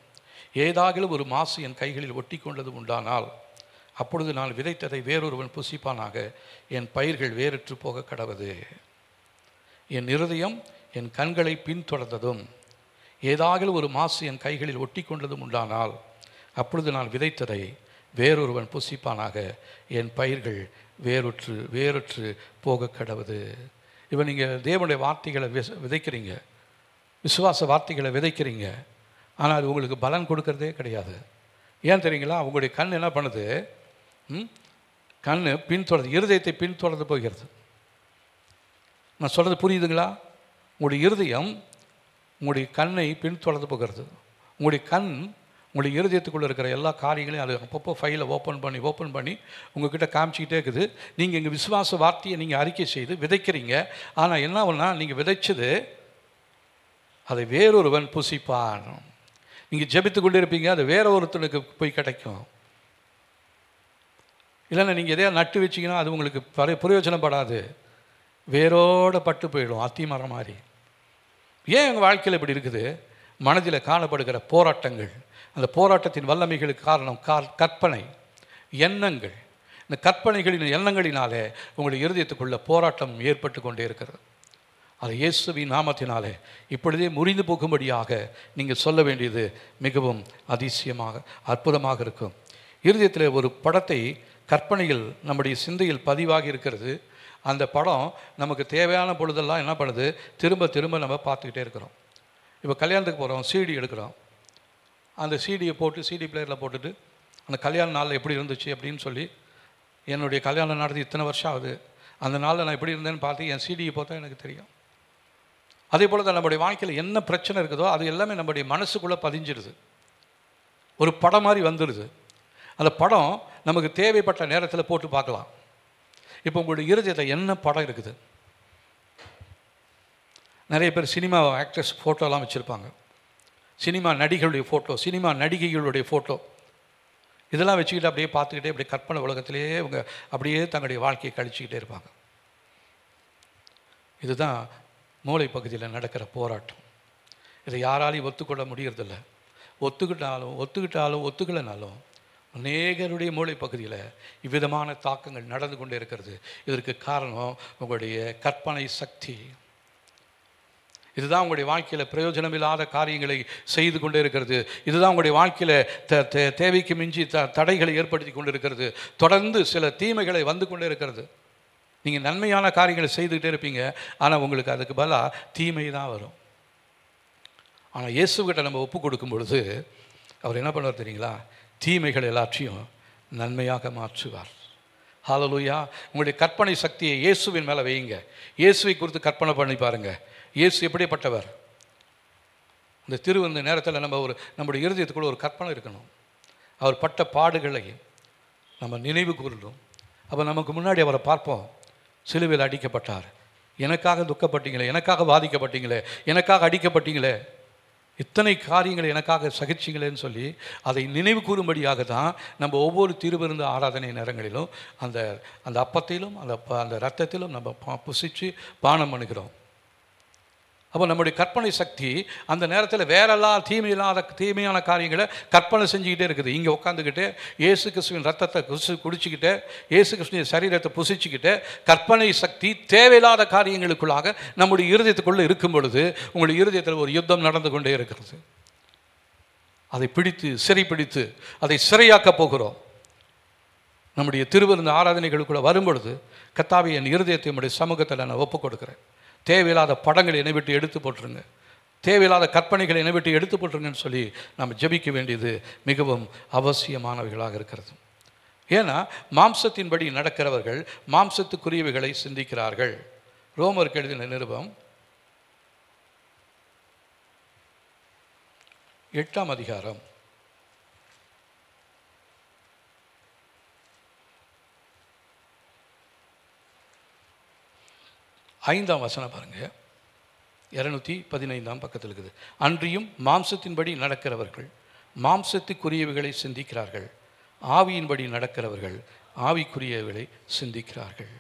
ஏதாகிலும் ஒரு மாசு என் கைகளில் ஒட்டி கொண்டதும் உண்டானால் அப்பொழுது நான் விதைத்ததை வேறொருவன் புசிப்பானாக, என் பயிர்கள் வேறற்று போக கடவது. என் இருதயம் என் கண்களை பின்தொடர்ந்ததும் ஏதாகிலும் ஒரு மாசு என் கைகளில் ஒட்டி கொண்டதும் உண்டானால் அப்பொழுது நான் விதைத்ததை வேறொருவன் புசிப்பானாக, என் பயிர்கள் வேறற்று போக கடவது. இப்போ நீங்கள் தேவனுடைய வார்த்தைகளை விதைக்கிறீங்க, விசுவாச வார்த்தைகளை விதைக்கிறீங்க, ஆனால் அது உங்களுக்கு பலன் கொடுக்கறதே கிடையாது. ஏன் தெரியுங்களா? உங்களுடைய கண் என்ன பண்ணுது? கண் பின்தொடர்ந்து இருதயத்தை பின்தொடர்ந்து போகிறது. நான் சொல்கிறது புரியுதுங்களா? உங்களுடைய இருதயம் உங்களுடைய கண்ணை பின்தொடர்ந்து போகிறது. உங்களுடைய கண் உங்களுடைய இருதயத்துக்குள்ளே இருக்கிற எல்லா காரியங்களையும் அது அப்பப்போ ஃபைலை ஓப்பன் பண்ணி உங்கள்கிட்ட காமிச்சிக்கிட்டே இருக்குது. நீங்கள் எங்கள் விசுவாச வார்த்தையை நீங்கள் அறிக்கை செய்து விதைக்கிறீங்க. ஆனால் என்ன ஒன்றா, நீங்கள் விதைச்சது அதை வேறொருவன் புசிப்பான். நீங்கள் ஜெபித்து கொண்டே இருப்பீங்க, அது வேற ஒருத்தனுக்கு போய் கிடைக்கும். இல்லைன்னா நீங்கள் எதையா நட்டு வச்சிங்கன்னா அது உங்களுக்கு பிரயோஜனப்படாது, வேரோட பட்டு போயிடும், அத்தி மரம் மாதிரி. ஏன் எங்கள் வாழ்க்கையில் இப்படி இருக்குது? மனதில் காணப்படுகிற போராட்டங்கள், அந்த போராட்டத்தின் வல்லமைகளுக்கு காரணம் கற்பனை எண்ணங்கள். இந்த கற்பனைகளின் எண்ணங்களினாலே உங்களுடைய இருதயத்துக்குள்ள போராட்டம் ஏற்பட்டு கொண்டே இருக்கிறது. அது இயேசுவின் நாமத்தினாலே இப்பொழுதே முறிந்து போகும்படியாக நீங்கள் சொல்ல வேண்டியது மிகவும் அதிசயமாக அற்புதமாக இருக்கும். இருதயத்தில் ஒரு படத்தை கற்பனையில் நம்முடைய சிந்தையில் பதிவாகி இருக்கிறது. அந்த படம் நமக்கு தேவையான பொழுதெல்லாம் என்ன பண்ணுது? திரும்ப திரும்ப நம்ம பார்த்துக்கிட்டே இருக்கிறோம். இப்போ கல்யாணத்துக்கு போகிறோம், சிடி எடுக்கிறோம். அந்த சிடியை போட்டு சிடி பிளேயரில் போட்டுட்டு அந்த கல்யாண நாளில் எப்படி இருந்துச்சு அப்படின்னு சொல்லி, என்னுடைய கல்யாணம் நடந்து இத்தனை வருஷம் ஆகுது, அந்த நாளில் நான் எப்படி இருந்தேன்னு பார்த்து என் சிடியை பார்த்தா எனக்கு தெரியும். அதே போல் தான் நம்முடைய வாழ்க்கையில் என்ன பிரச்சனை இருக்குதோ அது எல்லாமே நம்முடைய மனசுக்குள்ளே பதிஞ்சிடுது, ஒரு படம் மாதிரி வந்துடுது. அந்த படம் நமக்கு தேவைப்பட்ட நேரத்தில் போட்டு பார்க்கலாம். இப்போ உங்களுடைய இருதயத்தில் என்ன படம் இருக்குது? நிறைய பேர் சினிமா ஆக்டர்ஸ் ஃபோட்டோலாம் வச்சுருப்பாங்க, சினிமா நடிகளுடைய ஃபோட்டோ, சினிமா நடிகைகளுடைய ஃபோட்டோ, இதெல்லாம் வச்சுக்கிட்டு அப்படியே பார்த்துக்கிட்டே அப்படியே கற்பனை உலகத்திலேயே இவங்க அப்படியே தங்களுடைய வாழ்க்கையை கழிச்சிக்கிட்டே இருப்பாங்க. இதுதான் மூளை பகுதியில் நடக்கிற போராட்டம். இதை யாராலையும் ஒத்துக்கொள்ள முடியறதில்ல. ஒத்துக்கலைனாலும் அநேகருடைய மூளை பகுதியில் இவ்விதமான தாக்கங்கள் நடந்து கொண்டே இருக்கிறது. இதற்கு காரணம் உங்களுடைய கற்பனை சக்தி. இதுதான் உங்களுடைய வாழ்க்கையில் பிரயோஜனமில்லாத காரியங்களை செய்து கொண்டே இருக்கிறது. இதுதான் உங்களுடைய வாழ்க்கையில் தேவைக்கு மிஞ்சி தடைகளை ஏற்படுத்தி கொண்டு இருக்கிறது. தொடர்ந்து சில தீமைகளை வந்து கொண்டே இருக்கிறது. நீங்கள் நன்மையான காரியங்களை செய்துக்கிட்டே இருப்பீங்க, ஆனால் உங்களுக்கு அதுக்கு பதிலாக தீமை தான் வரும். ஆனால் இயேசுக்கிட்ட நம்ம ஒப்பு கொடுக்கும் பொழுது அவர் என்ன பண்ணுவார் தெரியுங்களா? தீமைகள் எல்லாத்தையும் நன்மையாக மாற்றுவார். ஹல்லேலூயா. உங்களுடைய கற்பனை சக்தியை இயேசுவின் மேலே வையுங்க. இயேசுவை குறித்து கற்பனை பண்ணி பாருங்கள். இயேசு எப்படிப்பட்டவர்? இந்த திருவந்த நேரத்தில் நம்முடைய இருதயத்துக்குள்ள ஒரு கற்பனை இருக்கணும். அவர் பட்ட பாடுகளை நம்ம நினைவு கூறணும். அப்போ நமக்கு முன்னாடி அவரை பார்ப்போம். சிலுவையில் அடிக்கப்பட்டார், எனக்காக துக்கப்பட்டீங்களே, எனக்காக பாதிக்கப்பட்டீங்களே, எனக்காக அடிக்கப்பட்டீங்களே, இத்தனை காரியங்களை எனக்காக சகிச்சிங்களேன்னு சொல்லி அதை நினைவு கூறும்படியாக தான் நம்ம ஒவ்வொரு திருவிருந்து ஆராதனை நேரங்களிலும் அந்த அப்பத்திலும் அந்த இரத்தத்திலும் நம்ம புசித்து பானம் பண்ணுகிறோம். அப்போ நம்முடைய கற்பனை சக்தி அந்த நேரத்தில் வேறெல்லாம் தீமையான காரியங்களை கற்பனை செஞ்சுக்கிட்டே இருக்குது. இங்கே உட்காந்துக்கிட்டு இயேசு கிறிஸ்துவின் ரத்தத்தை குடிச்சிக்கிட்டு இயேசு கிறிஸ்துவின் சரீரத்தை புசிச்சுக்கிட்டு கற்பனை சக்தி தேவையில்லாத காரியங்களுக்குள்ளாக நம்முடைய இருதயத்துக்குள்ளே இருக்கும் பொழுது உங்களுடைய இருதயத்தில் ஒரு யுத்தம் நடந்து கொண்டே இருக்கிறது. அதை பிடித்து சிறைப்பிடித்து அதை சிறையாக்க போகிறோம். நம்முடைய திருவிருந்த ஆராதனைகளுக்குள்ளே வரும்பொழுது கர்த்தாவே, என் இருதயத்தை நம்முடைய சமூகத்தில் நான் ஒப்புக் கொடுக்குறேன். தேவையில்லாத படங்களை என்னை விட்டு எடுத்து போட்டுருங்க, தேவையில்லாத கற்பனைகளை என்னை விட்டு எடுத்து போட்டுருங்கன்னு சொல்லி நம்ம ஜெபிக்க வேண்டியது மிகவும் அவசியமானவைகளாக இருக்கிறது. ஏன்னா மாம்சத்தின்படி நடக்கிறவர்கள் மாம்சத்துக்குரியவைகளை சிந்திக்கிறார்கள். ரோமருக்கு எழுதின நிருபம் 8ஆம் அதிகாரம் 5ஆம் வசனம் பாருங்கள். 215ஆம் பக்கத்தில் இருக்குது. அன்றியும் மாம்சத்தின்படி நடக்கிறவர்கள் மாம்சத்துக்குரியவைகளை சிந்திக்கிறார்கள், ஆவியின்படி நடக்கிறவர்கள் ஆவிக்குரியவைகளை சிந்திக்கிறார்கள்.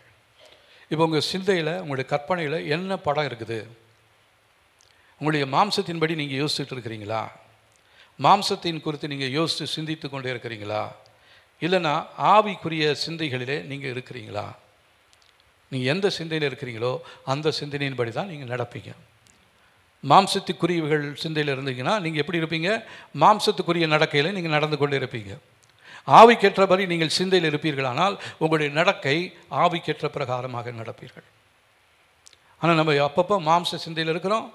இப்போ உங்கள் சிந்தையில் உங்களுடைய கற்பனையில் என்ன படம் இருக்குது? உங்களுடைய மாம்சத்தின்படி நீங்கள் யோசிச்சுட்டு இருக்கிறீங்களா? மாம்சத்தின் குறித்து நீங்கள் யோசித்து சிந்தித்து கொண்டே இருக்கிறீங்களா? இல்லைன்னா ஆவிக்குரிய சிந்தைகளிலே நீங்கள் இருக்கிறீங்களா? நீங்கள் எந்த சிந்தையில் இருக்கிறீங்களோ அந்த சிந்தனையின்படி தான் நீங்கள் நடப்பீங்க. மாம்சத்துக்குரியவர்கள் சிந்தையில் இருந்தீங்கன்னா நீங்கள் எப்படி இருப்பீங்க? மாம்சத்துக்குரிய நடக்கையில் நீங்கள் நடந்து கொண்டு இருப்பீங்க. ஆவிக்கேற்றபடி நீங்கள் சிந்தையில் இருப்பீர்களானால் உங்களுடைய நடக்கை ஆவிக்கேற்ற பிரகாரமாக நடப்பீர்கள். ஆனால் நம்ம அப்பப்போ மாம்ச சிந்தையில் இருக்கிறோம்,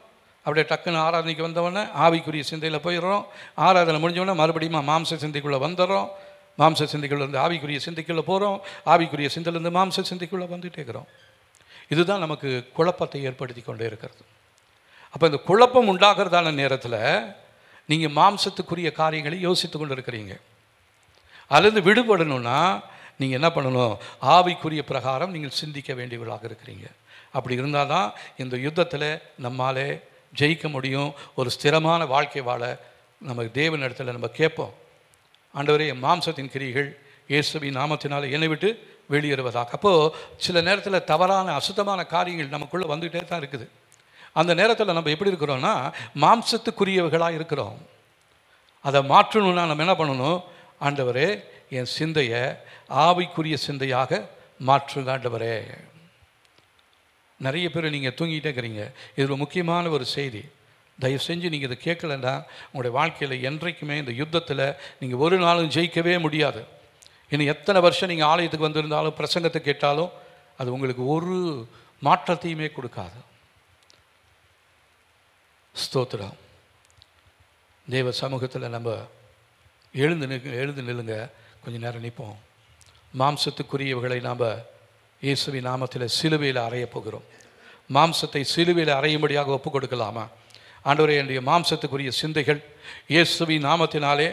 அப்படியே டக்குன்னு ஆராதனைக்கு வந்தவொடனே ஆவிக்குரிய சிந்தையில் போயிடுறோம். ஆராதனை முடிஞ்சவொடனே மறுபடியும் மாம்ச சிந்தைக்குள்ளே வந்துடுறோம். மாம்ச சிந்தைக்குள்ளேருந்து ஆவிக்குரிய சிந்தைக்குள்ளே போகிறோம், ஆவிக்குரிய சிந்தையிலேருந்து மாம்ச சிந்தைக்குள்ளே வந்துகிட்டே இருக்கிறோம். இதுதான் நமக்கு குழப்பத்தை ஏற்படுத்தி கொண்டே இருக்கிறது. அப்போ இந்த குழப்பம் உண்டாகிறதான நேரத்தில் நீங்கள் மாம்சத்துக்குரிய காரியங்களை யோசித்து கொண்டு இருக்கிறீங்க. அதுலேருந்து விடுபடணும்னா நீங்கள் என்ன பண்ணணும்? ஆவிக்குரிய பிரகாரம் நீங்கள் சிந்திக்க வேண்டியவர்களாக இருக்கிறீங்க. அப்படி இருந்தால் தான் இந்த யுத்தத்தில் நம்மாலே ஜெயிக்க முடியும். ஒரு ஸ்திரமான வாழ்க்கை வாழ நமக்கு தேவன் இடத்துல நம்ம கேட்போம், ஆண்டவரே, என் மாம்சத்தின் கிரியைகள் இயேசுவின் நாமத்தினால் என்னை விட்டு வெளியேறுவதாக. அப்போது சில நேரத்தில் தவறான அசுத்தமான காரியங்கள் நமக்குள்ளே வந்துகிட்டே தான் இருக்குது. அந்த நேரத்தில் நம்ம எப்படி இருக்கிறோன்னா மாம்சத்துக்குரியவர்களாக இருக்கிறோம். அதை மாற்றணும்னா நம்ம என்ன பண்ணணும்? ஆண்டவரே, என் சிந்தையை ஆவிக்குரிய சிந்தையாக மாற்றுங்க ஆண்டவரே. நிறைய பேர் நீங்கள் தூங்கிட்டே இருக்கிறீங்க. இதில் முக்கியமான ஒரு செய்தி, தயவு செஞ்சு நீங்கள் இதை கேட்கலன்னா உங்களுடைய வாழ்க்கையில் என்றைக்குமே இந்த யுத்தத்தில் நீங்கள் ஒரு நாளும் ஜெயிக்கவே முடியாது. இன்னும் எத்தனை வருஷம் நீங்கள் ஆலயத்துக்கு வந்திருந்தாலும் பிரசங்கத்தை கேட்டாலும் அது உங்களுக்கு ஒரு மாற்றத்தையுமே கொடுக்காது. ஸ்தோத்திரம். தேவ சமூகத்தில் நம்ம எழுந்து நில்லுங்க, கொஞ்சம் நேரம் நிற்போம். மாம்சத்துக்குரியவர்களை நாம் இயேசுவின் நாமத்தில் சிலுவையில் அறைய போகிறோம். மாம்சத்தை சிலுவையில் அறையும்படியாக ஒப்புக் கொடுக்கலாமா? ஆண்டவரே, என்னுடைய மாம்சத்துக்குரிய சிந்தைகள் இயேசுவின் நாமத்தினாலே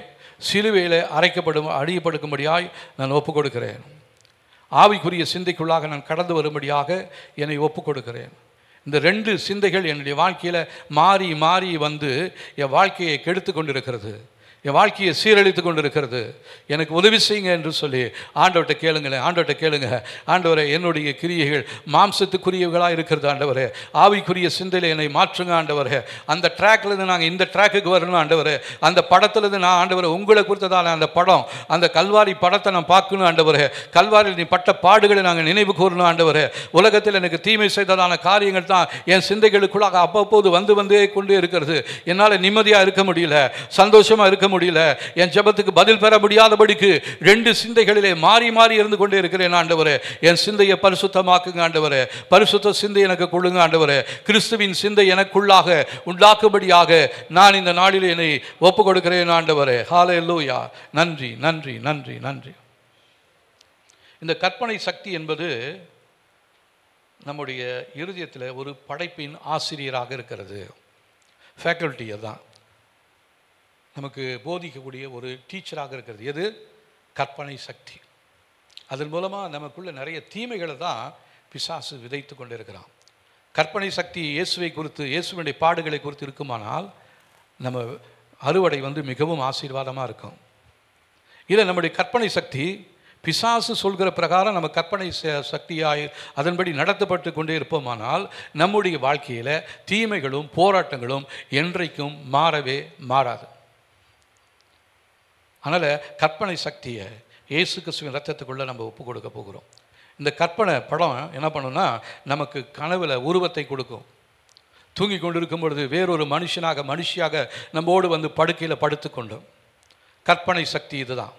சிலுவையில் அழியப்படும்படியாய் நான் ஒப்புக் கொடுக்கிறேன். ஆவிக்குரிய சிந்தைக்குள்ளாக நான் கடந்து வரும்படியாக என்னை ஒப்புக் கொடுக்கிறேன். இந்த 2 சிந்தைகள் என்னுடைய வாழ்க்கையில் மாறி மாறி வந்து என் வாழ்க்கையை கெடுத்து கொண்டிருக்கிறது, என் வாழ்க்கையை சீரழித்து கொண்டு இருக்கிறது. எனக்கு உதவி செய்யுங்க என்று சொல்லி ஆண்டவர்கிட்ட கேளுங்களேன். ஆண்டவர்கிட்ட கேளுங்க, ஆண்டவரே, என்னுடைய கிரியைகள் மாம்சத்துக்குரியவர்களாக இருக்கிறது ஆண்டவரே, ஆவிக்குரிய சிந்தையில் என்னை மாற்றுங்க ஆண்டவரே. அந்த ட்ராக்லேருந்து நாங்கள் இந்த ட்ராக்குக்கு வரணும் ஆண்டவரே. அந்த படத்துலேருந்து நான் ஆண்டவரை உங்களை குறித்ததான அந்த படம், அந்த கல்வாரி படத்தை நான் பார்க்கணும் ஆண்டவரே. கல்வாரியில் நீ பட்ட பாடுகளை நாங்கள் நினைவு கூறணும் ஆண்டவரே. உலகத்தில் எனக்கு தீமை செய்ததான காரியங்கள் தான் என் சிந்தைகளுக்குள்ளாக அவ்வப்போது வந்தே கொண்டே இருக்கிறது. என்னால் நிம்மதியாக இருக்க முடியல, சந்தோஷமாக இருக்க முடியல, என் ஜெபத்துக்கு பதில் பெற முடியாதபடிக்கு 2 சிந்தைகளிலே மாறி மாறி இருந்து கொண்டே இருக்கிறேன் ஆண்டவரே. என் சிந்தையை பரிசுத்தமாக்குங்க ஆண்டவரே. பரிசுத்த சிந்தை எனக்கு கொள்ளுங்க ஆண்டவரே. கிறிஸ்துவின் சிந்தை எனக்குள்ளாக உண்டாக்கும்படியாக நான் இந்த நாளில் என்னை ஒப்புக் கொடுக்கிறேன் ஆண்டவரே. ஹல்லேலூயா. நன்றி நன்றி நன்றி நன்றி. இந்த கற்பனை சக்தி என்பது நம்முடைய இருதயத்தில் ஒரு படைப்பின் ஆசிரியராக இருக்கிறது. ஃபேக்கல்ட்டி தான் நமக்கு போதிக்கக்கூடிய ஒரு டீச்சராக இருக்கிறது. எது? கற்பனை சக்தி. அதன் மூலமாக நமக்குள்ள நிறைய தீமைகளை தான் பிசாசு விதைத்து கொண்டு இருக்கிறான். கற்பனை சக்தி இயேசுவை குறித்து, இயேசுவினுடைய பாடுகளை குறித்து இருக்குமானால் நம்ம அறுவடை மிகவும் ஆசீர்வாதமாக இருக்கும். இதை நம்முடைய கற்பனை சக்தி பிசாசு சொல்கிற பிரகாரம் நம்ம கற்பனை சக்தியாய் அதன்படி நடத்தப்பட்டு கொண்டே இருப்போமானால் நம்முடைய வாழ்க்கையில் தீமைகளும் போராட்டங்களும் என்றைக்கும் மாறவே மாறாது. அதனால் கற்பனை சக்தியை இயேசு கிறிஸ்துவின் ரத்தத்துக்குள்ளே நம்ம ஒப்பு கொடுக்க போகிறோம். இந்த கற்பனை படம் என்ன பண்ணுன்னா, நமக்கு கனவில் உருவத்தை கொடுக்கும். தூங்கி கொண்டு இருக்கும் பொழுது வேறொரு மனுஷியாக நம்மோடு வந்து படுக்கையில் படுத்து கொண்டோம். கற்பனை சக்தி இதுதான்.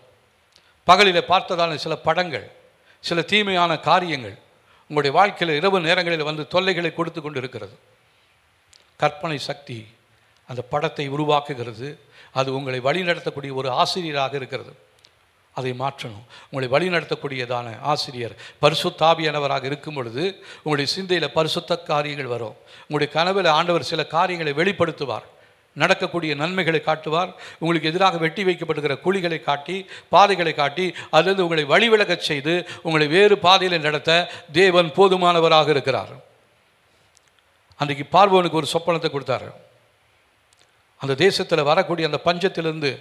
பகலில் பார்த்ததான சில படங்கள், சில தீமையான காரியங்கள் உங்களுடைய வாழ்க்கையில் இரவு நேரங்களில் வந்து தொல்லைகளை கொடுத்து கொண்டு இருக்கிறது. கற்பனை சக்தி அந்த படத்தை உருவாக்குகிறது. அது உங்களை வழிநடத்தக்கூடிய ஒரு ஆசிரியராக இருக்கிறது. அதை மாற்றணும். உங்களை வழிநடத்தக்கூடியதான ஆசிரியர் பரிசுத்த ஆவியானவராக இருக்கும் பொழுது உங்களுடைய சிந்தையில் பரிசுத்த காரியங்கள் வரும். உங்களுடைய கனவில் ஆண்டவர் சில காரியங்களை வெளிப்படுத்துவார். நடக்கக்கூடிய நன்மைகளை காட்டுவார். உங்களுக்கு எதிராக வெட்டி வைக்கப்படுகிற குழிகளை காட்டி, பாதைகளை காட்டி, அதிலிருந்து உங்களை வழிவிலகச் செய்து உங்களை வேறு பாதையில் நடத்த தேவன் போதுமானவராக இருக்கிறார். அன்றைக்கு பார்வோனுக்கு ஒரு சொப்பனத்தை கொடுத்தார். அந்த தேசத்தில் வரக்கூடிய அந்த பஞ்சத்திலிருந்து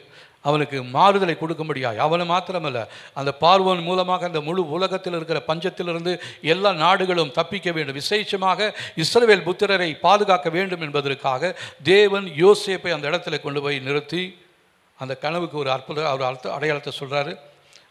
அவனுக்கு மாறுதலை கொடுக்கும்படியாய், அவனை மாத்திரமல்ல, அந்த பார்வோன் மூலமாக அந்த முழு உலகத்தில் இருக்கிற பஞ்சத்திலிருந்து எல்லா நாடுகளும் தப்பிக்க வேண்டும், விசேஷமாக இஸ்ரவேல் புத்திரரை பாதுகாக்க வேண்டும் என்பதற்காக தேவன் யோசேப்பை அந்த இடத்துல கொண்டு போய் நிறுத்தி அந்த கனவுக்கு ஒரு அடையாளத்தை சொல்கிறாரு.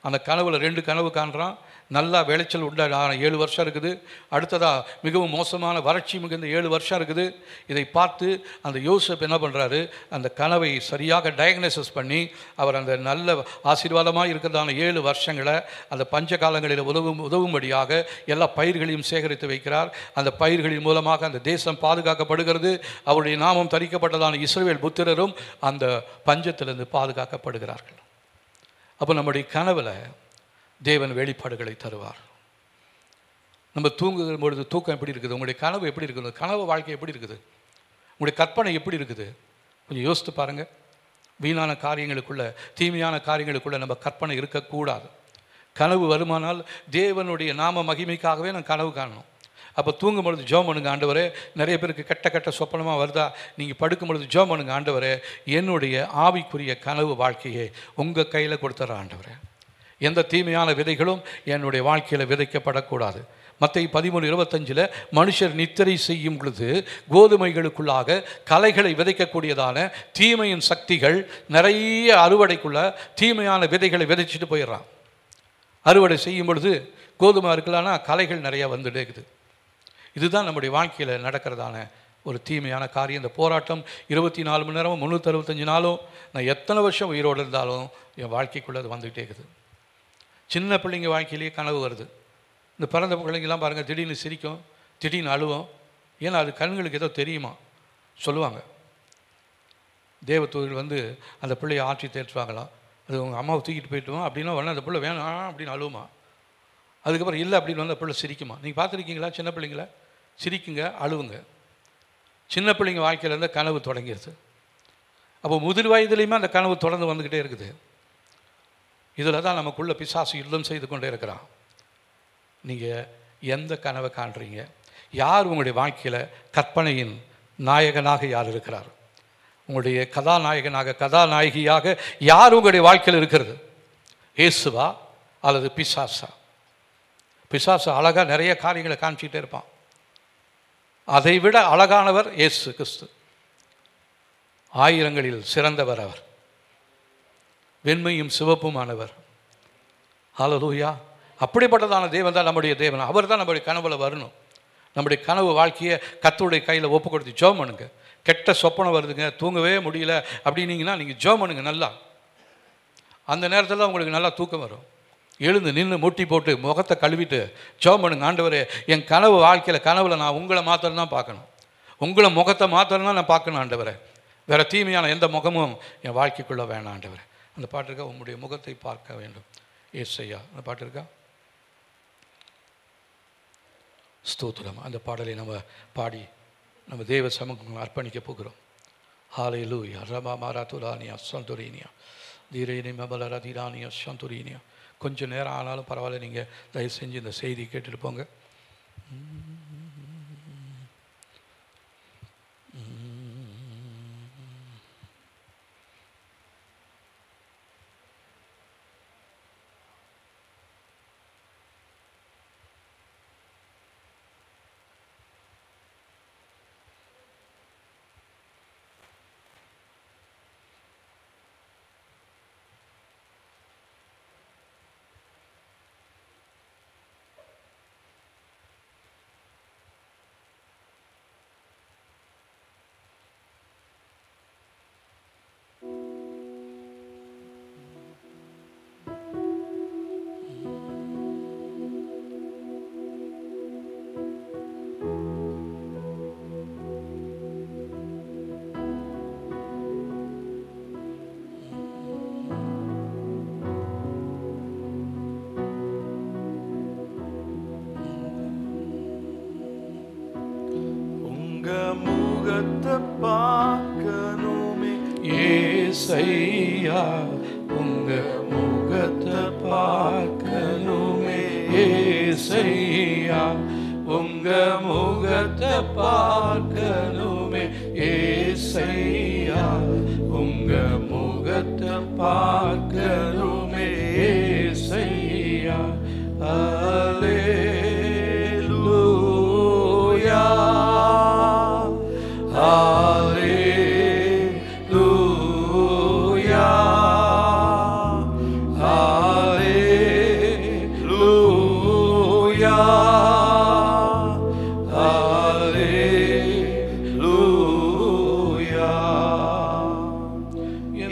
அந்த கனவுல 2 கனவு காண்றான். நல்லா விளைச்சல் உண்டான 7 வருஷம் இருக்குது. அடுத்ததாக மிகவும் மோசமான வறட்சி மிகுந்த 7 வருஷம் இருக்குது. இதை பார்த்து அந்த யோசேப் என்ன பண்ணுறாரு, அந்த கனவை சரியாக டயக்னோசிஸ் பண்ணி அவர் அந்த நல்ல ஆசீர்வாதமாக இருக்கிறதான 7 வருஷங்களை அந்த பஞ்ச காலங்களில் உதவும்படியாக எல்லா பயிர்களையும் சேகரித்து வைக்கிறார். அந்த பயிர்களின் மூலமாக அந்த தேசம் பாதுகாக்கப்படுகிறது. அவருடைய நாமம் தரிக்கப்பட்டதான இஸ்ரவேல் புத்திரரும் அந்த பஞ்சத்திலிருந்து பாதுகாக்கப்படுகிறார்கள். அப்போ நம்முடைய கனவில் தேவன் வெளிப்பாடுகளை தருவார். நம்ம தூங்குகிற பொழுது தூக்கம் எப்படி இருக்குது, உங்களுடைய கனவு எப்படி இருக்குது, கனவு வாழ்க்கை எப்படி இருக்குது, உங்களுடைய கற்பனை எப்படி இருக்குது, கொஞ்சம் யோசித்து பாருங்கள். வீணான காரியங்களுக்குள்ள, தீமையான காரியங்களுக்குள்ள நம்ம கற்பனை இருக்கக்கூடாது. கனவு வருமானால் தேவனுடைய நாம மகிமைக்காகவே நான் கனவு காணணும். அப்போ தூங்கும் பொழுது ஜெபம் பண்ணுங்க, ஆண்டவரே, நிறைய பேருக்கு கெட்ட சொப்பனமாக வருதா, நீங்கள் படுக்கும் பொழுது ஜெபம் பண்ணுங்க, ஆண்டவரே, என்னுடைய ஆவிக்குரிய கனவு வாழ்க்கையை உங்கள் கையில் கொடுத்துட்ற ஆண்டவரே. எந்த தீமையான விதைகளும் என்னுடைய வாழ்க்கையில் விதைக்கப்படக்கூடாது. மத்தேயு 13:25 மனுஷர் நித்திரை செய்யும் பொழுது கோதுமைகளுக்குள்ளாக களைகளை விதைக்கக்கூடியதான தீமையின் சக்திகள் நிறைய அறுவடைக்குள்ள தீமையான விதைகளை விதைச்சிட்டு போயிடுறான். அறுவடை செய்யும் பொழுது கோதுமை இருக்கலான்னா களைகள் நிறையா வந்துட்டே இருக்குது. இதுதான் நம்முடைய வாழ்க்கையில் நடக்கிறதான ஒரு தீமையான காரியம். இந்த போராட்டம் 24 மணி நேரமும் 365 நாளும் நான் எத்தனை வருஷம் உயிரோடு இருந்தாலும் என் வாழ்க்கைக்குள்ளே அது வந்துக்கிட்டே இருக்குது. சின்ன பிள்ளைங்க வாழ்க்கையிலேயே கனவு வருது. இந்த பிறந்த பிள்ளைங்கெல்லாம் பாருங்கள், திடீர்னு சிரிக்கும், திடீர்னு அழுவோம். ஏன்னா அது கண்களுக்கு ஏதோ தெரியுமா சொல்லுவாங்க. தேவதூதர்கள் வந்து அந்த பிள்ளையை ஆற்றி தேற்றுவாங்களாம். அது உங்கள் அம்மாவை தூக்கிட்டு போயிட்டுவோம் அப்படின்னா உடனே அந்த பிள்ளை வேணாம் அப்படின்னு அழுவுமா. அதுக்கப்புறம் இல்லை அப்படின்னு வந்து அந்த பிள்ளை சிரிக்குமா. நீங்கள் பார்த்துருக்கீங்களா? சின்ன பிள்ளைங்கள சிரிக்குங்க, அழுவுங்க. சின்ன பிள்ளைங்க வாழ்க்கையிலேருந்து கனவு தொடங்கிடுது. அப்போ முதிர் வயதுலேயுமே அந்த கனவு தொடர்ந்து வந்துக்கிட்டே இருக்குது. இதில் தான் நமக்குள்ள பிசாசு யுத்தம் செய்து கொண்டே இருக்கிறான். நீங்கள் எந்த கனவை காண்றீங்க? யார் உங்களுடைய வாழ்க்கையில் கற்பனையின் நாயகனாக யார் இருக்கிறார்? உங்களுடைய கதாநாயகனாக கதாநாயகியாக யார் உங்களுடைய வாழ்க்கையில் இருக்கிறது? இயேசுவா அல்லது பிசாசா? பிசாசு அழகாக நிறைய காரியங்களை காமிச்சிக்கிட்டே இருப்பான். அதை விட அழகானவர் இயேசு கிறிஸ்து. ஆயிரங்களில் சிறந்தவர் அவர். வெண்மையும் சிவப்புமானவர். ஹல்லேலூயா. அப்படிப்பட்டதான தேவன் தான் நம்முடைய தேவன். அவர் தான் நம்முடைய கனவுல வரணும். நம்முடைய கனவு வாழ்க்கையை கர்த்தருடைய கையில் ஒப்பு கொடுத்து ஜெபம் பண்ணுங்க. கெட்ட சொப்பனம் வருதுங்க, தூங்கவே முடியல அப்படின்னீங்கன்னா நீங்கள் ஜெபம் பண்ணுங்க. நல்லா அந்த நேரத்தில் உங்களுக்கு நல்லா தூக்கம் வரும். எழுந்து நின்று முட்டி போட்டு முகத்தை கழுவிட்டு ஜெபம் பண்ணுங்க. ஆண்டவரே, என் கனவு வாழ்க்கையில் கனவுல நான் உங்களை மாத்திரம் தான் பார்க்கணும், உங்களை முகத்தை மாத்திரம் தான் நான் பார்க்கணும் ஆண்டவரே. வேறு தீமையான எந்த முகமும் என் வாழ்க்கைக்குள்ளே வேணாம் ஆண்டவரே. அந்த பாட்டு இருக்கா? உங்களுடைய முகத்தை பார்க்க வேண்டும் ஏசையா. அந்த பாட்டு இருக்கா? ஸ்தோத்திரம். அந்த பாடலை நம்ம பாடி நம்ம தேவ சமூகம் அர்ப்பணிக்க போகிறோம். ஹல்லேலூயா. ரபா மாராதுரானியா சந்துரீனியா தீரேனி மபலரா தீரானியா சந்துரீனியா. கொஞ்சம் நேரம் ஆனாலும் பரவாயில்ல, நீங்கள் தயவு செஞ்சு இந்த செய்தி கேட்டுட்டு போங்க. ஏசையா உங்க முகத்தை பார்க்கணுமே ஏசையா உங்க முகத்தை பார்க்கணுமே ஏசையா உங்க முகத்தை பார்க்கணுமே ஏசையா அல்லேலூயா அல்லேலூயா அல்லேலூயா அல்லேலூயா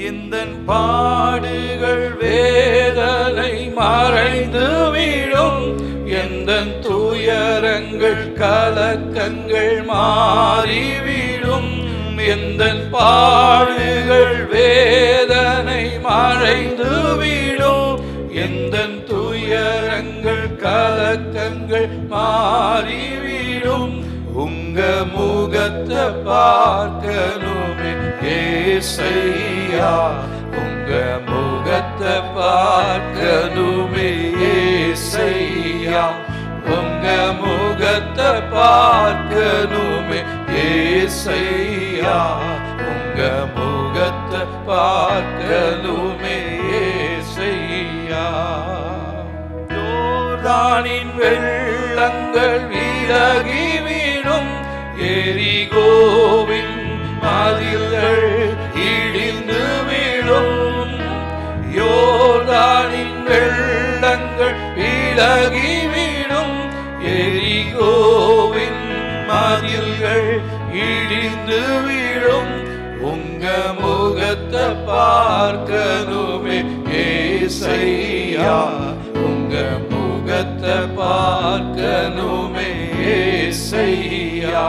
எந்தன் பாடுகள் வேதனை மறைந்து விடும் எந்தன் துயரங்கள் கலக்கங்கள் மாறிவிடும் எந்தன் பாடுகள் வேதனை மறைந்து விடும் எந்தன் துயரங்கள் கலக்கங்கள் மாறிவிடும் உங்க முகத்தை பார்க்கணுமே ஏசையா உங்க முகத்தை பார்க்கணுமே ஏசையா உங்க முகத்தை பார்க்கணுமே ஏசையா உங்க முகத்தை பார்க்கணுமே ஏசையா யோர்தானின் வெள்ளங்கள் விலகிவிடும் எரிகோவின் மதில்கள் இடிந்து விடும் யோர்தானின் வெள்ளங்கள் விலகிவிடும் எரிகோவின் மதில்கள் இடிந்து விடும் உங்க முகத்தை பார்க்கணுமே ஏசையா உங்க முகத்தை பார்க்கணுமே ஏசையா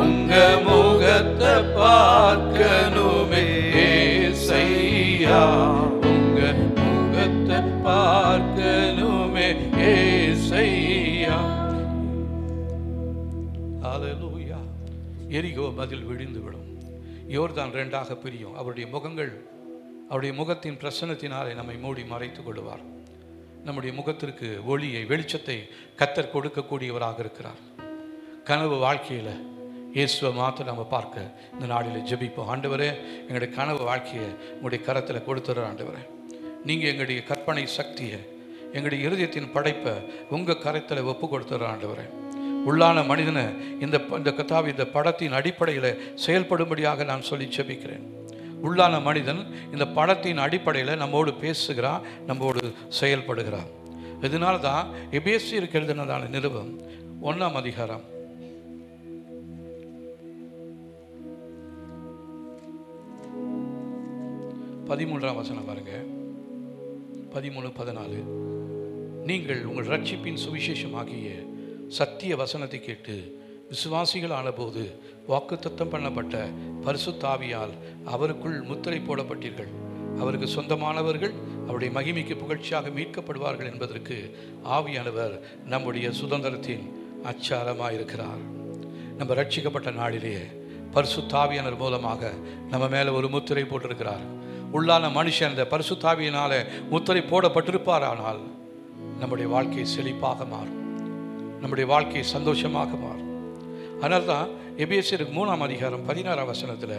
உங்க முகத்தை பார்க்கணுமே ஏசையா உங்க முகத்தை பார்க்கணுமே ஏசையா அல்லேலூயா எரிகோ மதில் விழுந்துவிடும் யோர்தான் ரெண்டாக பிரியும் அவருடைய முகங்கள் அவருடைய முகத்தின் பிரசன்னத்தினாலே நம்மை மூடி மறைத்து கொள்வார் நம்முடைய முகத்திற்கு ஒளியை வெளிச்சத்தை கர்த்தர் கொடுக்கக்கூடியவராக இருக்கிறார் கனவு வாழ்க்கையில் இயேசுவை மாத்திரம் நம்ம பார்க்க இந்த நாளில் ஜெபிப்போம் ஆண்டவரே எங்களுடைய கனவு வாழ்க்கையை உங்களுடைய கரத்தில் கொடுத்துற ஆண்டவரே நீங்கள் எங்களுடைய கற்பனை சக்தியை எங்களுடைய இருதயத்தின் படைப்பை உங்கள் கரத்தில் ஒப்பு கொடுத்துற ஆண்டவரே உள்ளான மனிதனை இந்த கத்தாவி இந்த படத்தின் அடிப்படையில் செயல்படும்படியாக நான் சொல்லி ஜெபிக்கிறேன் உள்ளான மனிதன் இந்த படத்தின் அடிப்படையில் நம்மோடு பேசுகிறான் நம்மோடு செயல்படுகிறான் இதனால தான் எபேசியருக்கு எழுதினதான நிருபம் 1ஆம் அதிகாரம் 13ஆம் வசனம் பாருங்க 13-14 நீங்கள் உங்கள் ரட்சிப்பின் சுவிசேஷமாகிய சத்திய வசனத்தை கேட்டு விசுவாசிகள் ஆனபோது வாக்குத்தத்தம் பண்ணப்பட்ட பரிசுத்த ஆவியால் அவருக்குள் முத்திரை போடப்பட்டீர்கள் அவருக்கு சொந்தமானவர்கள் அவருடைய மகிமைக்கு புகழ்ச்சியாக மீட்கப்படுவார்கள் என்பதற்கு ஆவியானவர் நம்முடைய சுதந்திரத்தின் அச்சாரமாக இருக்கிறார் நம்ம ரட்சிக்கப்பட்ட நாளிலேயே பரிசுத்த ஆவியானவர் மூலமாக நம்ம மேலே ஒரு முத்திரை போட்டிருக்கிறார் உள்ளான மனுஷன் இந்த பரிசுத்த ஆவியினால முத்திரை போடப்பட்டிருப்பாரானால் நம்முடைய வாழ்க்கை செழிப்பாக மாறும் நம்முடைய வாழ்க்கை சந்தோஷமாக மாறும் அதனால தான் எபேசியருக்கு 3ஆம் அதிகாரம் 16ஆம் வசனத்தில்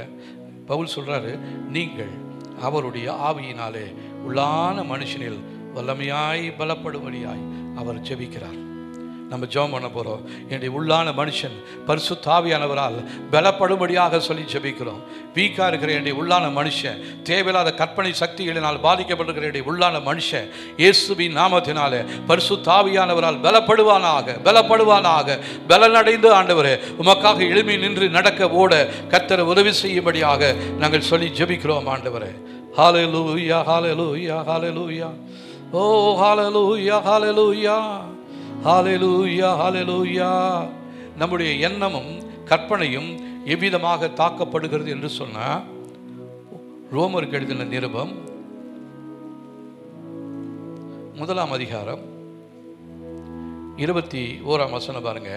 பவுல் சொல்கிறாரு நீங்கள் அவருடைய ஆவியினாலே உள்ளான மனுஷனில் வல்லமையாய் பலப்படும்படியாய் அவர் ஜெபிக்கிறார் நம்ம ஜெபம் பண்ண போகிறோம் என்னுடைய உள்ளான மனுஷன் பரிசுத்த ஆவியானவரால் பலப்படும்படியாக சொல்லி ஜெபிக்கிறோம் வீக்காக இருக்கிற என்னுடைய உள்ளான மனுஷன் தேவையில்லாத கற்பனை சக்திகளினால் பாதிக்கப்பட்டிருக்கிற என்னுடைய உள்ளான மனுஷன் இயேசுவின் நாமத்தினாலே பரிசுத்த ஆவியானவரால் பலப்படுவானாக பலனடைந்து ஆண்டவரே உமக்காக எழுப்பி நின்று நடக்க ஓட கர்த்தர் உதவி செய்யும்படியாக நாங்கள் சொல்லி ஜெபிக்கிறோம் ஆண்டவரே ஹல்லேலூயா ஹல்லேலூயா ஹல்லேலூயா ஓ ஹல்லேலூயா ஹல்லேலூயா ஹல்லேலூயா ஹல்லேலூயா நம்முடைய எண்ணமும் கற்பனையும் எவ்விதமாக தாக்கப்படுகிறது என்று சொன்னால் ரோமருக்கு எழுதின நிருபம் 1ஆம் அதிகாரம் 21ஆம் வசனம் பாருங்க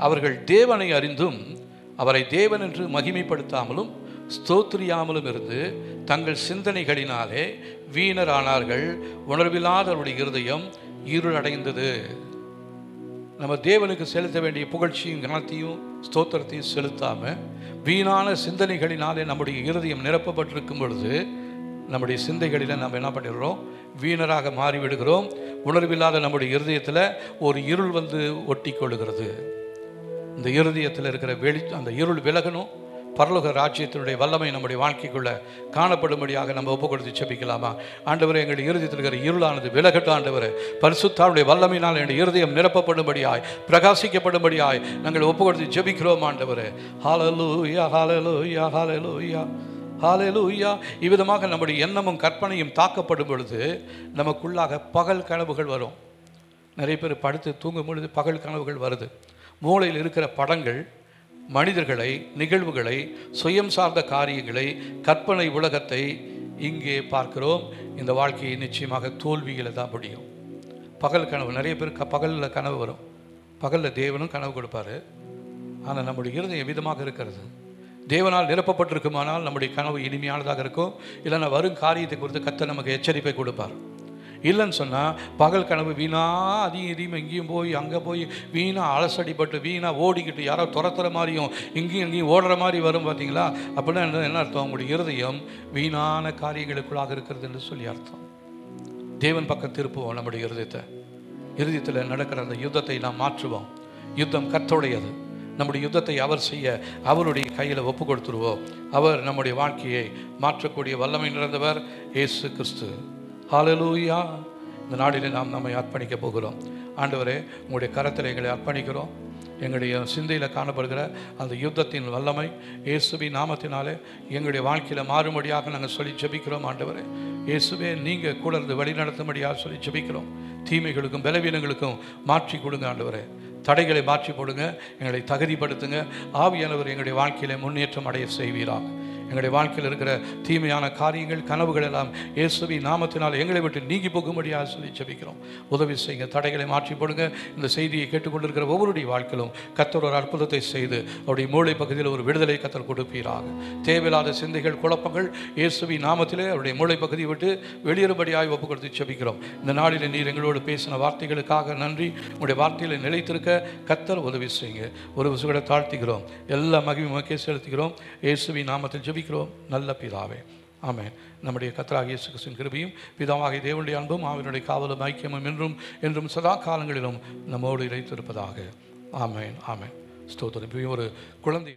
அவர்கள் தேவனை அறிந்தும் அவரை தேவன் என்று மகிமைப்படுத்தாமலும் ஸ்தோத்திரியாமலும் இருந்து தங்கள் சிந்தனைகளினாலே வீணரானார்கள். உணர்வில்லாதவருடைய இருதயம் இருளடைந்தது. நம்ம தேவனுக்கு செலுத்த வேண்டிய புகழ்ச்சியும் கனத்தையும் ஸ்தோத்திரத்தையும் செலுத்தாமல் வீணான சிந்தனைகளினாலே நம்முடைய இருதயம் நிரப்பப்பட்டிருக்கும் பொழுது நம்முடைய சிந்தைகளில் நம்ம என்ன பண்ணிடுறோம்? வீணராக மாறிவிடுகிறோம். உணர்வில்லாத நம்முடைய இருதயத்தில் ஒரு இருள் வந்து ஒட்டி கொள்ளுகிறது. இந்த இருதயத்தில் இருக்கிற அந்த இருள் விலகணும். பரலோக ராஜ்யத்தினுடைய வல்லமை நம்முடைய வாழ்க்கைக்குள்ள காணப்படும்படியாக நம்ம ஒப்பு கொடுத்து செபிக்கலாமா? ஆண்டவரே, எங்களுடைய இருதயத்தில் இருக்கிற இருளானது விலகட்டும். ஆண்டவரே, பரிசுத்தாருடைய வல்லமையினால் என்னுடைய இருதயம் நிரப்பப்படும்படியாய், பிரகாசிக்கப்படும்படியாய் நாங்கள் ஒப்பு கொடுத்து ஜெபிக்கிறோம். ஆண்டவரே, ஹல்லேலூயா, ஹல்லேலூயா, ஹல்லேலூயா, ஹல்லேலூயா. இவ்விதமாக நம்முடைய எண்ணமும் கற்பனையும் தாக்கப்படும் பொழுது நமக்குள்ளாக பகல் கனவுகள் வரும். நிறைய பேர் படுத்து தூங்கும் பொழுது பகல் கனவுகள் வருது. மூளையில் இருக்கிற படங்கள் மனிதர்களை, நிகழ்வுகளை, சுயம் சார்ந்த காரியங்களை, கற்பனை உலகத்தை இங்கே பார்க்கிறோம். இந்த வாழ்க்கையை நிச்சயமாக தோல்வியில் தான் முடியும். பகல் கனவு, நிறைய பேர் பகலில் கனவு வரும். பகலில் தேவனும் கனவு கொடுப்பார். ஆனால் நம்முடைய இருதயம் விதமாக இருக்கிறது. தேவனால் நிரப்பப்பட்டிருக்குமானால் நம்முடைய கனவு இனிமையானதாக இருக்கும். இல்லைன்னா வரும் காரியத்தை குறித்து கர்த்தர் நமக்கு எச்சரிப்பை கொடுப்பார். இல்லைன்னு சொன்னால் பகல் கனவு வீணாக அதிகம் எங்கேயும் போய் அங்கே போய் வீணாக அலசடிப்பட்டு வீணாக ஓடிக்கிட்டு யாரோ துரத்துற மாதிரியும் எங்கேயும் ஓடுற மாதிரி வரும். பார்த்தீங்களா? அப்படின்னா என்ன அர்த்தம்? உங்களுடைய இருதயம் வீணான காரியங்களுக்குள்ளாக இருக்கிறது என்று சொல்லி அர்த்தம். தேவன் பக்கம் திருப்புவோம் நம்முடைய இருதயத்தில் நடக்கிற அந்த யுத்தத்தை நாம் மாற்றுவோம். யுத்தம் கர்த்தருடையது. நம்முடைய யுத்தத்தை அவர் செய்ய அவருடைய கையில் ஒப்பு கொடுத்துருவோம். அவர் நம்முடைய வாழ்க்கையை மாற்றக்கூடிய வல்லமை நிறைந்தவர் இயேசு கிறிஸ்து. ஹல்லேலூயா. இந்த நாளிலே நாம் நம்மை அர்ப்பணிக்க போகிறோம். ஆண்டவரே, உங்களுடைய கரத்தில் எங்களை அர்ப்பணிக்கிறோம். எங்களுடைய சிந்தையில் காணப்படுகிற அந்த யுத்தத்தின் வல்லமை இயேசுவின் நாமத்தினாலே எங்களுடைய வாழ்க்கையில் மாறும்படியாக நாங்கள் சொல்லி ஜெபிக்கிறோம். ஆண்டவரே, இயேசுவே, நீங்கள் கூட இருந்து வழி நடத்தும்படியாக சொல்லி ஜெபிக்கிறோம். தீமைகளுக்கும் பலவீனங்களுக்கும் மாற்றி கொடுங்க. ஆண்டவரே, தடைகளை மாற்றி போடுங்க. எங்களை தகுதிப்படுத்துங்க. ஆவியானவர் எங்களுடைய வாழ்க்கையிலே முன்னேற்றம் அடைய செய்வீராக. எங்களுடைய வாழ்க்கையில் இருக்கிற தீமையான காரியங்கள், கனவுகள் எல்லாம் இயேசுவின் நாமத்தினால் எங்களை விட்டு நீங்கி போகும்படியாக சொல்லி ஜெபிக்கிறோம். உதவி செய்யுங்க. தடைகளை மாற்றி போடுங்க. இந்த செய்தியை கேட்டுக்கொண்டிருக்கிற ஒவ்வொருடைய வாழ்க்கையிலும் கர்த்தர் ஒரு அற்புதத்தை செய்து அவருடைய மூளை பகுதியில் ஒரு விடுதலை கர்த்தர் கொடுப்பீராக. தேவையில்லாத சிந்தைகள், குழப்பங்கள் இயேசுவின் நாமத்திலே அவருடைய மூளை பகுதியை விட்டு வெளியேறும்படியாக ஒப்பு கொடுத்து ஜெபிக்கிறோம். இந்த நாளில் நீர் எங்களோடு பேசின வார்த்தைகளுக்காக நன்றி. உங்களுடைய வார்த்தைகளை நிலைத்திருக்க கர்த்தர் உதவி செய்யுங்க. ஒரு விசுகடை தாழ்த்துகிறோம். எல்லா மகிமையுமே செலுத்துகிறோம். இயேசுவின் நாமத்தில் ஜெபிக்கிறோம் நல்ல பிதாவே, ஆமென். நம்முடைய கர்த்தராகிய இயேசு கிறிஸ்துவின் கிருபையும் பிதாவாகிய தேவனுடைய அன்பும் அவருடைய காவலும் ஐக்கியமும் என்றும் சதா காலங்களிலும் நம்மோடு இணைத்திருப்பதாக. ஆமென், ஆமென். ஸ்தோத்திரம். ஒரு குழந்தை